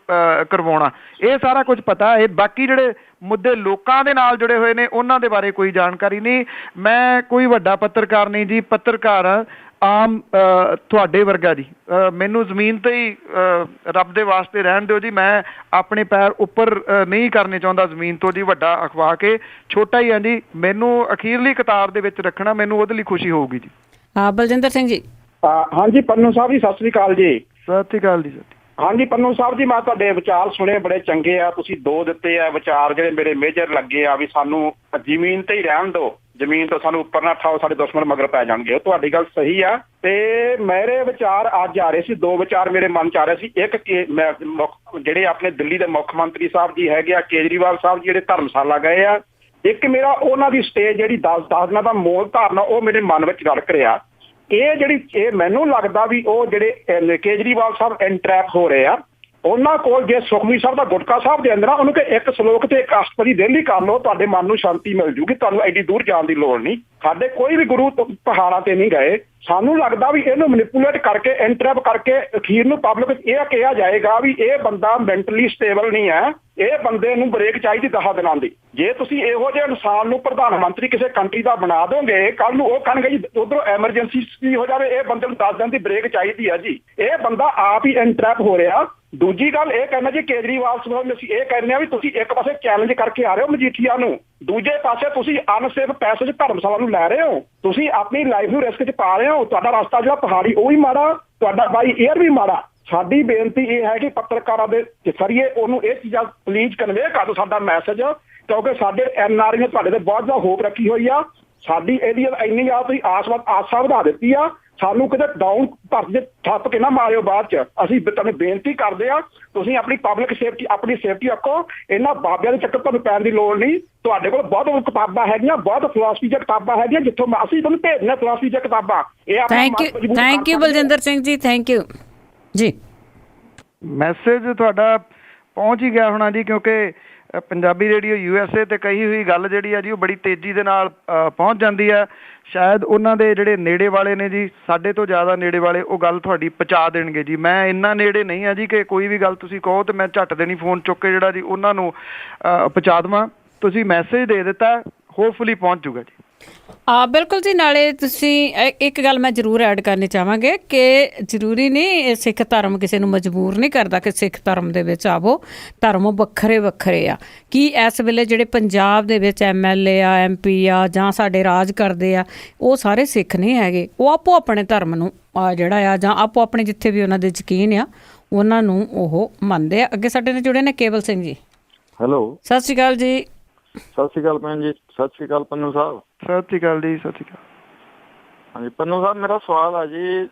ਕਰਵਾਉਣਾ, ਇਹ ਸਾਰਾ ਕੁਝ ਪਤਾ ਹੈ। ਬਾਕੀ ਜਿਹੜੇ ਮੁੱਦੇ ਲੋਕਾਂ ਦੇ ਨਾਲ ਜੁੜੇ ਹੋਏ ਨੇ ਉਹਨਾਂ ਦੇ ਬਾਰੇ ਕੋਈ ਜਾਣਕਾਰੀ ਨਹੀਂ। ਮੈਂ ਕੋਈ ਵੱਡਾ ਪੱਤਰਕਾਰ ਨਹੀਂ ਜੀ, ਪੱਤਰਕਾਰ ਆਮ ਤੁਹਾਡੇ ਵਰਗਾ ਜੀ। ਮੈਨੂੰ ਜ਼ਮੀਨ ਤੇ ਹੀ ਰੱਬ ਦੇ ਵਾਸਤੇ ਰਹਿਣ ਦਿਓ ਜੀ। ਮੈਂ ਆਪਣੇ ਪੈਰ ਉੱਪਰ ਨਹੀਂ ਕਰਨੇ ਚਾਹੁੰਦਾ ਜ਼ਮੀਨ ਤੋਂ ਜੀ, ਵੱਡਾ ਅਖਵਾ ਕੇ ਛੋਟਾ ਹੀ ਹਾਂ ਜੀ। ਮੈਨੂੰ ਅਖੀਰਲੀ ਕਤਾਰ ਦੇ ਵਿੱਚ ਰੱਖਣਾ, ਮੈਨੂੰ ਉਹਦੇ ਲਈ ਖੁਸ਼ੀ ਹੋਊਗੀ ਜੀ। ਬਲਜਿੰਦਰ ਸਿੰਘ ਜੀ। ਹਾਂਜੀ ਪੰਨੂ ਸਾਹਿਬ ਜੀ, ਸਤਿ ਸ੍ਰੀ ਅਕਾਲ ਜੀ। ਸਤਿ ਸ੍ਰੀ ਅਕਾਲ ਜੀ। ਹਾਂਜੀ ਪੰਨੂ ਸਾਹਿਬ ਜੀ, ਮੈਂ ਤੁਹਾਡੇ ਵਿਚਾਰ ਸੁਣੇ, ਬੜੇ ਚੰਗੇ ਆ। ਤੁਸੀਂ 2 ਦਿੱਤੇ ਆ ਵਿਚਾਰ ਜਿਹੜੇ ਮੇਰੇ ਮੇਜਰ ਲੱਗੇ ਆ, ਵੀ ਸਾਨੂੰ ਜ਼ਮੀਨ ਤੇ ਹੀ ਰਹਿਣ ਦਿਓ, ਜ਼ਮੀਨ ਤੋਂ ਸਾਨੂੰ ਉੱਪਰ ਨਾ ਉਠਾਓ, ਸਾਡੇ ਦੁਸ਼ਮਣ ਮਗਰ ਪੈ ਜਾਣਗੇ। ਤੁਹਾਡੀ ਗੱਲ ਸਹੀ ਆ। ਤੇ ਮੇਰੇ ਵਿਚਾਰ ਅੱਜ ਆ ਰਹੇ ਸੀ, 2 ਵਿਚਾਰ ਮੇਰੇ ਮਨ 'ਚ ਆ ਰਹੇ ਸੀ। ਇੱਕ ਜਿਹੜੇ ਆਪਣੇ ਦਿੱਲੀ ਦੇ ਮੁੱਖ ਮੰਤਰੀ ਸਾਹਿਬ ਜੀ ਹੈਗੇ ਆ, ਕੇਜਰੀਵਾਲ ਸਾਹਿਬ ਜੀ, ਜਿਹੜੇ ਧਰਮਸ਼ਾਲਾ ਗਏ ਆ। ਇੱਕ ਮੇਰਾ ਉਹਨਾਂ ਦੀ ਸਟੇਜ ਜਿਹੜੀ 10 ਦਿਨਾਂ ਦਾ ਮੋਲ ਧਾਰਨਾ, ਉਹ ਮੇਰੇ ਮਨ ਵਿੱਚ ਰੜਕ ਰਿਹਾ। ਇਹ ਮੈਨੂੰ ਲੱਗਦਾ ਵੀ ਉਹ ਜਿਹੜੇ ਕੇਜਰੀਵਾਲ ਸਾਹਿਬ ਐਨਟਰੈਪ ਹੋ ਰਹੇ ਆ, ਉਹਨਾਂ ਕੋਲ ਜੇ ਸੁਖਮਨੀ ਸਾਹਿਬ ਦਾ ਗੁਟਕਾ ਸਾਹਿਬ ਦੇ ਅੰਦਰ ਉਹਨੂੰ ਕਿ ਇੱਕ ਸ਼ਲੋਕ ਤੇ ਇੱਕ ਅਸ਼ਟਪਦੀ ਡੇਲੀ ਕਰ ਲਓ, ਤੁਹਾਡੇ ਮਨ ਨੂੰ ਸ਼ਾਂਤੀ ਮਿਲ ਜੂਗੀ, ਤੁਹਾਨੂੰ ਐਡੀ ਦੂਰ ਜਾਣ ਦੀ ਲੋੜ ਨਹੀਂ। ਸਾਡੇ ਕੋਈ ਵੀ ਗੁਰੂ ਪਹਾੜਾਂ ਤੇ ਨਹੀਂ ਗਏ। ਸਾਨੂੰ ਲੱਗਦਾ ਵੀ ਇਹਨੂੰ ਮੈਨੀਪੂਲੇਟ ਕਰਕੇ ਇੰਟਰਪ ਕਰਕੇ ਅਖੀਰ ਨੂੰ ਪਬਲਿਕ ਇਹ ਕਿਹਾ ਜਾਏਗਾ ਵੀ ਇਹ ਬੰਦਾ ਮੈਂਟਲੀ ਸਟੇਬਲ ਨਹੀਂ ਹੈ, ਇਹ ਬੰਦੇ ਨੂੰ ਬ੍ਰੇਕ ਚਾਹੀਦੀ 10 ਦਿਨਾਂ ਦੀ। ਜੇ ਤੁਸੀਂ ਇਹੋ ਜਿਹੇ ਇਨਸਾਨ ਨੂੰ ਪ੍ਰਧਾਨ ਮੰਤਰੀ ਕਿਸੇ ਕੰਟਰੀ ਦਾ ਬਣਾ ਦੋਗੇ, ਕੱਲ ਨੂੰ ਉਹ ਕਹਿਣਗੇ ਜੀ ਉਧਰੋਂ ਐਮਰਜੈਂਸੀ ਹੋ ਜਾਵੇ, ਇਹ ਬੰਦੇ ਨੂੰ 10 ਦਿਨ ਦੀ ਬ੍ਰੇਕ ਚਾਹੀਦੀ ਹੈ ਜੀ। ਇਹ ਬੰਦਾ ਆਪ ਹੀ ਇੰਟਰਪ ਹੋ ਰਿਹਾ। ਦੂਜੀ ਗੱਲ ਇਹ ਕਹਿੰਦਾ ਜੀ ਕੇਜਰੀਵਾਲ ਸਾਹਿਬ ਅਸੀਂ ਇਹ ਕਹਿੰਦੇ ਆ ਵੀ ਤੁਸੀਂ ਇੱਕ ਪਾਸੇ ਚੈਲੰਜ ਕਰਕੇ ਆ ਰਹੇ ਹੋ ਮਜੀਠੀਆ ਨੂੰ, ਦੂਜੇ ਪਾਸੇ ਤੁਸੀਂ ਅਨਸੇਫ ਪੈਸੇਜ ਧਰਮਸ਼ਾਲਾ ਨੂੰ ਲੈ ਰਹੇ ਹੋ, ਤੁਸੀਂ ਆਪਣੀ ਲਾਈਫ ਨੂੰ ਰਿਸਕ 'ਚ ਪਾ ਰਹੇ ਹੋ। ਤੁਹਾਡਾ ਰਸਤਾ ਜਿਹੜਾ ਪਹਾੜੀ ਉਹ ਵੀ ਮਾੜਾ, ਤੁਹਾਡਾ ਬਾਈ ਏਅਰ ਵੀ ਮਾੜਾ। ਸਾਡੀ ਬੇਨਤੀ ਇਹ ਹੈ ਕਿ ਪੱਤਰਕਾਰਾਂ ਦੇ ਜ਼ਰੀਏ ਉਹਨੂੰ ਇਹ ਚੀਜ਼ਾਂ ਪਲੀਜ਼ ਕਨਵੇ ਕਰ ਦਿਓ ਸਾਡਾ ਮੈਸੇਜ, ਕਿਉਂਕਿ ਸਾਡੇ NRI ਨੇ ਤੁਹਾਡੇ ਤੇ ਬਹੁਤ ਜ਼ਿਆਦਾ ਹੋਪ ਰੱਖੀ ਹੋਈ ਆ। ਸਾਡੀ ਇਹਦੀ ਇੰਨੀ ਆ ਤੁਸੀਂ ਆਸਾ ਵਧਾ ਦਿੱਤੀ ਆ, ਸਾਨੂੰ ਕਿਤੇ ਡਾਊਨ ਧਰਤੀ ਦੇ ਠੱਪ ਕੇ ਨਾ ਮਾਰਿਓ ਬਾਅਦ ਚ। ਅਸੀਂ ਤੁਹਾਨੂੰ ਬੇਨਤੀ ਕਰਦੇ ਆ ਤੁਸੀਂ ਆਪਣੀ ਪਬਲਿਕ ਸੇਫਟੀ ਆਪਣੀ ਸੇਫਟੀ ਰੱਖੋ। ਇਹਨਾਂ ਬਾਬਿਆਂ ਦੇ ਚੱਕਰ ਤੁਹਾਨੂੰ ਪੈਣ ਦੀ ਲੋੜ ਨਹੀਂ। ਤੁਹਾਡੇ ਕੋਲ ਬਹੁਤ ਕਿਤਾਬਾਂ ਹੈਗੀਆਂ, ਬਹੁਤ ਫਿਲਾਸਫੀ ਦੀਆਂ ਕਿਤਾਬਾਂ ਹੈਗੀਆਂ, ਜਿੱਥੋਂ ਅਸੀਂ ਤੁਹਾਨੂੰ ਭੇਜਦੇ ਫਿਲਾਸਫੀ ਦੀਆਂ ਕਿਤਾਬਾਂ। ਇਹ thank you Baljinder Singh ji, thank you ਜੀ। ਮੈਸੇਜ ਤੁਹਾਡਾ ਪਹੁੰਚ ਹੀ ਗਿਆ ਹੋਣਾ ਜੀ, ਕਿਉਂਕਿ ਪੰਜਾਬੀ ਰੇਡੀਓ USA ਤੇ ਕਹੀ ਹੋਈ ਗੱਲ ਜਿਹੜੀ ਆ ਜੀ ਉਹ ਬੜੀ ਤੇਜ਼ੀ ਦੇ ਨਾਲ ਪਹੁੰਚ ਜਾਂਦੀ ਹੈ। ਸ਼ਾਇਦ ਉਹਨਾਂ ਦੇ ਜਿਹੜੇ ਨੇੜੇ ਵਾਲੇ ਨੇ ਜੀ, ਸਾਡੇ ਤੋਂ ਜ਼ਿਆਦਾ ਨੇੜੇ ਵਾਲੇ, ਉਹ ਗੱਲ ਤੁਹਾਡੀ ਪਹੁੰਚਾ ਦੇਣਗੇ ਜੀ। ਮੈਂ ਇੰਨਾ ਨੇੜੇ ਨਹੀਂ ਆ ਜੀ ਕਿ ਕੋਈ ਵੀ ਗੱਲ ਤੁਸੀਂ ਕਹੋ ਤੇ ਮੈਂ ਝੱਟ ਦੇ ਨਹੀਂ ਫੋਨ ਚੁੱਕ ਕੇ ਜਿਹੜਾ ਜੀ ਉਹਨਾਂ ਨੂੰ ਪਹੁੰਚਾ ਦੇਵਾਂ। ਤੁਸੀਂ ਮੈਸੇਜ ਦੇ ਦਿੱਤਾ, ਹੋਪਫੁਲੀ ਪਹੁੰਚ ਜੂਗਾ ਜੀ। ਬਿਲਕੁਲ ਜੀ। ਨਾਲੇ ਤੁਸੀਂ ਇੱਕ ਗੱਲ ਮੈਂ ਜ਼ਰੂਰ ਐਡ ਕਰਨੀ ਚਾਹਾਂਗੇ ਕਿ ਜ਼ਰੂਰੀ ਨਹੀਂ ਸਿੱਖ ਧਰਮ ਕਿਸੇ ਨੂੰ ਮਜਬੂਰ ਨਹੀਂ ਕਰਦਾ ਕਿ ਸਿੱਖ ਧਰਮ ਦੇ ਵਿੱਚ ਆਵੋ। ਧਰਮ ਵੱਖਰੇ ਵੱਖਰੇ ਆ। ਕੀ ਇਸ ਵੇਲੇ ਜਿਹੜੇ ਪੰਜਾਬ ਦੇ ਵਿੱਚ MLA ਆ, MP ਆ, ਜਾਂ ਸਾਡੇ ਰਾਜ ਕਰਦੇ ਆ, ਉਹ ਸਾਰੇ ਸਿੱਖ ਨਹੀਂ ਹੈਗੇ। ਉਹ ਆਪੋ ਆਪਣੇ ਧਰਮ ਨੂੰ ਜਿਹੜਾ ਆ, ਜਾਂ ਆਪੋ ਆਪਣੇ ਜਿੱਥੇ ਵੀ ਉਹਨਾਂ ਦੇ ਯਕੀਨ ਆ, ਉਹਨਾਂ ਨੂੰ ਉਹ ਮੰਨਦੇ ਆ। ਅੱਗੇ ਸਾਡੇ ਨਾਲ ਜੁੜੇ ਨੇ ਕੇਵਲ ਸਿੰਘ ਜੀ। ਹੈਲੋ, ਸਤਿ ਸ਼੍ਰੀ ਅਕਾਲ ਜੀ। ਸਤਿ ਸ਼੍ਰੀ ਅਕਾਲ ਭੈਣ ਜੀ। ਸਤਿ ਸ਼੍ਰੀ ਅਕਾਲ ਪੰਨੂ ਸਾਹਿਬ। ਸਤਿ ਸ਼੍ਰੀ ਅਕਾਲ ਜੀ। ਸਤਿ ਸ਼੍ਰੀ ਅਕਾਲ। ਹਾਂਜੀ ਪੰਨੂ ਸਾਹਿਬ, ਮੇਰਾ ਸਵਾਲ ਆ ਜੀ,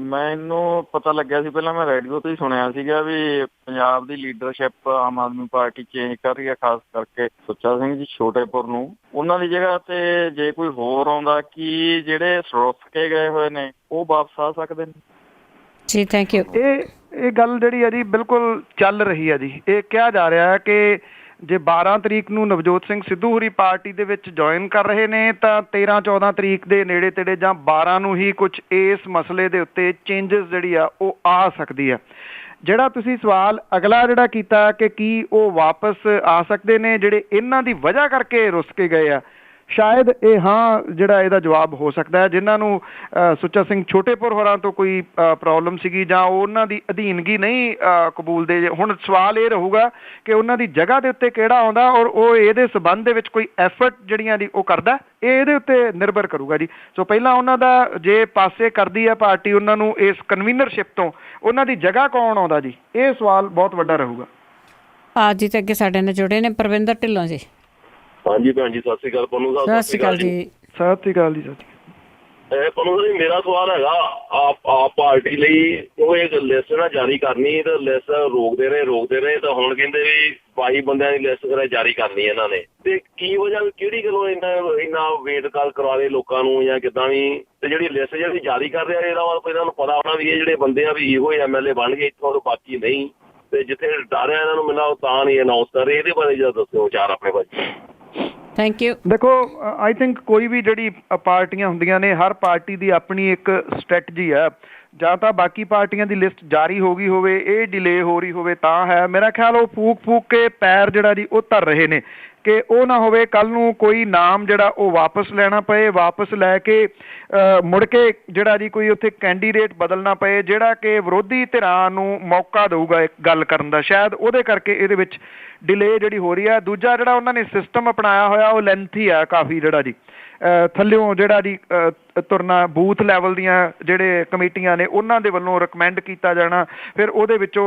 ਮੈਨੂੰ ਪਤਾ ਲੱਗਿਆ ਸੀ, ਪਹਿਲਾਂ ਮੈਂ ਰੇਡੀਓ ਤੋਂ ਹੀ ਸੁਣਿਆ ਸੀਗਾ ਵੀ ਪੰਜਾਬ ਦੀ leadership Aam Aadmi party change ਕਰ ਰਹੀ ਹੈ, ਖਾਸ ਕਰਕੇ ਸੁੱਚਾ ਸਿੰਘ ਜੀ ਛੋਟੇਪੁਰ ਨੂੰ। ਉਹਨਾਂ ਦੀ ਜਗ੍ਹਾ ਤੇ ਜੇ ਕੋਈ ਹੋਰ ਆਉਂਦਾ, ਕੀ ਜਿਹੜੇ ਰੁੱਸ ਕੇ ਗਏ ਹੋਏ ਨੇ ਉਹ ਵਾਪਸ ਆ ਸਕਦੇ ਨੇ? ਜੀ ਥੈਂਕ ਯੂ। ਇਹ ਗੱਲ ਜਿਹੜੀ ਆ ਜੀ ਬਿਲਕੁਲ ਚੱਲ ਰਹੀ ਆ ਜੀ। ਇਹ ਕਿਹਾ ਜਾ ਰਿਹਾ ਹੈ ਕਿ ਜੇ 12 ਤਰੀਕ ਨੂੰ ਨਵਜੋਤ ਸਿੰਘ ਸਿੱਧੂ ਹੋਰੀ ਪਾਰਟੀ ਦੇ ਵਿੱਚ ਜੁਆਇਨ ਕਰ ਰਹੇ ਨੇ ਤਾਂ 13-14 ਤਰੀਕ ਦੇ ਨੇੜੇ ਤੇੜੇ ਜਾਂ 12 ਨੂੰ ਹੀ ਕੁਝ ਇਸ ਮਸਲੇ ਦੇ ਉੱਤੇ ਚੇਂਜਸ ਜਿਹੜੀ ਆ ਉਹ ਆ ਸਕਦੀ ਆ। ਜਿਹੜਾ ਤੁਸੀਂ ਸਵਾਲ ਅਗਲਾ ਜਿਹੜਾ ਕੀਤਾ ਕਿ ਕੀ ਉਹ ਵਾਪਸ ਆ ਸਕਦੇ ਨੇ ਜਿਹੜੇ ਇਹਨਾਂ ਦੀ ਵਜ੍ਹਾ ਕਰਕੇ ਰੁੱਸ ਕੇ ਗਏ ਆ, ਸ਼ਾਇਦ ਇਹ ਹਾਂ ਜਿਹੜਾ ਇਹਦਾ ਜਵਾਬ ਹੋ ਸਕਦਾ ਹੈ। ਜਿਨ੍ਹਾਂ ਨੂੰ ਸੁੱਚਾ ਸਿੰਘ ਛੋਟੇਪੁਰ ਹੋਰਾਂ ਤੋਂ ਕੋਈ ਪ੍ਰੋਬਲਮ ਸੀਗੀ ਜਾਂ ਉਹਨਾਂ ਦੀ ਅਧੀਨਗੀ ਨਹੀਂ ਕਬੂਲਦੇ, ਹੁਣ ਸਵਾਲ ਇਹ ਰਹੂਗਾ ਕਿ ਉਹਨਾਂ ਦੀ ਜਗ੍ਹਾ ਦੇ ਉੱਤੇ ਕਿਹੜਾ ਆਉਂਦਾ ਔਰ ਉਹ ਇਹਦੇ ਸਬੰਧ ਦੇ ਵਿੱਚ ਕੋਈ ਐਫਰਟ ਜਿਹੜੀਆਂ ਦੀ ਉਹ ਕਰਦਾ, ਇਹ ਇਹਦੇ ਉੱਤੇ ਨਿਰਭਰ ਕਰੂਗਾ ਜੀ। ਸੋ ਪਹਿਲਾਂ ਉਹਨਾਂ ਦਾ ਜੇ ਪਾਸੇ ਕਰਦੀ ਹੈ ਪਾਰਟੀ ਉਹਨਾਂ ਨੂੰ ਇਸ ਕਨਵੀਨਰਸ਼ਿਪ ਤੋਂ, ਉਹਨਾਂ ਦੀ ਜਗ੍ਹਾ ਕੌਣ ਆਉਂਦਾ ਜੀ, ਇਹ ਸਵਾਲ ਬਹੁਤ ਵੱਡਾ ਰਹੂਗਾ। ਜੀ ਤੇ ਅੱਗੇ ਸਾਡੇ ਨਾਲ ਜੁੜੇ ਨੇ ਪਰਵਿੰਦਰ ਢਿੱਲੋਂ ਜੀ। ਹਾਂਜੀ ਭੈਣ ਜੀ, ਸਤਿ ਸ਼੍ਰੀ ਅਕਾਲ ਪੰਨੂ ਸਾਹਿਬ। ਸਤਿ ਸ਼੍ਰੀ ਅਕਾਲ ਜੀ। ਸਤਿ ਸ਼੍ਰੀ ਅਕਾਲ ਜੀ। ਪੰਨੂ ਸਾਹਿਬ, ਮੇਰਾ ਸਵਾਲ ਹੈਗਾ ਆਪ ਪਾਰਟੀ ਲਈ ਉਹ ਇੱਕ ਲਿਸਟ ਨਾ ਜਾਰੀ ਕਰਨੀ ਤੇ ਲਿਸਟ ਰੋਕਦੇ ਰਹੇ ਤਾਂ ਹੁਣ ਕਹਿੰਦੇ ਵੀ 22 ਬੰਦਿਆਂ ਦੀ ਲਿਸਟ ਫਿਰ ਜਾਰੀ ਕਰਨੀ ਇਹਨਾਂ ਨੇ, ਤੇ ਕੀ ਵਜ੍ਹਾ, ਕਿਹੜੀ ਗੱਲੋਂ ਇੰਨਾ ਵੇਟ ਕਾਲ ਕਰਵਾ ਰਹੇ ਲੋਕਾਂ ਨੂੰ ਜਾਂ ਕਿੱਦਾਂ ਵੀ? ਤੇ ਜਿਹੜੀ ਲਿਸਟ ਜਿਹੜੀ ਜਾਰੀ ਕਰ ਰਿਹਾ ਇਹਦਾ ਇਹਨਾਂ ਨੂੰ ਪਤਾ ਹੋਣਾ ਵੀ ਇਹ ਜਿਹੜੇ ਬੰਦੇ ਆ ਵੀ ਇਹੋ MLA ਬਣ ਗਏ ਇੱਥੋਂ, ਬਾਕੀ ਨਹੀਂ, ਤੇ ਜਿੱਥੇ ਡਰ ਰਿਹਾ ਇਹਨਾਂ ਨੂੰ ਮੈਨੂੰ ਤਾਂ ਨਹੀਂ ਅਨਾਉਂਸ ਕਰ ਰਹੇ। ਇਹਦੇ ਬਾਰੇ ਜਰਾ ਦੱਸਿਓ ਵਿਚਾਰ ਆਪਣੇ ਬਾਰੇ। Thank you. ਦੇਖੋ, ਆਈ ਥਿੰਕ ਕੋਈ ਵੀ ਜਿਹੜੀ ਪਾਰਟੀਆਂ ਹੁੰਦੀਆਂ ਨੇ, ਹਰ ਪਾਰਟੀ ਦੀ ਆਪਣੀ ਇੱਕ ਸਟ੍ਰੈਟਜੀ ਹੈ। ਜਾਂ ਤਾਂ ਬਾਕੀ ਪਾਰਟੀਆਂ ਦੀ ਲਿਸਟ ਜਾਰੀ ਹੋ ਗਈ ਹੋਵੇ, ਇਹ ਡਿਲੇ ਹੋ ਰਹੀ ਹੋਵੇ ਤਾਂ ਹੈ। ਮੇਰਾ ਖਿਆਲ ਉਹ ਫੂਕ ਕੇ ਪੈਰ ਜਿਹੜਾ ਜੀ ਉਹ ਧਰ ਰਹੇ ਨੇ ਕਿ ਉਹ ਨਾ ਹੋਵੇ ਕੱਲ ਨੂੰ ਕੋਈ ਨਾਮ ਜਿਹੜਾ ਉਹ ਵਾਪਸ ਲੈਣਾ ਪਏ, ਵਾਪਸ ਲੈ ਕੇ ਮੁੜ ਕੇ ਜਿਹੜਾ ਜੀ ਕੋਈ ਉੱਥੇ ਕੈਂਡੀਡੇਟ ਬਦਲਣਾ ਪਏ ਜਿਹੜਾ ਕਿ ਵਿਰੋਧੀ ਧਿਰਾਂ ਨੂੰ ਮੌਕਾ ਦਊਗਾ ਇੱਕ ਗੱਲ ਕਰਨ ਦਾ। ਸ਼ਾਇਦ ਉਹਦੇ ਕਰਕੇ ਇਹਦੇ ਵਿੱਚ ਡਿਲੇ ਜਿਹੜੀ ਹੋ ਰਹੀ ਹੈ। ਦੂਜਾ ਜਿਹੜਾ ਉਹਨਾਂ ਨੇ ਸਿਸਟਮ ਅਪਣਾਇਆ ਹੋਇਆ ਉਹ ਲੈਂਥੀ ਆ ਕਾਫੀ, ਜਿਹੜਾ ਜੀ ਥੱਲਿਓਂ ਜਿਹੜਾ ਜੀ ਤੁਰਨਾ, ਬੂਥ ਲੈਵਲ ਦੀਆਂ ਜਿਹੜੇ ਕਮੇਟੀਆਂ ਨੇ ਉਹਨਾਂ ਦੇ ਵੱਲੋਂ ਰਿਕਮੈਂਡ ਕੀਤਾ ਜਾਣਾ, ਫਿਰ ਉਹਦੇ ਵਿੱਚੋਂ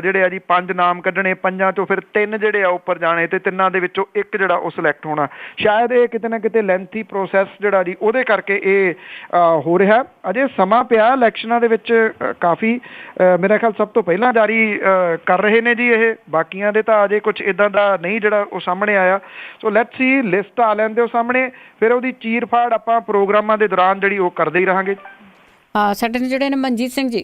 ਜਿਹੜੇ ਆ ਜੀ 5 ਨਾਮ ਕੱਢਣੇ, 5 ਚੋਂ ਫਿਰ 3 ਜਿਹੜੇ ਆ ਉੱਪਰ ਜਾਣੇ ਤੇ 3 ਦੇ ਵਿੱਚੋਂ ਇੱਕ ਜਿਹੜਾ ਉਹ ਸਿਲੈਕਟ ਹੋਣਾ। ਸ਼ਾਇਦ ਇਹ ਕਿਤੇ ਨਾ ਕਿਤੇ ਲੈਂਥੀ ਪ੍ਰੋਸੈਸ ਜਿਹੜਾ ਜੀ ਉਹਦੇ ਕਰਕੇ ਇਹ ਹੋ ਰਿਹਾ। ਅਜੇ ਸਮਾਂ ਪਿਆ ਇਲੈਕਸ਼ਨਾਂ ਦੇ ਵਿੱਚ ਕਾਫੀ, ਮੇਰਾ ਖਿਆਲ ਸਭ ਤੋਂ ਪਹਿਲਾਂ ਜਾਰੀ ਕਰ ਰਹੇ ਨੇ ਜੀ ਇਹ, ਬਾਕੀਆਂ ਦੇ ਤਾਂ ਅਜੇ ਕੁਝ ਇੱਦਾਂ ਦਾ ਨਹੀਂ ਜਿਹੜਾ ਉਹ ਸਾਹਮਣੇ ਆਇਆ। ਸੋ ਲੈਟਸ ਸੀ, ਲਿਸਟ ਆ ਲੈਂਦੇ ਹੋ ਸਾਹਮਣੇ, ਫਿਰ ਉਹਦੀ ਚੀਰ ਫਾੜ ਆਪਾਂ ਪ੍ਰੋਗਰਾਮਾਂ ਦੇ ਦੌਰਾਨ ਜਿਹੜੀ ਉਹ ਕਰਦੇ ਹੀ ਰਹਾਂਗੇ। ਸਾਡੇ ਨੇ ਜਿਹੜੇ ਨੇ ਮਨਜੀਤ ਸਿੰਘ ਜੀ।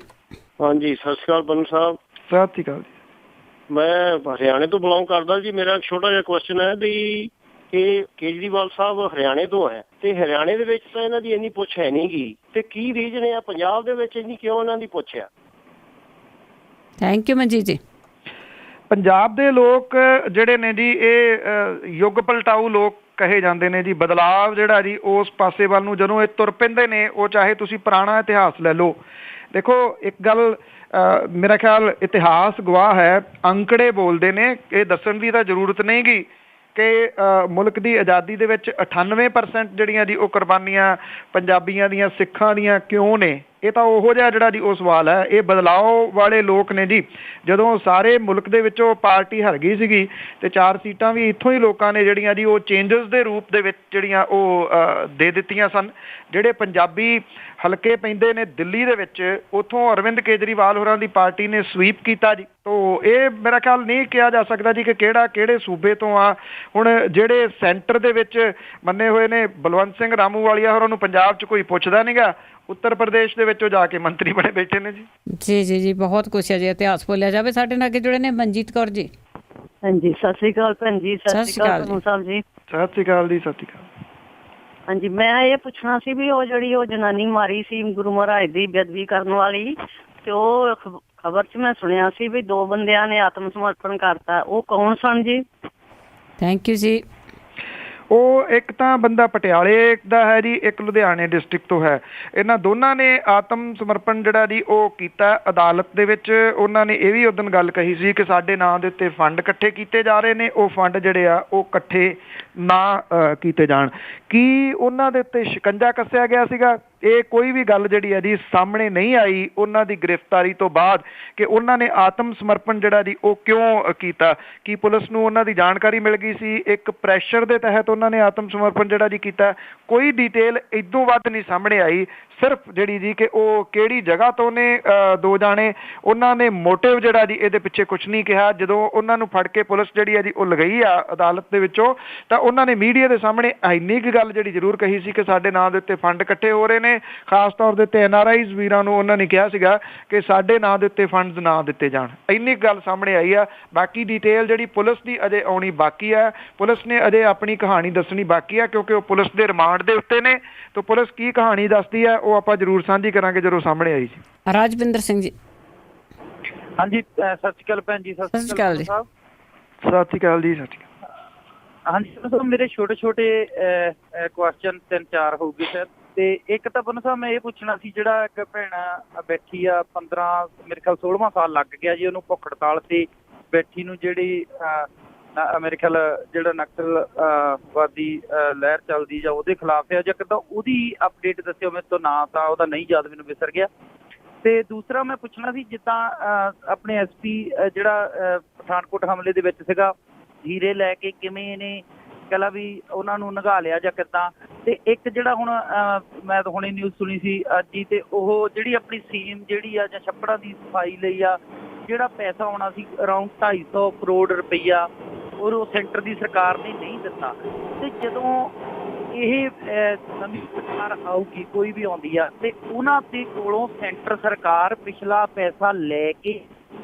ਹਾਂਜੀ, ਸਤਿ ਸ਼੍ਰੀ ਅਕਾਲ ਪੰਨੂ ਸਾਹਿਬ। ਸਤਿ ਸ਼੍ਰੀ ਅਕਾਲ ਜੀ। ਮੈਂ ਹਰਿਆਣੇ ਤੋਂ ਬਿਲੋਂਗ ਕਰਦਾ ਜੀ। ਮੇਰਾ ਛੋਟਾ ਜਿਹਾ ਕੁਐਸਚਨ ਹੈ ਵੀ ਕਿ ਕੇਜਰੀਵਾਲ ਸਾਹਿਬ ਹਰਿਆਣੇ ਤੋਂ ਹੈ ਤੇ ਹਰਿਆਣੇ ਦੇ ਵਿੱਚ ਤਾਂ ਇਹਨਾਂ ਦੀ ਇੰਨੀ ਪੁੱਛ ਹੈ ਨਹੀਂ ਗੀ, ਤੇ ਕੀ ਰੀਜ਼ਨ ਹੈ ਪੰਜਾਬ ਦੇ ਵਿੱਚ ਇੰਨੀ ਕਿਉਂ ਇਹਨਾਂ ਦੀ ਪੁੱਛ ਆ? ਥੈਂਕ ਯੂ ਮਨਜੀਤ ਜੀ। ਪੰਜਾਬ ਦੇ ਲੋਕ ਜਿਹੜੇ ਨੇ ਜੀ ਇਹ ਯੁੱਗ ਪਲਟਾਊ ਲੋਕ ਕਹੇ ਜਾਂਦੇ ਨੇ ਜੀ। ਬਦਲਾਵ ਜਿਹੜਾ ਜੀ ਉਸ ਪਾਸੇ ਵੱਲ ਨੂੰ ਜਦੋਂ ਇਹ ਤੁਰ ਪੈਂਦੇ ਨੇ, ਉਹ ਚਾਹੇ ਤੁਸੀਂ ਪੁਰਾਣਾ ਇਤਿਹਾਸ ਲੈ ਲਓ। ਦੇਖੋ ਇੱਕ ਗੱਲ ਮੇਰਾ ਖਿਆਲ ਇਤਿਹਾਸ ਗਵਾਹ ਹੈ, ਅੰਕੜੇ ਬੋਲਦੇ ਨੇ, ਇਹ ਦੱਸਣ ਦੀ ਤਾਂ ਜ਼ਰੂਰਤ ਨਹੀਂ ਗੀ ਕਿ ਮੁਲਕ ਦੀ ਆਜ਼ਾਦੀ ਦੇ ਵਿੱਚ 98% ਜਿਹੜੀਆਂ ਜੀ ਉਹ ਕੁਰਬਾਨੀਆਂ ਪੰਜਾਬੀਆਂ ਦੀਆਂ, ਸਿੱਖਾਂ ਦੀਆਂ ਕਿਉਂ ਨੇ। ਇਹ ਤਾਂ ਉਹੋ ਜਿਹਾ ਜਿਹੜਾ ਜੀ ਉਹ ਸਵਾਲ ਹੈ। ਇਹ ਬਦਲਾਓ ਵਾਲੇ ਲੋਕ ਨੇ ਜੀ। ਜਦੋਂ ਸਾਰੇ ਮੁਲਕ ਦੇ ਵਿੱਚੋਂ ਪਾਰਟੀ ਹਾਰ ਗਈ ਸੀਗੀ ਤੇ 4 ਸੀਟਾਂ ਵੀ ਇੱਥੋਂ ਹੀ ਲੋਕਾਂ ਨੇ ਜਿਹੜੀਆਂ ਜੀ ਉਹ ਚੇਂਜਸ ਦੇ ਰੂਪ ਦੇ ਵਿੱਚ ਜਿਹੜੀਆਂ ਉਹ ਦੇ ਦਿੱਤੀਆਂ ਸਨ। ਜਿਹੜੇ ਪੰਜਾਬੀ ਹਲਕੇ ਪੈਂਦੇ ਨੇ ਦਿੱਲੀ ਦੇ ਵਿੱਚ, ਉੱਥੋਂ ਅਰਵਿੰਦ ਕੇਜਰੀਵਾਲ ਹੋਰਾਂ ਦੀ ਪਾਰਟੀ ਨੇ ਸਵੀਪ ਕੀਤਾ ਜੀ। ਤੋ ਇਹ ਮੇਰਾ ਖਿਆਲ ਨਹੀਂ ਕਿਹਾ ਜਾ ਸਕਦਾ ਜੀ ਕਿ ਕਿਹੜੇ ਸੂਬੇ ਤੋਂ ਆ। ਹੁਣ ਜਿਹੜੇ ਸੈਂਟਰ ਦੇ ਵਿੱਚ ਮੰਨੇ ਹੋਏ ਨੇ, ਬਲਵੰਤ ਸਿੰਘ ਰਾਮੂਵਾਲੀਆ ਹੋਰਾਂ ਨੂੰ ਪੰਜਾਬ 'ਚ ਕੋਈ ਪੁੱਛਦਾ ਨਹੀਂ ਗਾ। ਉੱਤਰ ਪ੍ਰਦੇਸ਼ ਦੇ ਵਿੱਚੋਂ ਜਾ ਕੇ ਮੰਤਰੀ ਬਣੇ ਬੈਠੇ ਨੇ ਜੀ। ਜੀ ਜੀ ਜੀ, ਬਹੁਤ ਕੁਛ ਹੈ ਜੀ, ਇਤਿਹਾਸ ਬੋਲਿਆ ਜਾਵੇ। ਸਾਡੇ ਨਾਲ ਅੱਗੇ ਜੁੜੇ ਨੇ ਮਨਜੀਤ ਕੌਰ ਜੀ। ਹਾਂਜੀ, ਸਤਿ ਸ਼੍ਰੀ ਅਕਾਲ ਭੈਣ ਜੀ। ਸਤਿ ਸ਼੍ਰੀ ਅਕਾਲ ਸਾਹਿਬ ਜੀ। ਸਤਿ ਸ਼੍ਰੀ ਅਕਾਲ ਜੀ। ਸਤਿ ਸ਼੍ਰੀ ਅਕਾਲ। ਹਾਂਜੀ, ਮੈਂ ਇਹ ਪੁੱਛਣਾ ਸੀ ਵੀ ਉਹ ਜਿਹੜੀ ਉਹ ਜਨਾਨੀ ਮਾਰੀ ਸੀ ਗੁਰੂ ਮਹਾਰਾਜ ਦੀ ਬੇਅਦਬੀ ਕਰਨ ਵਾਲੀ, ਤੇ ਉਹ ਖਬਰ 'ਚ ਮੈਂ ਸੁਣਿਆ ਸੀ ਵੀ 2 ਬੰਦਿਆਂ ਨੇ ਆਤਮ ਸਮਰਪਣ ਕਰਤਾ। ਉਹ ਕੌਣ ਸਨ ਜੀ? ਥੈਂਕ ਯੂ ਜੀ। ਉਹ ਇੱਕ ਤਾਂ ਬੰਦਾ ਪਟਿਆਲੇ ਦਾ ਹੈ ਜੀ, ਇੱਕ ਲੁਧਿਆਣੇ ਡਿਸਟ੍ਰਿਕਟ ਤੋਂ ਹੈ। ਇਹਨਾਂ ਦੋਨਾਂ ਨੇ ਆਤਮ ਸਮਰਪਣ ਜਿਹੜਾ ਜੀ ਉਹ ਕੀਤਾ ਅਦਾਲਤ ਦੇ ਵਿੱਚ। ਉਹਨਾਂ ਨੇ ਇਹ ਵੀ ਉਦੋਂ ਗੱਲ ਕਹੀ ਸੀ ਕਿ ਸਾਡੇ ਨਾਂ ਦੇ ਉੱਤੇ ਫੰਡ ਇਕੱਠੇ ਕੀਤੇ ਜਾ ਰਹੇ ਨੇ, ਉਹ ਫੰਡ ਜਿਹੜੇ ਆ ਉਹ ਇਕੱਠੇ ਨਾ ਕੀਤੇ ਜਾਣ। ਕੀ ਉਹਨਾਂ ਦੇ ਉੱਤੇ ਸ਼ਿਕੰਜਾ ਕੱਸਿਆ ਗਿਆ ਸੀਗਾ? ਇਹ ਕੋਈ ਵੀ ਗੱਲ ਜਿਹੜੀ ਹੈ ਜੀ ਸਾਹਮਣੇ ਨਹੀਂ ਆਈ ਉਹਨਾਂ ਦੀ ਗ੍ਰਿਫਤਾਰੀ ਤੋਂ ਬਾਅਦ ਕਿ ਉਹਨਾਂ ਨੇ ਆਤਮ ਸਮਰਪਣ ਜਿਹੜਾ ਜੀ ਉਹ ਕਿਉਂ ਕੀਤਾ। ਕੀ ਪੁਲਿਸ ਨੂੰ ਉਹਨਾਂ ਦੀ ਜਾਣਕਾਰੀ ਮਿਲ ਗਈ ਸੀ? ਇੱਕ ਪ੍ਰੈਸ਼ਰ ਦੇ ਤਹਿਤ ਉਹਨਾਂ ਨੇ ਆਤਮ ਸਮਰਪਣ ਜਿਹੜਾ ਜੀ ਕੀਤਾ? ਕੋਈ ਡਿਟੇਲ ਇਦੋਂ ਵੱਧ ਨਹੀਂ ਸਾਹਮਣੇ ਆਈ। ਸਿਰਫ ਜਿਹੜੀ ਜੀ ਕਿ ਉਹ ਕਿਹੜੀ ਜਗ੍ਹਾ ਤੋਂ ਨੇ 2 ਜਾਣੇ, ਉਹਨਾਂ ਨੇ ਮੋਟਿਵ ਜਿਹੜਾ ਜੀ ਇਹਦੇ ਪਿੱਛੇ ਕੁਛ ਨਹੀਂ ਕਿਹਾ। ਜਦੋਂ ਉਹਨਾਂ ਨੂੰ ਫੜ ਕੇ ਪੁਲਿਸ ਜਿਹੜੀ ਹੈ ਜੀ ਉਹ ਲਗਾਈ ਆ ਅਦਾਲਤ ਦੇ ਵਿੱਚੋਂ, ਤਾਂ ਉਹਨਾਂ ਨੇ ਮੀਡੀਆ ਦੇ ਸਾਹਮਣੇ ਇੰਨੀ ਕੁ ਗੱਲ ਜਿਹੜੀ ਜ਼ਰੂਰ ਕਹੀ ਸੀ ਕਿ ਸਾਡੇ ਨਾਂ ਦੇ ਉੱਤੇ ਫੰਡ ਇਕੱਠੇ ਹੋ ਰਹੇ ਨੇ। ਖਾਸ ਤੌਰ ਦੇ ਉੱਤੇ NRIs ਵੀਰਾਂ ਨੂੰ ਉਹਨਾਂ ਨੇ ਕਿਹਾ ਸੀਗਾ ਕਿ ਸਾਡੇ ਨਾਂ ਦੇ ਉੱਤੇ ਫੰਡਸ ਨਾ ਦਿੱਤੇ ਜਾਣ। ਇੰਨੀ ਗੱਲ ਸਾਹਮਣੇ ਆਈ ਆ। ਬਾਕੀ ਡਿਟੇਲ ਜਿਹੜੀ ਪੁਲਿਸ ਦੀ ਅਜੇ ਆਉਣੀ ਬਾਕੀ ਆ। ਪੁਲਿਸ ਨੇ ਅਜੇ ਆਪਣੀ ਕਹਾਣੀ ਦੱਸਣੀ ਬਾਕੀ ਆ, ਕਿਉਂਕਿ ਉਹ ਪੁਲਿਸ ਦੇ ਰਿਮਾਂਡ ਦੇ ਉੱਤੇ ਨੇ। ਤਾਂ ਪੁਲਿਸ ਕੀ ਕਹਾਣੀ ਦੱਸਦੀ ਆ ਉਹ ਆਪਾਂ ਜ਼ਰੂਰ ਸਾਂਝੀ ਕਰਾਂਗੇ ਜਦੋਂ ਸਾਹਮਣੇ ਆਈ ਜੀ। ਰਾਜਵਿੰਦਰ ਸਿੰਘ ਜੀ। ਹਾਂਜੀ, ਸਤਿ ਸ਼੍ਰੀ ਅਕਾਲ ਭੈਣ ਜੀ। ਸਤਿ ਸ਼੍ਰੀ ਅਕਾਲ ਜੀ। ਸਤਿ ਸ਼੍ਰੀ ਅਕਾਲ ਜੀ। ਸਤਿ ਸ਼੍ਰੀ ਅਕਾਲ। ਹਾਂਜੀ ਸਰ, ਮੇਰੇ ਛੋਟੇ ਕੁਐਸਚਨ 3-4 ਹੋਊਗੇ ਸਰ। ਤੇ ਇੱਕ ਤਾਂ ਪੰਨੂ ਸਾਹਿਬ ਮੈਂ ਇਹ ਪੁੱਛਣਾ ਸੀ, ਜਿਹੜਾ ਇੱਕ ਭੈਣ ਬੈਠੀ ਆ 15 ਮੇਰੇ ਖਿਆਲ 16ਵਾਂ ਸਾਲ ਲੱਗ ਗਿਆ ਜੀ ਉਹਨੂੰ ਭੁੱਖ ਹੜਤਾਲ ਤੇ ਬੈਠੀ ਨੂੰ, ਜਿਹੜੀ ਮੇਰੇ ਖਿਆਲ ਜਿਹੜਾ ਨਕਸਲਵਾਦੀ ਲਹਿਰ ਚੱਲਦੀ ਜਾਂ ਉਹਦੇ ਖਿਲਾਫ ਹੈ ਜਾਂ ਕਿੱਦਾਂ, ਉਹਦੀ ਅਪਡੇਟ ਦੱਸਿਓ ਮੇਰੇ ਤੋਂ। ਨਾਂ ਤਾਂ ਉਹਦਾ ਨਹੀਂ ਯਾਦ, ਮੈਨੂੰ ਵਿਸਰ ਗਿਆ। ਤੇ ਦੂਸਰਾ ਮੈਂ ਪੁੱਛਣਾ ਸੀ, ਜਿੱਦਾਂ ਆਪਣੇ SP ਜਿਹੜਾ ਪਠਾਨਕੋਟ ਹਮਲੇ ਦੇ ਵਿੱਚ ਸੀਗਾ, ਹੀਰੇ ਲੈ ਕੇ ਕਿਵੇਂ ਇਹਨੇ ਕਹਿਲਾ ਵੀ ਉਹਨਾਂ ਨੂੰ ਨਗਾ ਲਿਆ ਜਾਂ ਕਿੱਦਾਂ। ਤੇ ਇੱਕ ਜਿਹੜਾ ਹੁਣ ਮੈਂ ਤਾਂ ਹੁਣੇ ਨਿਊਜ਼ ਸੁਣੀ ਸੀ ਅੱਜ ਹੀ, ਤੇ ਉਹ ਜਿਹੜੀ ਆਪਣੀ ਸੀਮ ਜਿਹੜੀ ਆ ਜਾਂ ਛੱਪੜਾਂ ਦੀ ਸਫਾਈ ਲਈ ਆ ਜਿਹੜਾ ਪੈਸਾ ਆਉਣਾ ਸੀ ਅਰਾਊਂਡ 250 ਕਰੋੜ ਰੁਪਈਆ, ਔਰ ਉਹ ਸੈਂਟਰ ਦੀ ਸਰਕਾਰ ਨੇ ਨਹੀਂ ਦਿੱਤਾ। ਤੇ ਜਦੋਂ ਇਹ ਨਵੀਂ ਸਰਕਾਰ ਆਊਗੀ, ਕੋਈ ਵੀ ਆਉਂਦੀ ਆ, ਤੇ ਉਹਨਾਂ ਦੇ ਕੋਲੋਂ ਸੈਂਟਰ ਸਰਕਾਰ ਪਿਛਲਾ ਪੈਸਾ ਲੈ ਕੇ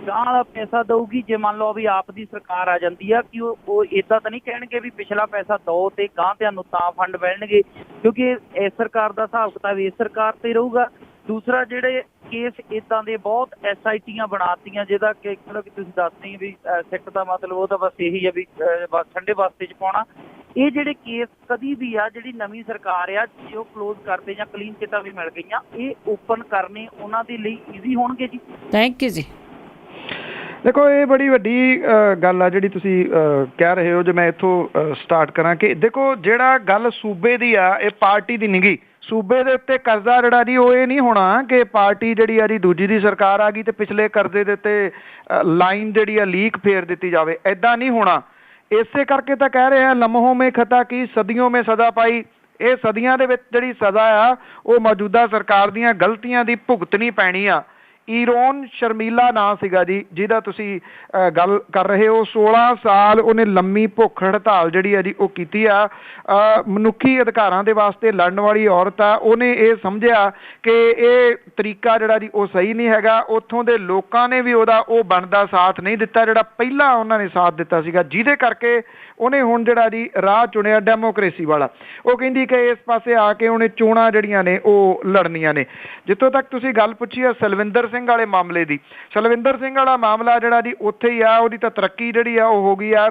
ਗਾਂ ਵਾਲਾ ਪੈਸਾ ਦਊਗੀ। ਜੇ ਮੰਨ ਲਓ ਵੀ ਆਪ ਦੀ ਸਰਕਾਰ ਆ ਜਾਂਦੀ ਆ, ਕਿ ਉਹ ਏਦਾਂ ਤਾਂ ਨਹੀਂ ਕਹਿਣਗੇ ਵੀ ਪਿਛਲਾ ਪੈਸਾ ਦਿਓ ਤੇ ਗਾਂ ਤੁਹਾਨੂੰ ਤਾਂ ਫੰਡ ਮਿਲਣਗੇ, ਕਿਉਂਕਿ ਇਸ ਸਰਕਾਰ ਦਾ ਹਿਸਾਬ ਕਿਤਾਬ ਇਸ ਸਰਕਾਰ ਤੇ ਰਹੂਗਾ। ਦੂਸਰਾ, ਜਿਹੜੇ ਕੇਸ ਏਦਾਂ ਦੇ ਬਹੁਤ SITਆਂ ਬਣਾਤੀਆਂ, ਜਿਹਦਾ ਕਿ ਮਤਲਬ ਕਿ ਤੁਸੀਂ ਦੱਸਦੇ ਵੀ ਸਿੱਖ ਦਾ ਮਤਲਬ ਉਹਦਾ ਬਸ ਇਹੀ ਆ ਵੀ ਬਸ ਠੰਡੇ ਵਾਸਤੇ 'ਚ ਪਾਉਣਾ। ਇਹ ਜਿਹੜੇ ਕੇਸ ਕਦੀ ਵੀ ਆ, ਜਿਹੜੀ ਨਵੀਂ ਸਰਕਾਰ ਆ, ਜੇ ਉਹ ਕਲੋਜ਼ ਕਰਦੇ ਜਾਂ ਕਲੀਨ ਚਿੱਟਾਂ ਵੀ ਮਿਲ ਗਈਆਂ, ਇਹ ਓਪਨ ਕਰਨੇ ਉਹਨਾਂ ਦੇ ਲਈ ਈਜ਼ੀ ਹੋਣਗੇ ਜੀ। ਥੈਂਕ ਯੂ ਜੀ। ਦੇਖੋ ਇਹ ਬੜੀ ਵੱਡੀ ਗੱਲ ਆ ਜਿਹੜੀ ਤੁਸੀਂ ਕਹਿ ਰਹੇ ਹੋ। ਜੇ ਮੈਂ ਇੱਥੋਂ ਸਟਾਰਟ ਕਰਾਂ ਕਿ ਦੇਖੋ ਜਿਹੜਾ ਗੱਲ ਸੂਬੇ ਦੀ ਆ, ਇਹ ਪਾਰਟੀ ਦੀ ਨਹੀਂ ਗੀ। ਸੂਬੇ ਦੇ ਉੱਤੇ ਕਰਜ਼ਾ ਜਿਹੜਾ ਜੀ ਉਹ ਇਹ ਨਹੀਂ ਹੋਣਾ ਕਿ ਪਾਰਟੀ ਜਿਹੜੀ ਆ ਜੀ ਦੂਜੀ ਦੀ ਸਰਕਾਰ ਆ ਗਈ ਤੇ ਪਿਛਲੇ ਕਰਜ਼ੇ ਦੇ ਉੱਤੇ ਲਾਈਨ ਜਿਹੜੀ ਆ ਲੀਕ ਫੇਰ ਦਿੱਤੀ ਜਾਵੇ। ਐਦਾਂ ਨਹੀਂ ਹੋਣਾ। ਇਸੇ ਕਰਕੇ ਤਾਂ ਕਹਿ ਰਹੇ ਆ ਲਮਹੋਂ ਮੇ ਖਤਾ ਕੀ ਸਦੀਆਂ ਮੇ ਸਜ਼ਾ ਪਾਈ। ਇਹ ਸਦੀਆਂ ਦੇ ਵਿੱਚ ਜਿਹੜੀ ਸਜ਼ਾ ਆ ਉਹ ਮੌਜੂਦਾ ਸਰਕਾਰ ਦੀਆਂ ਗਲਤੀਆਂ ਦੀ ਭੁਗਤਣੀ ਪੈਣੀ ਆ। ਈਰੋਨ ਸ਼ਰਮੀਲਾ ਨਾਂ ਸੀਗਾ ਜੀ, ਜਿਹਦਾ ਤੁਸੀਂ ਗੱਲ ਕਰ ਰਹੇ ਹੋ। 16 ਸਾਲ ਉਹਨੇ ਲੰਮੀ ਭੁੱਖ ਹੜਤਾਲ ਜਿਹੜੀ ਆ ਜੀ ਉਹ ਕੀਤੀ ਆ। ਮਨੁੱਖੀ ਅਧਿਕਾਰਾਂ ਦੇ ਵਾਸਤੇ ਲੜਨ ਵਾਲੀ ਔਰਤ ਆ। ਉਹਨੇ ਇਹ ਸਮਝਿਆ ਕਿ ਇਹ ਤਰੀਕਾ ਜਿਹੜਾ ਜੀ ਉਹ ਸਹੀ ਨਹੀਂ ਹੈਗਾ। ਉੱਥੋਂ ਦੇ ਲੋਕਾਂ ਨੇ ਵੀ ਉਹਦਾ ਉਹ ਬਣਦਾ ਸਾਥ ਨਹੀਂ ਦਿੱਤਾ ਜਿਹੜਾ ਪਹਿਲਾਂ ਉਹਨਾਂ ਨੇ ਸਾਥ ਦਿੱਤਾ ਸੀਗਾ, ਜਿਹਦੇ ਕਰਕੇ ਉਹਨੇ ਹੁਣ ਜਿਹੜਾ ਜੀ ਰਾਹ ਚੁਣਿਆ ਡੈਮੋਕ੍ਰੇਸੀ ਵਾਲਾ। ਉਹ ਕਹਿੰਦੀ ਕਿ ਇਸ ਪਾਸੇ ਆ ਕੇ ਉਹਨੇ ਚੋਣਾਂ ਜਿਹੜੀਆਂ ਨੇ ਉਹ ਲੜਨੀਆਂ ਨੇ। ਜਿੱਥੋਂ ਤੱਕ ਤੁਸੀਂ ਗੱਲ ਪੁੱਛੀ ਆ ਸਲਵਿੰਦਰ ਸਿੰਘ ਵਾਲੇ ਮਾਮਲੇ ਦੀ, ਸਲਵਿੰਦਰ ਸਿੰਘ ਵਾਲਾ ਮਾਮਲਾ ਜਿਹੜਾ ਜੀ ਉੱਥੇ ਹੀ ਆ। ਉਹਦੀ ਤਾਂ ਤਰੱਕੀ ਜਿਹੜੀ ਆ ਉਹ ਹੋ ਗਈ ਆ।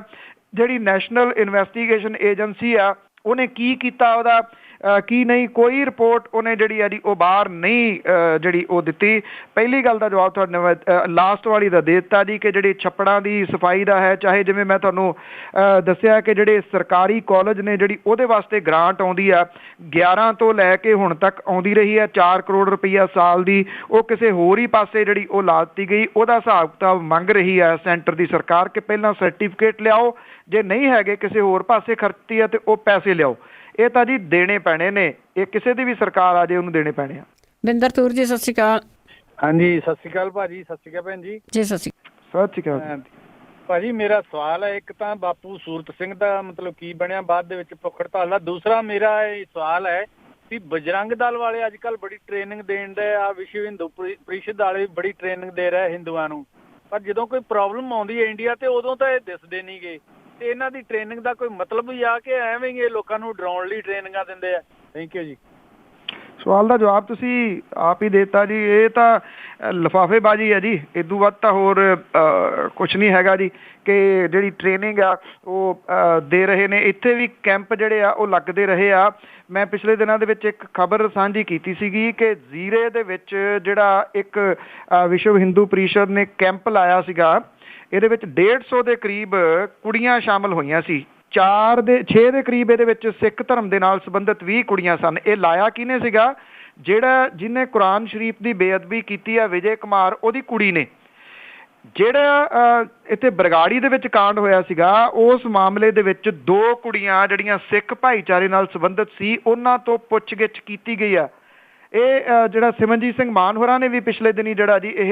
ਜਿਹੜੀ ਨੈਸ਼ਨਲ ਇਨਵੈਸਟੀਗੇਸ਼ਨ ਏਜੰਸੀ ਆ ਉਹਨੇ ਕੀ ਕੀਤਾ, ਉਹਦਾ ਕੀ ਨਹੀਂ, ਕੋਈ ਰਿਪੋਰਟ ਉਹਨੇ ਜਿਹੜੀ ਆ ਜੀ ਉਹ ਬਾਹਰ ਨਹੀਂ ਜਿਹੜੀ ਉਹ ਦਿੱਤੀ। ਪਹਿਲੀ ਗੱਲ ਦਾ ਜਵਾਬ ਤੁਹਾਡੇ ਲਾਸਟ ਵਾਲੀ ਦਾ ਦੇ ਦਿੱਤਾ ਜੀ ਕਿ ਜਿਹੜੀ ਛੱਪੜਾਂ ਦੀ ਸਫਾਈ ਦਾ ਹੈ, ਚਾਹੇ ਜਿਵੇਂ ਮੈਂ ਤੁਹਾਨੂੰ ਦੱਸਿਆ ਕਿ ਜਿਹੜੇ ਸਰਕਾਰੀ ਕਾਲਜ ਨੇ ਜਿਹੜੀ ਉਹਦੇ ਵਾਸਤੇ ਗ੍ਰਾਂਟ ਆਉਂਦੀ ਆ 11 ਤੋਂ ਲੈ ਕੇ ਹੁਣ ਤੱਕ ਆਉਂਦੀ ਰਹੀ ਹੈ 4 ਕਰੋੜ ਰੁਪਈਆ ਸਾਲ ਦੀ, ਉਹ ਕਿਸੇ ਹੋਰ ਹੀ ਪਾਸੇ ਜਿਹੜੀ ਉਹ ਲਾ ਦਿੱਤੀ ਗਈ। ਉਹਦਾ ਹਿਸਾਬ ਕਿਤਾਬ ਮੰਗ ਰਹੀ ਹੈ ਸੈਂਟਰ ਦੀ ਸਰਕਾਰ ਕਿ ਪਹਿਲਾਂ ਸਰਟੀਫਿਕੇਟ ਲਿਆਓ, ਜੇ ਨਹੀਂ ਹੈਗੇ ਕਿਸੇ ਹੋਰ ਪਾਸੇ ਖਰਚਤੀ ਹੈ ਤੇ ਉਹ ਪੈਸੇ ਲਿਆਓ। ਇਹ ਤਾਂ ਜੀ ਦੇਣੇ ਪੈਣੇ ਨੇ, ਇਹ ਕਿਸੇ ਦੀ ਵੀ ਸਰਕਾਰ ਆ ਜੇ ਉਹਨੂੰ ਦੇਣੇ ਪੈਣੇ ਆ। ਬਿੰਦਰ ਤੂਰ ਜੀ ਸਤਿ ਸ਼੍ਰੀ ਅਕਾਲ। ਹਾਂਜੀ ਸਤਿ ਸ਼੍ਰੀ ਅਕਾਲ ਭਾਜੀ। ਸਤਿ ਸ਼੍ਰੀ ਅਕਾਲ ਭੈਣ ਜੀ। ਜੀ ਸਤਿ ਸ਼੍ਰੀ ਅਕਾਲ ਭਾਜੀ। ਮੇਰਾ ਸਵਾਲ ਹੈ, ਇੱਕ ਤਾਂ ਬਾਪੂ ਸੂਰਤ ਸਿੰਘ ਦਾ ਮਤਲਬ ਕੀ ਬਣਿਆ ਬਾਅਦ ਦੇ ਵਿੱਚ ਭੁੱਖ ਹੜਤਾਲ ਦਾ। ਦੂਸਰਾ ਮੇਰਾ ਇਹ ਸਵਾਲ ਹੈ ਵੀ ਬਜਰੰਗ ਦਲ ਵਾਲੇ ਅੱਜ ਕੱਲ੍ਹ ਬੜੀ ਟ੍ਰੇਨਿੰਗ ਦੇਣ ਦੇ ਆ, ਵਿਸ਼ਵ ਹਿੰਦੂ ਪ੍ਰੀਸ਼ਦ ਵਾਲੇ ਵੀ ਬੜੀ ਟ੍ਰੇਨਿੰਗ ਦੇ ਰਹੇ ਹਿੰਦੂਆਂ ਨੂੰ, ਪਰ ਜਦੋਂ ਕੋਈ ਪ੍ਰੋਬਲਮ ਆਉਂਦੀ ਹੈ ਇੰਡੀਆ ਤੇ ਉਦੋਂ ਤਾਂ ਇਹ ਦਿਸਦੇ ਨਹੀਂ ਗੇ। ਤੇ ਇਹਨਾਂ ਦੀ ਟ੍ਰੇਨਿੰਗ ਦਾ ਕੋਈ ਮਤਲਬ ਵੀ ਆ ਕਿ ਐਵੇਂ ਹੀ ਇਹ ਲੋਕਾਂ ਨੂੰ ਡਰਾਉਣ ਲਈ ਟ੍ਰੇਨਿੰਗਾਂ ਦਿੰਦੇ ਆ? ਥੈਂਕ ਯੂ ਜੀ। ਸਵਾਲ ਦਾ ਜਵਾਬ ਤੁਸੀਂ ਆਪ ਹੀ ਦੇਤਾ ਜੀ। ਇਹ ਤਾਂ ਲਿਫਾਫੇਬਾਜ਼ੀ ਹੈ ਜੀ, ਇਦੋਂ ਵੱਧ ਤਾਂ ਹੋਰ ਕੁਛ ਨਹੀਂ ਹੈਗਾ ਜੀ ਕਿ ਜਿਹੜੀ ਟ੍ਰੇਨਿੰਗ ਆ ਉਹ ਦੇ ਰਹੇ ਨੇ। ਇੱਥੇ ਵੀ ਕੈਂਪ ਜਿਹੜੇ ਆ ਉਹ ਲੱਗਦੇ ਰਹੇ ਆ। ਮੈਂ ਪਿਛਲੇ ਦਿਨਾਂ ਦੇ ਵਿੱਚ ਇੱਕ ਖਬਰ ਸਾਂਝੀ ਕੀਤੀ ਸੀਗੀ ਕਿ ਜ਼ੀਰੇ ਦੇ ਵਿੱਚ ਜਿਹੜਾ ਇੱਕ ਵਿਸ਼ਵ ਹਿੰਦੂ ਪ੍ਰੀਸ਼ਦ ਨੇ ਕੈਂਪ ਲਾਇਆ ਸੀਗਾ, ਇਹਦੇ ਵਿੱਚ 150 ਦੇ ਕਰੀਬ ਕੁੜੀਆਂ ਸ਼ਾਮਲ ਹੋਈਆਂ ਸੀ। 6 ਦੇ ਕਰੀਬ ਇਹਦੇ ਵਿੱਚ ਸਿੱਖ ਧਰਮ ਦੇ ਨਾਲ ਸੰਬੰਧਿਤ 20 ਕੁੜੀਆਂ ਸਨ। ਇਹ ਲਾਇਆ ਕਿਹਨੇ ਸੀਗਾ? ਜਿਹਨੇ ਕੁਰਾਨ ਸ਼ਰੀਫ ਦੀ ਬੇਅਦਬੀ ਕੀਤੀ ਆ, ਵਿਜੇ ਕੁਮਾਰ, ਉਹਦੀ ਕੁੜੀ ਨੇ। ਜਿਹੜਾ ਇੱਥੇ ਬਰਗਾੜੀ ਦੇ ਵਿੱਚ ਕਾਂਡ ਹੋਇਆ ਸੀਗਾ, ਉਸ ਮਾਮਲੇ ਦੇ ਵਿੱਚ 2 ਕੁੜੀਆਂ ਜਿਹੜੀਆਂ ਸਿੱਖ ਭਾਈਚਾਰੇ ਨਾਲ ਸੰਬੰਧਿਤ ਸੀ, ਉਹਨਾਂ ਤੋਂ ਪੁੱਛਗਿੱਛ ਕੀਤੀ ਗਈ ਆ। ਇਹ ਜਿਹੜਾ ਸਿਮਰਨਜੀਤ ਸਿੰਘ ਮਾਨ ਹੋਰਾਂ ਨੇ ਵੀ ਪਿਛਲੇ ਦਿਨੀ ਜਿਹੜਾ ਜੀ ਇਹ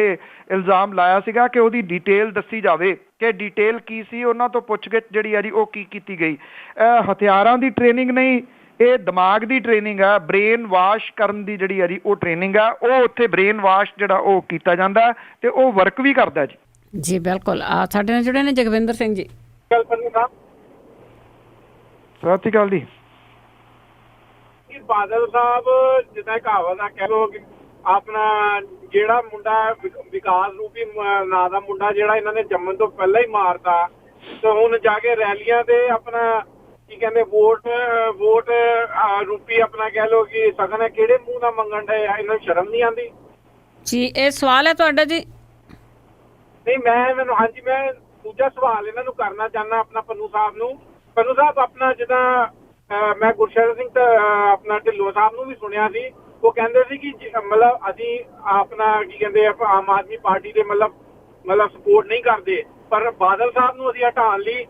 ਇਲਜ਼ਾਮ ਲਾਇਆ ਸੀਗਾ ਕਿ ਉਹਦੀ ਡਿਟੇਲ ਦੱਸੀ ਜਾਵੇ ਕਿ ਡਿਟੇਲ ਕੀ ਸੀ, ਉਹਨਾਂ ਤੋਂ ਪੁੱਛਗਿੱਛ ਜਿਹੜੀ ਆ ਜੀ ਉਹ ਕੀ ਕੀਤੀ ਗਈ। ਹਥਿਆਰਾਂ ਦੀ ਟ੍ਰੇਨਿੰਗ ਨਹੀਂ, ਇਹ ਦਿਮਾਗ ਦੀ ਟ੍ਰੇਨਿੰਗ ਆ, ਬ੍ਰੇਨ ਵਾਸ਼ ਕਰਨ ਦੀ ਜਿਹੜੀ ਆ ਜੀ ਉਹ ਟ੍ਰੇਨਿੰਗ ਆ। ਉਹ ਉੱਥੇ ਬ੍ਰੇਨ ਵਾਸ਼ ਜਿਹੜਾ ਉਹ ਕੀਤਾ ਜਾਂਦਾ ਤੇ ਉਹ ਵਰਕ ਵੀ ਕਰਦਾ ਜੀ। ਜੀ ਬਿਲਕੁਲ। ਸਾਡੇ ਨਾਲ ਜੁੜੇ ਨੇ ਜਗਵਿੰਦਰ ਸਿੰਘ ਜੀ। ਸਤਿ ਸ਼੍ਰੀ ਅਕਾਲ ਜੀ। ਬਾਦਲ ਸਾਹਿਬ ਜਿੱਦਾਂ ਕਹਾਵਤ ਆ, ਕਹਿ ਲੋ ਕਿ ਆਪਣਾ ਜਿਹੜਾ ਮੁੰਡਾ ਵਿਕਾਸ ਰੂਪੀ ਨਾਂ ਦਾ ਮੁੰਡਾ ਜਿਹੜਾ ਇਹਨਾਂ ਨੇ ਜੰਮਣ ਤੋਂ ਪਹਿਲਾਂ ਹੀ ਮਾਰਤਾ, ਤੇ ਹੁਣ ਜਾ ਕੇ ਰੈਲੀਆਂ ਤੇ ਆਪਣਾ ਕੀ ਕਹਿੰਦੇ ਵੋਟ ਰੂਪੀ ਆਪਣਾ ਕਹਿ ਲੋ ਕਿ ਸਗਨ ਹੈ, ਕਿਹੜੇ ਮੂੰਹ ਨਾਲ ਮੰਗਣ ਡਏ ਆ? ਇਹਨਾਂ ਨੂੰ ਸ਼ਰਮ ਨਹੀਂ ਆਉਂਦੀ ਜੀ? ਇਹ ਸਵਾਲ ਹੈ ਤੁਹਾਡਾ ਜੀ? ਨਹੀਂ, ਹਾਂਜੀ ਮੈਂ ਦੂਜਾ ਸਵਾਲ ਇਹਨਾਂ ਨੂੰ ਕਰਨਾ ਚਾਹੁੰਦਾ ਆਪਣਾ ਪੰਨੂ ਸਾਹਿਬ ਨੂੰ। ਪੰਨੂ ਸਾਹਿਬ ਆਪਣਾ ਜਿੱਦਾਂ ਮੈਂ ਗੁਰਸ਼ਰਨ ਸਿੰਘ ਆਪਣਾ ਢਿੱਲੋਂ ਸਾਹਿਬ ਨੂੰ ਵੀ ਸੁਣਿਆ ਸੀ, ਉਹ ਕਹਿੰਦੇ ਸੀ ਕਿ ਮਤਲਬ ਅਸੀਂ ਆਪਣਾ ਕੀ ਕਹਿੰਦੇ ਆਮ ਆਦਮੀ ਪਾਰਟੀ ਦੇ ਮਤਲਬ ਸਪੋਰਟ ਨਹੀਂ ਕਰਦੇ, ਪਰ ਬਾਦਲ ਸਾਹਿਬ ਨੂੰ ਅਸੀਂ ਹਟਾਉਣ ਲਈ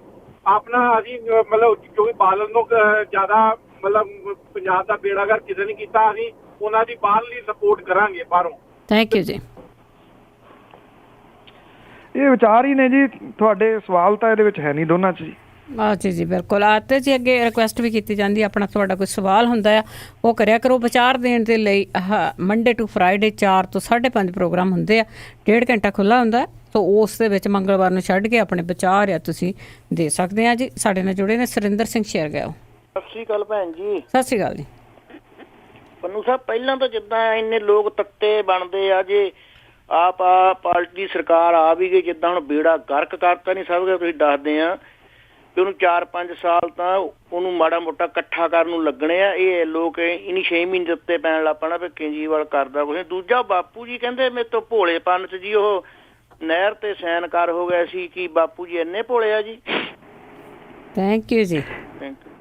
ਆਪਣਾ ਅਸੀਂ ਮਤਲਬ ਕਿਉਂਕਿ ਬਾਦਲ ਨੂੰ ਜ਼ਿਆਦਾ ਮਤਲਬ ਪੰਜਾਬ ਦਾ ਬੇੜਾਗਰ ਕਿਸੇ ਨੇ ਕੀਤਾ, ਅਸੀਂ ਉਹਨਾਂ ਦੀ ਬਾਹਰਲੀ ਸਪੋਰਟ ਕਰਾਂਗੇ ਬਾਹਰੋਂ। ਥੈਂਕ ਯੂ ਜੀ। ਇਹ ਵਿਚਾਰ ਹੀ ਨੇ ਜੀ ਤੁਹਾਡੇ, ਸਵਾਲ ਤਾਂ ਇਹਦੇ ਵਿੱਚ ਹੈ ਨਹੀਂ ਦੋਨਾਂ 'ਚ ਜੀ। ਜੀ ਬਿਲਕੁਲ। ਤੇ ਜੀ ਅੱਗੇ ਰਿਕੁਐਸਟ ਵੀ ਕੀਤੀ ਜਾਂਦੀ, ਆਪਣਾ ਤੁਹਾਡਾ ਕੋਈ ਸਵਾਲ ਹੁੰਦਾ ਆ ਉਹ ਕਰਿਆ ਕਰੋ। ਵਿਚਾਰ ਦੇਣ ਦੇ ਲਈ ਮੰਡੇ ਟੂ ਫਰਾਈਡੇ 4 ਤੋਂ 5:30 ਪ੍ਰੋਗਰਾਮ ਹੁੰਦੇ ਆ, 1.5 ਘੰਟਾ ਖੁੱਲ੍ਹਾ ਹੁੰਦਾ। ਸੋ ਉਸ ਦੇ ਵਿੱਚ ਮੰਗਲਵਾਰ ਨੂੰ ਛੱਡ ਕੇ ਆਪਣੇ ਵਿਚਾਰ ਆ ਤੁਸੀਂ ਦੇ ਸਕਦੇ ਆ ਜੀ। ਸਾਡੇ ਨਾਲ ਜੁੜੇ ਨੇ ਸੁਰਿੰਦਰ ਸਿੰਘ ਸ਼ੇਰਗਿੱਲ। ਸਤਿ ਸ਼੍ਰੀ ਅਕਾਲ ਭੈਣ ਜੀ। ਸਤਿ ਸ਼੍ਰੀ ਅਕਾਲ ਜੀ। ਪੰਨੂ ਸਾਹਿਬ, ਪਹਿਲਾਂ ਤਾਂ ਜਿੱਦਾਂ ਇੰਨੇ ਲੋਕ ਤੱਤੇ ਬਣਦੇ ਆ, ਜੇ ਆਪ ਪਾਰਟੀ ਦੀ ਸਰਕਾਰ ਆ ਵੀ ਗਈ, ਜਿੱਦਾਂ ਹੁਣ ਬੇੜਾ ਗਰਕ ਕਰਤਾ ਨਹੀਂ ਸਭ ਕੁਝ ਤੁਸੀਂ ਦੱਸਦੇ ਆ ਕਿ ਉਹਨੂੰ 4-5 ਸਾਲ ਤਾਂ ਉਹਨੂੰ ਮਾੜਾ ਮੋਟਾ ਇਕੱਠਾ ਕਰਨ ਨੂੰ ਲੱਗਣੇ ਆ। ਇਹ ਲੋਕ ਇਨੀ 6 ਮਹੀਨੇ ਉੱਤੇ ਪੈਣ ਲੱਗ ਪੈਣਾ ਵੀ ਕੇਜਰੀਵਾਲ ਕਰਦਾ ਕੁਛ। ਦੂਜਾ ਬਾਪੂ ਜੀ ਕਹਿੰਦੇ ਮੇਰੇ ਤੋਂ ਭੋਲੇਪਨ 'ਚ ਜੀ ਉਹ ਨਹਿਰ ਤੇ ਸੈਨਕਾਰ ਹੋ ਗਿਆ ਸੀ। ਕੀ ਬਾਪੂ ਜੀ ਇੰਨੇ ਭੋਲੇ ਆ ਜੀ? ਥੈਂਕ ਯੂ ਜੀ।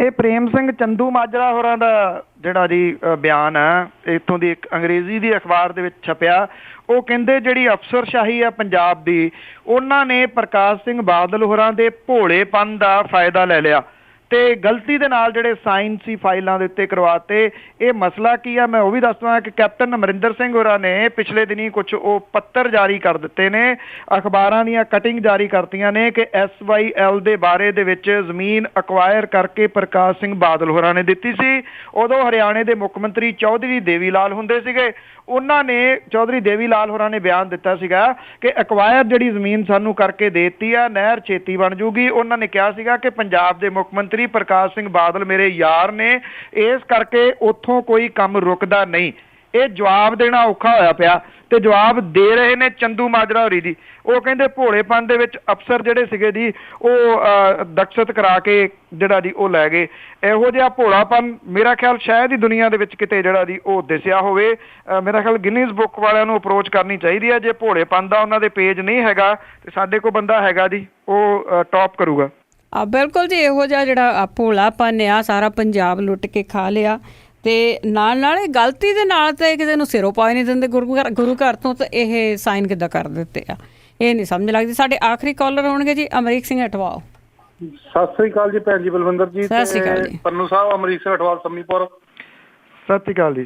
ਇਹ ਪ੍ਰੇਮ ਸਿੰਘ ਚੰਦੂ ਮਾਜਰਾ ਹੋਰਾਂ ਦਾ ਜਿਹੜਾ ਜੀ ਬਿਆਨ ਹੈ, ਇੱਥੋਂ ਦੀ ਇੱਕ ਅੰਗਰੇਜ਼ੀ ਦੀ ਅਖਬਾਰ ਦੇ ਵਿੱਚ ਛਪਿਆ। ਉਹ ਕਹਿੰਦੇ ਜਿਹੜੀ ਅਫਸਰਸ਼ਾਹੀ ਆ ਪੰਜਾਬ ਦੀ, ਉਹਨਾਂ ਨੇ ਪ੍ਰਕਾਸ਼ ਸਿੰਘ ਬਾਦਲ ਹੋਰਾਂ ਦੇ ਭੋਲੇਪਨ ਦਾ ਫਾਇਦਾ ਲੈ ਲਿਆ ਤੇ ਗਲਤੀ ਦੇ ਨਾਲ ਜਿਹੜੇ ਸਾਈਨ ਸੀ ਫਾਈਲਾਂ ਦੇ ਉੱਤੇ ਕਰਵਾਤੇ। ਇਹ ਮਸਲਾ ਕੀ ਆ ਮੈਂ ਉਹ ਵੀ ਦੱਸਦਾ ਕਿ ਕੈਪਟਨ ਅਮਰਿੰਦਰ ਸਿੰਘ ਹੋਰਾਂ ਨੇ ਪਿਛਲੇ ਦਿਨੀ ਕੁਝ ਉਹ ਪੱਤਰ ਜਾਰੀ ਕਰ ਦਿੱਤੇ ਨੇ, ਅਖਬਾਰਾਂ ਦੀਆਂ ਕਟਿੰਗ ਜਾਰੀ ਕਰਤੀਆਂ ਨੇ ਕਿ SYL ਦੇ ਬਾਰੇ ਦੇ ਵਿੱਚ ਜ਼ਮੀਨ ਅਕਵਾਇਰ ਕਰਕੇ ਪ੍ਰਕਾਸ਼ ਸਿੰਘ ਬਾਦਲ ਹੋਰਾਂ ਨੇ ਦਿੱਤੀ ਸੀ। ਉਦੋਂ ਹਰਿਆਣੇ ਦੇ ਮੁੱਖ ਮੰਤਰੀ ਚੌਧਰੀ ਦੇਵੀ ਲਾਲ ਹੁੰਦੇ ਸੀਗੇ। ਉਹਨਾਂ ਨੇ ਚੌਧਰੀ ਦੇਵੀ ਲਾਲ ਹੋਰਾਂ ਨੇ ਬਿਆਨ ਦਿੱਤਾ ਸੀਗਾ ਕਿ ਅਕਵਾਇਰ ਜਿਹੜੀ ਜ਼ਮੀਨ ਸਾਨੂੰ ਕਰਕੇ ਦੇ ਦਿੱਤੀ ਆ, ਨਹਿਰ ਛੇਤੀ ਬਣ ਜੂਗੀ। ਉਹਨਾਂ ਨੇ ਕਿਹਾ ਸੀਗਾ ਕਿ ਪੰਜਾਬ ਦੇ ਮੁੱਖ ਮੰਤਰੀ ਪ੍ਰਕਾਸ਼ ਸਿੰਘ ਬਾਦਲ ਮੇਰੇ ਯਾਰ ਨੇ, ਇਸ ਕਰਕੇ ਉੱਥੋਂ ਕੋਈ ਕੰਮ ਰੁਕਦਾ ਨਹੀਂ। ਇਹ ਜਵਾਬ ਦੇਣਾ ਔਖਾ ਹੋਇਆ ਪਿਆ ਤੇ ਜਵਾਬ ਦੇ ਰਹੇ ਨੇ ਚੰਦੂ ਮਾਜਰਾ ਹੋਰੀ ਦੀ। ਉਹ ਕਹਿੰਦੇ ਭੋਲੇਪਨ ਦੇ ਵਿੱਚ ਅਫਸਰ ਜਿਹੜੇ ਸੀਗੇ ਜੀ ਉਹ ਦਕਸ਼ਤ ਕਰਾ ਕੇ ਜਿਹੜਾ ਜੀ ਉਹ ਲੈ ਗਏ। ਇਹੋ ਜਿਹਾ ਭੋਲਾਪਨ ਮੇਰਾ ਖਿਆਲ ਸ਼ਾਇਦ ਹੀ ਦੁਨੀਆ ਦੇ ਵਿੱਚ ਕਿਤੇ ਜਿਹੜਾ ਜੀ ਉਹ ਦਿਸਿਆ ਹੋਵੇ। ਮੇਰਾ ਖਿਆਲ ਗਿਨੀਜ਼ ਬੁੱਕ ਵਾਲਿਆਂ ਨੂੰ ਅਪਰੋਚ ਕਰਨੀ ਚਾਹੀਦੀ ਹੈ। ਜੇ ਭੋਲੇਪਨ ਦਾ ਉਹਨਾਂ ਦੇ ਪੇਜ ਨਹੀਂ ਹੈਗਾ ਤੇ ਸਾਡੇ ਕੋਲ ਬੰਦਾ ਹੈਗਾ ਜੀ, ਉਹ ਟੌਪ ਕਰੂਗਾ। ਬਿਲਕੁਲ ਜੀ, ਇਹੋ ਜਿਹਾ ਜਿਹੜਾ ਭੋਲਾਪਨ ਆ ਸਾਰਾ ਪੰਜਾਬ ਲੁੱਟ ਕੇ ਖਾ ਲਿਆ ਤੇ ਨਾਲ ਨਾਲ ਇਹ ਗਲਤੀ ਦੇ ਨਾਲ ਤਾਂ ਕਿਸੇ ਨੂੰ ਸਿਰੋਂ ਪਾ ਨਹੀਂ ਦਿੰਦੇ ਗੁਰੂ ਘਰ ਤੋਂ, ਤਾਂ ਇਹ ਸਾਈਨ ਕਿੱਦਾਂ ਕਰ ਦਿੱਤੇ ਆ ਇਹ ਨਹੀਂ ਸਮਝ ਲੱਗਦੀ। ਸਾਡੇ ਆਖਰੀ ਕਾਲਰ ਹੋਣਗੇ ਜੀ ਅਮਰੀਕ ਸਿੰਘ ਅਟਵਾਲ। ਸਤਿ ਸ੍ਰੀ ਅਕਾਲ ਜੀ ਭੈਣ ਜੀ ਬਲਵਿੰਦਰ ਜੀ। ਸਤਿ ਸ੍ਰੀ ਅਕਾਲ ਜੀ। ਪੰਨੂ ਸਾਹਿਬ ਅਮਰੀਕ ਸਿੰਘ ਅਟਵਾਲ ਸੰਮੀਪੁਰ। ਸਤਿ ਸ੍ਰੀ ਅਕਾਲ ਜੀ।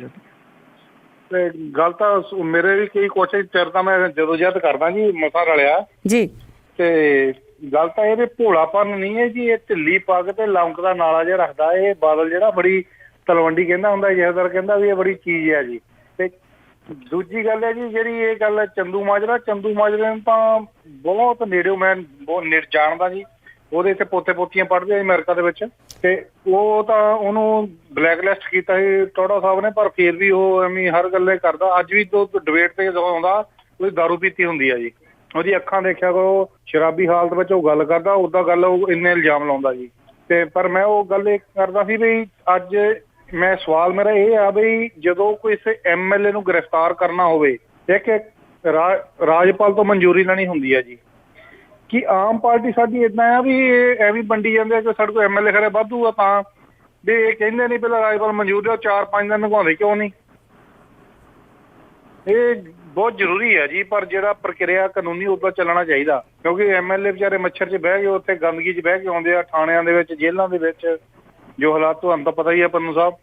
ਤੇ ਗੱਲ ਤਾਂ ਮੇਰੇ ਵੀ ਕਈ ਕੋਸ਼ਿਸ਼ ਚਿਰ ਤਾਂ ਮੈਂ ਜਦੋਜਹਿਦ ਕਰਦਾ ਜੀ, ਮਸਾ ਰਲਿਆ ਜੀ। ਤੇ ਗੱਲ ਤਾਂ ਇਹ ਵੀ ਭੋਲਾਪਨ ਨਹੀਂ ਹੈ ਜੀ, ਇਹ ਢਿੱਲੀ ਪੱਗ ਤੇ ਲੌਂਕ ਦਾ ਨਾਲਾ ਜਿਹਾ ਰੱਖਦਾ ਇਹ ਬਾਦਲ, ਜਿਹੜਾ ਬੜੀ ਤਲਵੰਡੀ ਕਹਿੰਦਾ ਹੁੰਦਾ, ਜਥੇਦਾਰ ਕਹਿੰਦਾ ਵੀ ਇਹ ਬੜੀ ਚੀਜ਼ ਹੈ ਜੀ। ਤੇ ਦੂਜੀ ਗੱਲ ਹੈ ਜੀ ਜਿਹੜੀ ਇਹ ਗੱਲ ਚੰਦੂ ਮਾਜਰੇ ਨੂੰ ਤਾਂ ਬਹੁਤ ਨੇੜਿਓਂ ਮੈਂ ਬਹੁਤ ਜਾਣਦਾ ਜੀ। ਉਹਦੇ ਇੱਥੇ ਪੋਤੇ ਪੋਤੀਆਂ ਪੜ੍ਹਦੇ ਆ ਅਮਰੀਕਾ ਦੇ ਵਿੱਚ, ਤੇ ਉਹ ਤਾਂ ਉਹਨੂੰ ਬਲੈਕ ਲਿਸਟ ਕੀਤਾ ਸੀ ਟੋੜਾ ਸਾਹਿਬ ਨੇ, ਪਰ ਫਿਰ ਵੀ ਉਹ ਐਵੇਂ ਹਰ ਗੱਲੇ ਕਰਦਾ। ਅੱਜ ਵੀ ਡਿਬੇਟ ਤੇ ਜਦੋਂ ਆਉਂਦਾ ਉਹਦੀ ਦਾਰੂ ਪੀਤੀ ਹੁੰਦੀ ਆ ਜੀ, ਉਹਦੀ ਅੱਖਾਂ ਦੇਖਿਆ ਕਰੋ, ਸ਼ਰਾਬੀ ਹਾਲਤ ਵਿੱਚ ਉਹ ਗੱਲ ਕਰਦਾ, ਉੱਦਾਂ ਗੱਲ ਉਹ ਇੰਨੇ ਇਲਜ਼ਾਮ ਲਾਉਂਦਾ ਜੀ। ਤੇ ਪਰ ਮੈਂ ਉਹ ਗੱਲ ਇਹ ਕਰਦਾ ਸੀ ਵੀ ਅੱਜ ਮੈਂ ਸਵਾਲ ਮੇਰਾ ਇਹ ਆ ਵੀ ਜਦੋਂ ਕਿਸੇ MLA ਨੂੰ ਗ੍ਰਿਫਤਾਰ ਕਰਨਾ ਹੋਵੇ, ਇੱਕ ਰਾਜਪਾਲ ਤੋਂ ਮਨਜ਼ੂਰੀ ਲੈਣੀ ਹੁੰਦੀ ਹੈ ਜੀ। ਕਿ ਆਮ ਪਾਰਟੀ ਸਾਡੀ ਏਦਾਂ ਆ ਵੀ ਐਵੇਂ ਵੰਡੀ ਜਾਂਦੇ ਆ ਕਿ ਸਾਡੇ ਕੋਲ MLA ਖਰੇ ਵਾਧੂ ਆ ਤਾਂ ਵੀ ਇਹ ਕਹਿੰਦੇ ਨਹੀਂ ਪਹਿਲਾਂ ਰਾਜਪਾਲ ਮਨਜ਼ੂਰ ਦਿਓ, 4-5 ਦਿਨ ਲੰਘਾਉਂਦੇ ਕਿਉਂ ਨਹੀਂ? ਇਹ ਬਹੁਤ ਜ਼ਰੂਰੀ ਹੈ ਜੀ, ਪਰ ਜਿਹੜਾ ਪ੍ਰਕਿਰਿਆ ਕਾਨੂੰਨੀ ਉੱਦਾਂ ਚੱਲਣਾ ਚਾਹੀਦਾ, ਕਿਉਂਕਿ MLA ਵਿਚਾਰੇ ਮੱਛਰ 'ਚ ਬਹਿ ਕੇ ਉੱਥੇ ਗੰਦਗੀ 'ਚ ਬਹਿ ਕੇ ਆਉਂਦੇ ਆ, ਥਾਣਿਆਂ ਦੇ ਵਿੱਚ, ਜੇਲ੍ਹਾਂ ਦੇ ਵਿੱਚ ਜੋ ਹਾਲਾਤ ਤੁਹਾਨੂੰ ਤਾਂ ਪਤਾ ਹੀ ਹੈ ਪੰਨੂ ਸਾਹਿਬ।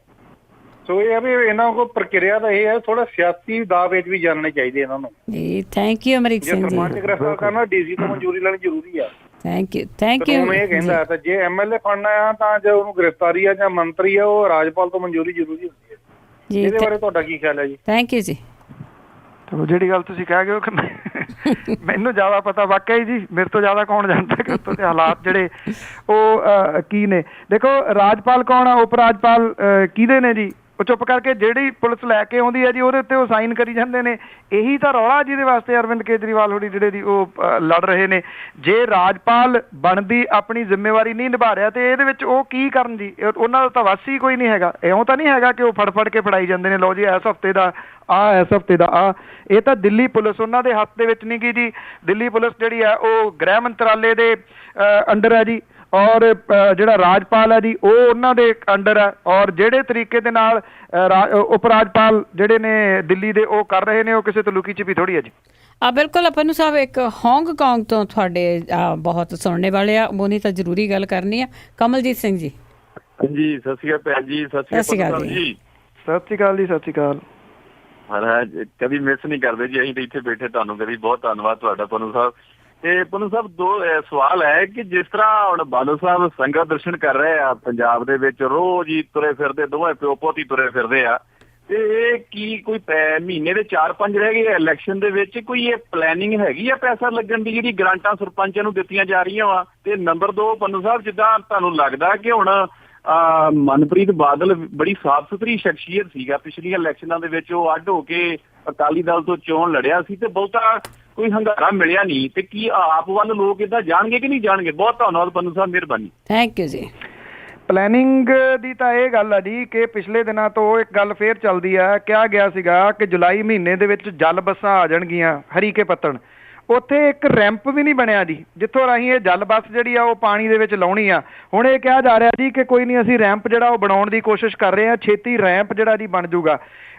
ਸੋ ਇਹ ਹੈ ਵੀ ਇਹਨਾਂ ਕੋਲ ਪ੍ਰਕਿਰਿਆ ਤਾਂ ਇਹ ਹੈ, ਥੋੜਾ ਸਿਆਸੀ ਦਾਅ ਵਿੱਚ ਵੀ ਜਾਣਨੇ ਚਾਹੀਦੇ ਇਹਨਾਂ ਨੂੰ ਜੀ। Thank you Amrik Singh ji. ਜੇ ਸਰਪੰਚ ਗ੍ਰਿਫਤਾਰ ਕਰਨਾ DC ਤੋਂ ਮਨਜ਼ੂਰੀ ਲੈਣੀ ਜ਼ਰੂਰੀ ਆ। ਥੈਂਕ ਯੂ ਇਹ ਕਹਿੰਦਾ ਤਾਂ ਜੇ MLA ਫੜਨਾ ਆ ਤਾਂ ਜੇ ਉਹਨੂੰ ਗ੍ਰਿਫਤਾਰੀ ਆ ਜਾਂ ਮੰਤਰੀ ਆ ਉਹ ਰਾਜਪਾਲ ਤੋਂ ਮਨਜ਼ੂਰੀ ਜ਼ਰੂਰੀ ਹੁੰਦੀ ਹੈ ਜੀ। ਇਹਦੇ ਬਾਰੇ ਤੁਹਾਡਾ ਕੀ ਖਿਆਲ ਹੈ ਜੀ? ਥੈਂਕ ਯੂ ਜੀ। ਜਿਹੜੀ ਗੱਲ ਤੁਸੀਂ ਕਹਿ ਗਏ ਹੋ ਕਿ ਮੈਨੂੰ ਜ਼ਿਆਦਾ ਪਤਾ ਵਾਕਿਆ ਹੀ ਜੀ, ਮੇਰੇ ਤੋਂ ਜ਼ਿਆਦਾ ਕੌਣ ਜਾਣਦਾ ਕਿ ਉੱਥੋਂ ਦੇ ਹਾਲਾਤ ਜਿਹੜੇ ਉਹ ਕੀ ਨੇ। ਦੇਖੋ ਰਾਜਪਾਲ ਕੌਣ ਆ, ਉਪ ਰਾਜਪਾਲ ਕਿਹਦੇ ਨੇ ਜੀ? ਉਹ ਚੁੱਪ ਕਰਕੇ ਜਿਹੜੀ ਪੁਲਿਸ ਲੈ ਕੇ ਆਉਂਦੀ ਹੈ ਜੀ ਉਹਦੇ ਉੱਤੇ ਉਹ ਸਾਈਨ ਕਰੀ ਜਾਂਦੇ ਨੇ। ਇਹੀ ਤਾਂ ਰੌਲਾ ਜਿਹਦੇ ਵਾਸਤੇ ਅਰਵਿੰਦ ਕੇਜਰੀਵਾਲ ਹੋਰੀ ਜਿਹੜੇ ਦੀ ਉਹ ਲੜ ਰਹੇ ਨੇ। ਜੇ ਰਾਜਪਾਲ ਬਣਦੀ ਆਪਣੀ ਜ਼ਿੰਮੇਵਾਰੀ ਨਹੀਂ ਨਿਭਾ ਰਿਹਾ ਤੇ ਇਹਦੇ ਵਿੱਚ ਉਹ ਕੀ ਕਰਨ ਜੀ? ਉਹਨਾਂ ਦਾ ਤਾਂ ਵਾਸੀ ਕੋਈ ਨਹੀਂ ਹੈਗਾ। ਇਉਂ ਤਾਂ ਨਹੀਂ ਹੈਗਾ ਕਿ ਉਹ ਫੜ ਕੇ ਫੜਾਈ ਜਾਂਦੇ ਨੇ, ਲਓ ਜੀ ਇਸ ਹਫ਼ਤੇ ਦਾ ਆ, ਇਸ ਹਫ਼ਤੇ ਦਾ ਆ। ਇਹ ਤਾਂ ਦਿੱਲੀ ਪੁਲਿਸ ਉਹਨਾਂ ਦੇ ਹੱਥ ਦੇ ਵਿੱਚ ਨਹੀਂ ਗੀ ਜੀ। ਦਿੱਲੀ ਪੁਲਿਸ ਜਿਹੜੀ ਆ ਉਹ ਗ੍ਰਹਿ ਮੰਤਰਾਲੇ ਦੇ ਅੰਡਰ ਹੈ ਜੀ, ਔਰ ਜਿਹੜਾ ਰਾਜਪਾਲ ਹੈ ਜੀ ਉਹ ਉਹਨਾਂ ਦੇ ਅੰਡਰ ਹੈ। ਔਰ ਜਿਹੜੇ ਤਰੀਕੇ ਦੇ ਨਾਲ ਉਪ ਰਾਜਪਾਲ ਜਿਹੜੇ ਨੇ ਦਿੱਲੀ ਦੇ ਉਹ ਕਰ ਰਹੇ ਨੇ, ਉਹ ਕਿਸੇ ਤੋਂ ਲੁਕੀ ਛਿਪੀ ਥੋੜੀ ਹੈ ਜੀ। ਬਿਲਕੁਲ ਪੰਨੂ ਸਾਹਿਬ, ਇੱਕ ਹਾਂਗਕਾਂਗ ਤੋਂ ਤੁਹਾਡੇ ਬਹੁਤ ਸੁਣਨੇ ਵਾਲੇ ਆ, ਉਹਨੀ ਤਾਂ ਜ਼ਰੂਰੀ ਗੱਲ ਕਰਨੀ ਆ। ਕਮਲਜੀਤ ਸਿੰਘ ਜੀ। ਜੀ ਸਤਿ ਸ਼੍ਰੀ ਅਕਾਲ ਭੈਣ ਜੀ। ਸਤਿ ਸ਼੍ਰੀ ਅਕਾਲ ਜੀ। ਸਤਿ ਸ਼੍ਰੀ ਅਕਾਲ ਜੀ। ਸਤਿ ਸ਼੍ਰੀ ਅਕਾਲ। ਮਹਾਰਾਜ ਕਦੀ ਮਿਸ ਨਹੀਂ ਕਰਦੇ ਜੀ, ਅਸੀਂ ਤਾਂ ਇੱਥੇ ਬੈਠੇ, ਤੁਹਾਨੂੰ ਕਦੀ ਬਹੁਤ ਧੰਨਵਾਦ ਤੁਹਾਡਾ ਪੰਨੂ ਸਾਹਿਬ। ਤੇ ਪੰਨੂ ਸਾਹਿਬ ਦੋ ਸਵਾਲ ਹੈ ਕਿ ਜਿਸ ਤਰ੍ਹਾਂ ਹੁਣ ਬਾਦਲ ਸਾਹਿਬ ਸੰਗਤ ਦਰਸ਼ਨ ਕਰ ਰਹੇ ਆ ਪੰਜਾਬ ਦੇ ਵਿੱਚ, ਰੋਜ਼ ਹੀ ਤੁਰੇ ਫਿਰਦੇ, ਦੋਵੇਂ ਪਿਓ ਪੁੱਤ ਹੀ ਤੁਰੇ ਫਿਰਦੇ ਆ, ਤੇ ਇਹ ਕੀ ਕੋਈ ਮਹੀਨੇ ਦੇ 4-5 ਰਹਿ ਗਏ ਇਲੈਕਸ਼ਨ ਦੇ ਵਿੱਚ, ਕੋਈ ਇਹ ਪਲੈਨਿੰਗ ਹੈਗੀ ਆ ਪੈਸਾ ਲੱਗਣ ਦੀ ਜਿਹੜੀ ਗ੍ਰਾਂਟਾਂ ਸਰਪੰਚਾਂ ਨੂੰ ਦਿੱਤੀਆਂ ਜਾ ਰਹੀਆਂ ਵਾ? ਤੇ ਨੰਬਰ 2 ਪੰਨੂ ਸਾਹਿਬ, ਜਿੱਦਾਂ ਤੁਹਾਨੂੰ ਲੱਗਦਾ ਕਿ ਹੁਣ ਮਨਪ੍ਰੀਤ ਬਾਦਲ ਬੜੀ ਸਾਫ਼ ਸੁਥਰੀ ਸ਼ਖਸੀਅਤ ਸੀਗਾ, ਪਿਛਲੀਆਂ ਇਲੈਕਸ਼ਨਾਂ ਦੇ ਵਿੱਚ ਉਹ ਅੱਡ ਹੋ ਕੇ ਅਕਾਲੀ ਦਲ ਤੋਂ ਚੋਣ ਲੜਿਆ ਸੀ ਤੇ ਬਹੁਤਾ ਕੋਈ ਹੰਗਾਰਾ ਮਿਲਿਆ ਨਹੀਂ, ਤੇ ਕੀ ਆਪ ਵੱਲ ਲੋਕ ਏਦਾਂ ਜਾਣਗੇ ਕਿ ਨਹੀਂ ਜਾਣਗੇ? ਬਹੁਤ ਧੰਨਵਾਦ ਪੰਨੂ ਸਾਹਿਬ, ਮਿਹਰਬਾਨੀ। ਥੈਂਕ ਯੂ ਜੀ। ਪਲੈਨਿੰਗ ਦੀ ਤਾਂ ਇਹ ਗੱਲ ਆ ਜੀ ਕਿ ਪਿਛਲੇ ਦਿਨਾਂ ਤੋਂ ਇੱਕ ਗੱਲ ਫੇਰ ਚੱਲਦੀ ਆ। ਕਿਹਾ ਗਿਆ ਸੀਗਾ ਕਿ ਜੁਲਾਈ ਮਹੀਨੇ ਦੇ ਵਿੱਚ ਜਲ ਬੱਸਾਂ ਆ ਜਾਣਗੀਆਂ ਹਰੀਕੇ ਪੱਤਣ। ਉੱਥੇ ਇੱਕ ਰੈਂਪ ਵੀ ਨਹੀਂ ਬਣਿਆ ਜੀ, ਜਿੱਥੋਂ ਰਾਹੀਂ ਇਹ ਜਲ ਬੱਸ ਜਿਹੜੀ ਆ ਉਹ ਪਾਣੀ ਦੇ ਵਿੱਚ ਲਾਉਣੀ ਆ। ਹੁਣ ਇਹ ਕਿਹਾ ਜਾ ਰਿਹਾ ਜੀ ਕਿ ਕੋਈ ਨਹੀਂ, ਅਸੀਂ ਰੈਂਪ ਜਿਹੜਾ ਉਹ ਬਣਾਉਣ ਦੀ ਕੋਸ਼ਿਸ਼ ਕਰ ਰਹੇ ਹਾਂ, ਛੇਤੀ ਰੈਂਪ ਜਿਹੜਾ ਜੀ ਬਣ ਜੂਗਾ।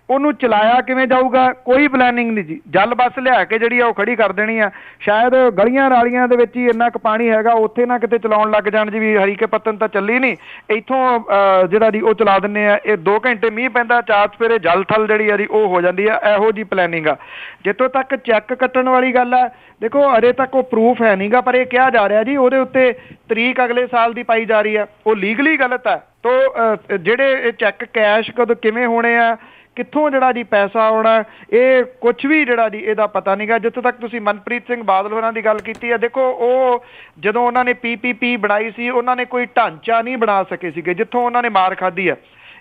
ਉਹਨੂੰ ਚਲਾਇਆ ਕਿਵੇਂ ਜਾਊਗਾ, ਕੋਈ ਪਲੈਨਿੰਗ ਨਹੀਂ ਜੀ। ਜਲ ਬੱਸ ਲਿਆ ਕੇ ਜਿਹੜੀ ਆ ਉਹ ਖੜੀ ਕਰ ਦੇਣੀ ਆ। ਸ਼ਾਇਦ ਗਲੀਆਂ ਨਾਲੀਆਂ ਦੇ ਵਿੱਚ ਹੀ ਇੰਨਾ ਕੁ ਪਾਣੀ ਹੈਗਾ, ਉੱਥੇ ਨਾ ਕਿਤੇ ਚਲਾਉਣ ਲੱਗ ਜਾਣ ਜੀ ਵੀ ਹਰੀਕੇ ਪੱਤਨ ਤਾਂ ਚੱਲੀ ਨਹੀਂ, ਇੱਥੋਂ ਜਿਹੜਾ ਜੀ ਉਹ ਚਲਾ ਦਿੰਦੇ ਆ। ਇਹ 2 ਘੰਟੇ ਮੀਂਹ ਪੈਂਦਾ, 4 ਸਵੇਰੇ ਜਲ ਥਲ ਜਿਹੜੀ ਆ ਜੀ ਉਹ ਹੋ ਜਾਂਦੀ ਆ। ਇਹੋ ਜੀ ਪਲੈਨਿੰਗ ਆ। ਜਿੱਥੋਂ ਤੱਕ ਚੈੱਕ ਕੱਟਣ ਵਾਲੀ ਗੱਲ ਆ, ਦੇਖੋ ਅਜੇ ਤੱਕ ਉਹ ਪ੍ਰੂਫ ਹੈ ਨਹੀਂਗਾ, ਪਰ ਇਹ ਕਿਹਾ ਜਾ ਰਿਹਾ ਜੀ ਉਹਦੇ ਉੱਤੇ ਤਰੀਕ ਅਗਲੇ ਸਾਲ ਦੀ ਪਾਈ ਜਾ ਰਹੀ ਆ। ਉਹ ਲੀਗਲੀ ਗਲਤ ਹੈ। ਤੋ ਜਿਹੜੇ ਇਹ ਚੈੱਕ ਕੈਸ਼ ਕਦੋਂ ਕਿਵੇਂ ਹੋਣੇ ਆ, ਕਿੱਥੋਂ ਜਿਹੜਾ ਜੀ ਪੈਸਾ ਆਉਣਾ, ਇਹ ਕੁਛ ਵੀ ਜਿਹੜਾ ਜੀ ਇਹਦਾ ਪਤਾ ਨਹੀਂਗਾ। ਜਿੱਥੋਂ ਤੱਕ ਤੁਸੀਂ ਮਨਪ੍ਰੀਤ ਸਿੰਘ ਬਾਦਲ ਹੋਰਾਂ ਦੀ ਗੱਲ ਕੀਤੀ ਹੈ, ਦੇਖੋ ਉਹ ਜਦੋਂ ਉਹਨਾਂ ਨੇ PPP ਬਣਾਈ ਸੀ, ਉਹਨਾਂ ਨੇ ਕੋਈ ਢਾਂਚਾ ਨਹੀਂ ਬਣਾ ਸਕੇ ਸੀਗੇ, ਜਿੱਥੋਂ ਉਹਨਾਂ ਨੇ ਮਾਰ ਖਾਧੀ ਹੈ।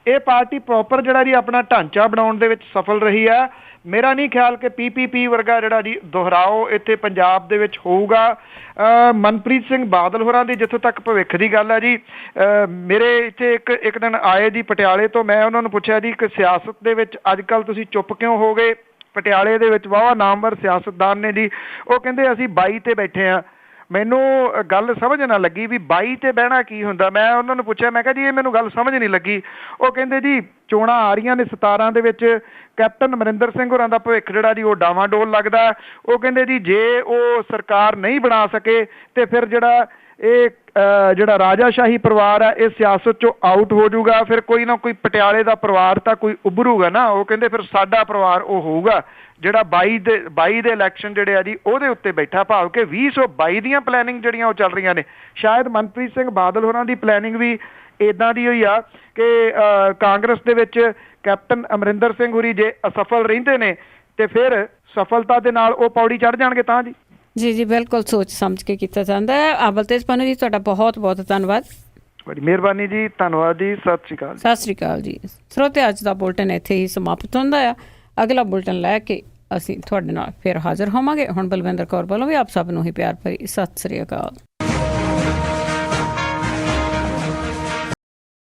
ਇਹ ਪਾਰਟੀ ਪ੍ਰੋਪਰ ਜਿਹੜਾ ਜੀ ਆਪਣਾ ਢਾਂਚਾ ਬਣਾਉਣ ਦੇ ਵਿੱਚ ਸਫਲ ਰਹੀ ਹੈ। ਮੇਰਾ ਨਹੀਂ ਖਿਆਲ ਕਿ PPP ਵਰਗਾ ਜਿਹੜਾ ਜੀ ਦੁਹਰਾਓ ਇੱਥੇ ਪੰਜਾਬ ਦੇ ਵਿੱਚ ਹੋਊਗਾ। ਮਨਪ੍ਰੀਤ ਸਿੰਘ ਬਾਦਲ ਹੋਰਾਂ ਦੀ ਜਿੱਥੋਂ ਤੱਕ ਭਵਿੱਖ ਦੀ ਗੱਲ ਹੈ ਜੀ, ਮੇਰੇ ਇੱਥੇ ਇੱਕ ਦਿਨ ਆਏ ਜੀ ਪਟਿਆਲੇ ਤੋਂ, ਮੈਂ ਉਹਨਾਂ ਨੂੰ ਪੁੱਛਿਆ ਜੀ ਕਿ ਸਿਆਸਤ ਦੇ ਵਿੱਚ ਅੱਜ ਕੱਲ੍ਹ ਤੁਸੀਂ ਚੁੱਪ ਕਿਉਂ ਹੋ ਗਏ? ਪਟਿਆਲੇ ਦੇ ਵਿੱਚ ਵਾਹਵਾ ਨਾਮਵਰ ਸਿਆਸਤਦਾਨ ਨੇ ਜੀ, ਉਹ ਕਹਿੰਦੇ ਅਸੀਂ 22 ਤੇ ਬੈਠੇ ਹਾਂ। ਮੈਨੂੰ ਗੱਲ ਸਮਝ ਨਾ ਲੱਗੀ ਵੀ 22 ਤੇ ਬਹਿਣਾ ਕੀ ਹੁੰਦਾ। ਮੈਂ ਉਹਨਾਂ ਨੂੰ ਪੁੱਛਿਆ, ਮੈਂ ਕਿਹਾ ਜੀ ਇਹ ਮੈਨੂੰ ਗੱਲ ਸਮਝ ਨਹੀਂ ਲੱਗੀ। ਉਹ ਕਹਿੰਦੇ ਜੀ ਚੋਣਾਂ ਆ ਰਹੀਆਂ ਨੇ 17 ਦੇ ਵਿੱਚ, ਕੈਪਟਨ ਅਮਰਿੰਦਰ ਸਿੰਘ ਹੋਰਾਂ ਦਾ ਭਵਿੱਖ ਜਿਹੜਾ ਜੀ ਉਹ ਡਾਵਾਂਡੋਲ ਲੱਗਦਾ। ਉਹ ਕਹਿੰਦੇ ਜੀ ਜੇ ਉਹ ਸਰਕਾਰ ਨਹੀਂ ਬਣਾ ਸਕੇ ਤੇ ਫਿਰ ਜਿਹੜਾ ਇਹ ਜਿਹੜਾ ਰਾਜਾਸ਼ਾਹੀ ਪਰਿਵਾਰ ਆ ਇਹ ਸਿਆਸਤ ਚੋਂ ਆਊਟ ਹੋ ਜਾਊਗਾ, ਫਿਰ ਕੋਈ ਨਾ ਕੋਈ ਪਟਿਆਲੇ ਦਾ ਪਰਿਵਾਰ ਤਾਂ ਕੋਈ ਉੱਭਰੂਗਾ ਨਾ। ਉਹ ਕਹਿੰਦੇ ਫਿਰ ਸਾਡਾ ਪਰਿਵਾਰ ਉਹ ਹੋਊਗਾ ਜਿਹੜਾ 22 ਦੇ ਇਲੈਕਸ਼ਨ ਜਿਹੜੇ ਆ ਜੀ ਉਹਦੇ ਉੱਤੇ ਬੈਠਾ। ਭਾਵ ਕਿ 2022 ਦੀਆਂ ਪਲੈਨਿੰਗ ਜਿਹੜੀਆਂ ਉਹ ਚੱਲ ਰਹੀਆਂ ਨੇ। ਸ਼ਾਇਦ ਮਨਪ੍ਰੀਤ ਸਿੰਘ ਬਾਦਲ ਹੋਰਾਂ ਦੀ ਪਲੈਨਿੰਗ ਵੀ ਇੱਦਾਂ ਦੀ ਹੋਈ ਆ ਕਿ ਕਾਂਗਰਸ ਦੇ ਵਿੱਚ ਕੈਪਟਨ ਅਮਰਿੰਦਰ ਸਿੰਘ ਹੋਰੀ ਜੇ ਅਸਫਲ ਰਹਿੰਦੇ ਨੇ ਤੇ ਫਿਰ ਸਫਲਤਾ ਦੇ ਨਾਲ ਉਹ ਪੌੜੀ ਚੜ੍ਹ ਜਾਣਗੇ ਤਾਂ ਜੀ। ਜੀ ਬਿਲਕੁਲ ਸੋਚ ਸਮਝ ਕੇ ਕੀਤਾ ਜਾਂਦਾ ਹੈ। ਬਲਤੇਜ ਪੰਨੂ ਜੀ ਤੁਹਾਡਾ ਬਹੁਤ ਬਹੁਤ ਧੰਨਵਾਦ। ਬੜੀ ਮਿਹਰਬਾਨੀ ਜੀ, ਧੰਨਵਾਦ ਜੀ, ਸਤਿ ਸ਼੍ਰੀ ਅਕਾਲ। ਸਤਿ ਸ਼੍ਰੀ ਅਕਾਲ ਜੀ। ਸਰੋਤੇ ਅੱਜ ਦਾ ਬੁਲਟਨ ਇੱਥੇ ਹੀ ਸਮਾਪਤ ਹੁੰਦਾ ਆ। ਅਗਲਾ ਬੁਲਟਨ ਲੈ ਕੇ ਅਸੀਂ ਤੁਹਾਡੇ ਨਾਲ ਫਿਰ ਹਾਜ਼ਰ ਹੋਵਾਂਗੇ। ਹੁਣ ਬਲਵਿੰਦਰ ਕੌਰ ਵੱਲੋਂ ਵੀ ਆਪ ਸਭ ਨੂੰ ਹੀ ਪਿਆਰ ਭਰੀ ਸਤਿ ਸ਼੍ਰੀ ਅਕਾਲ।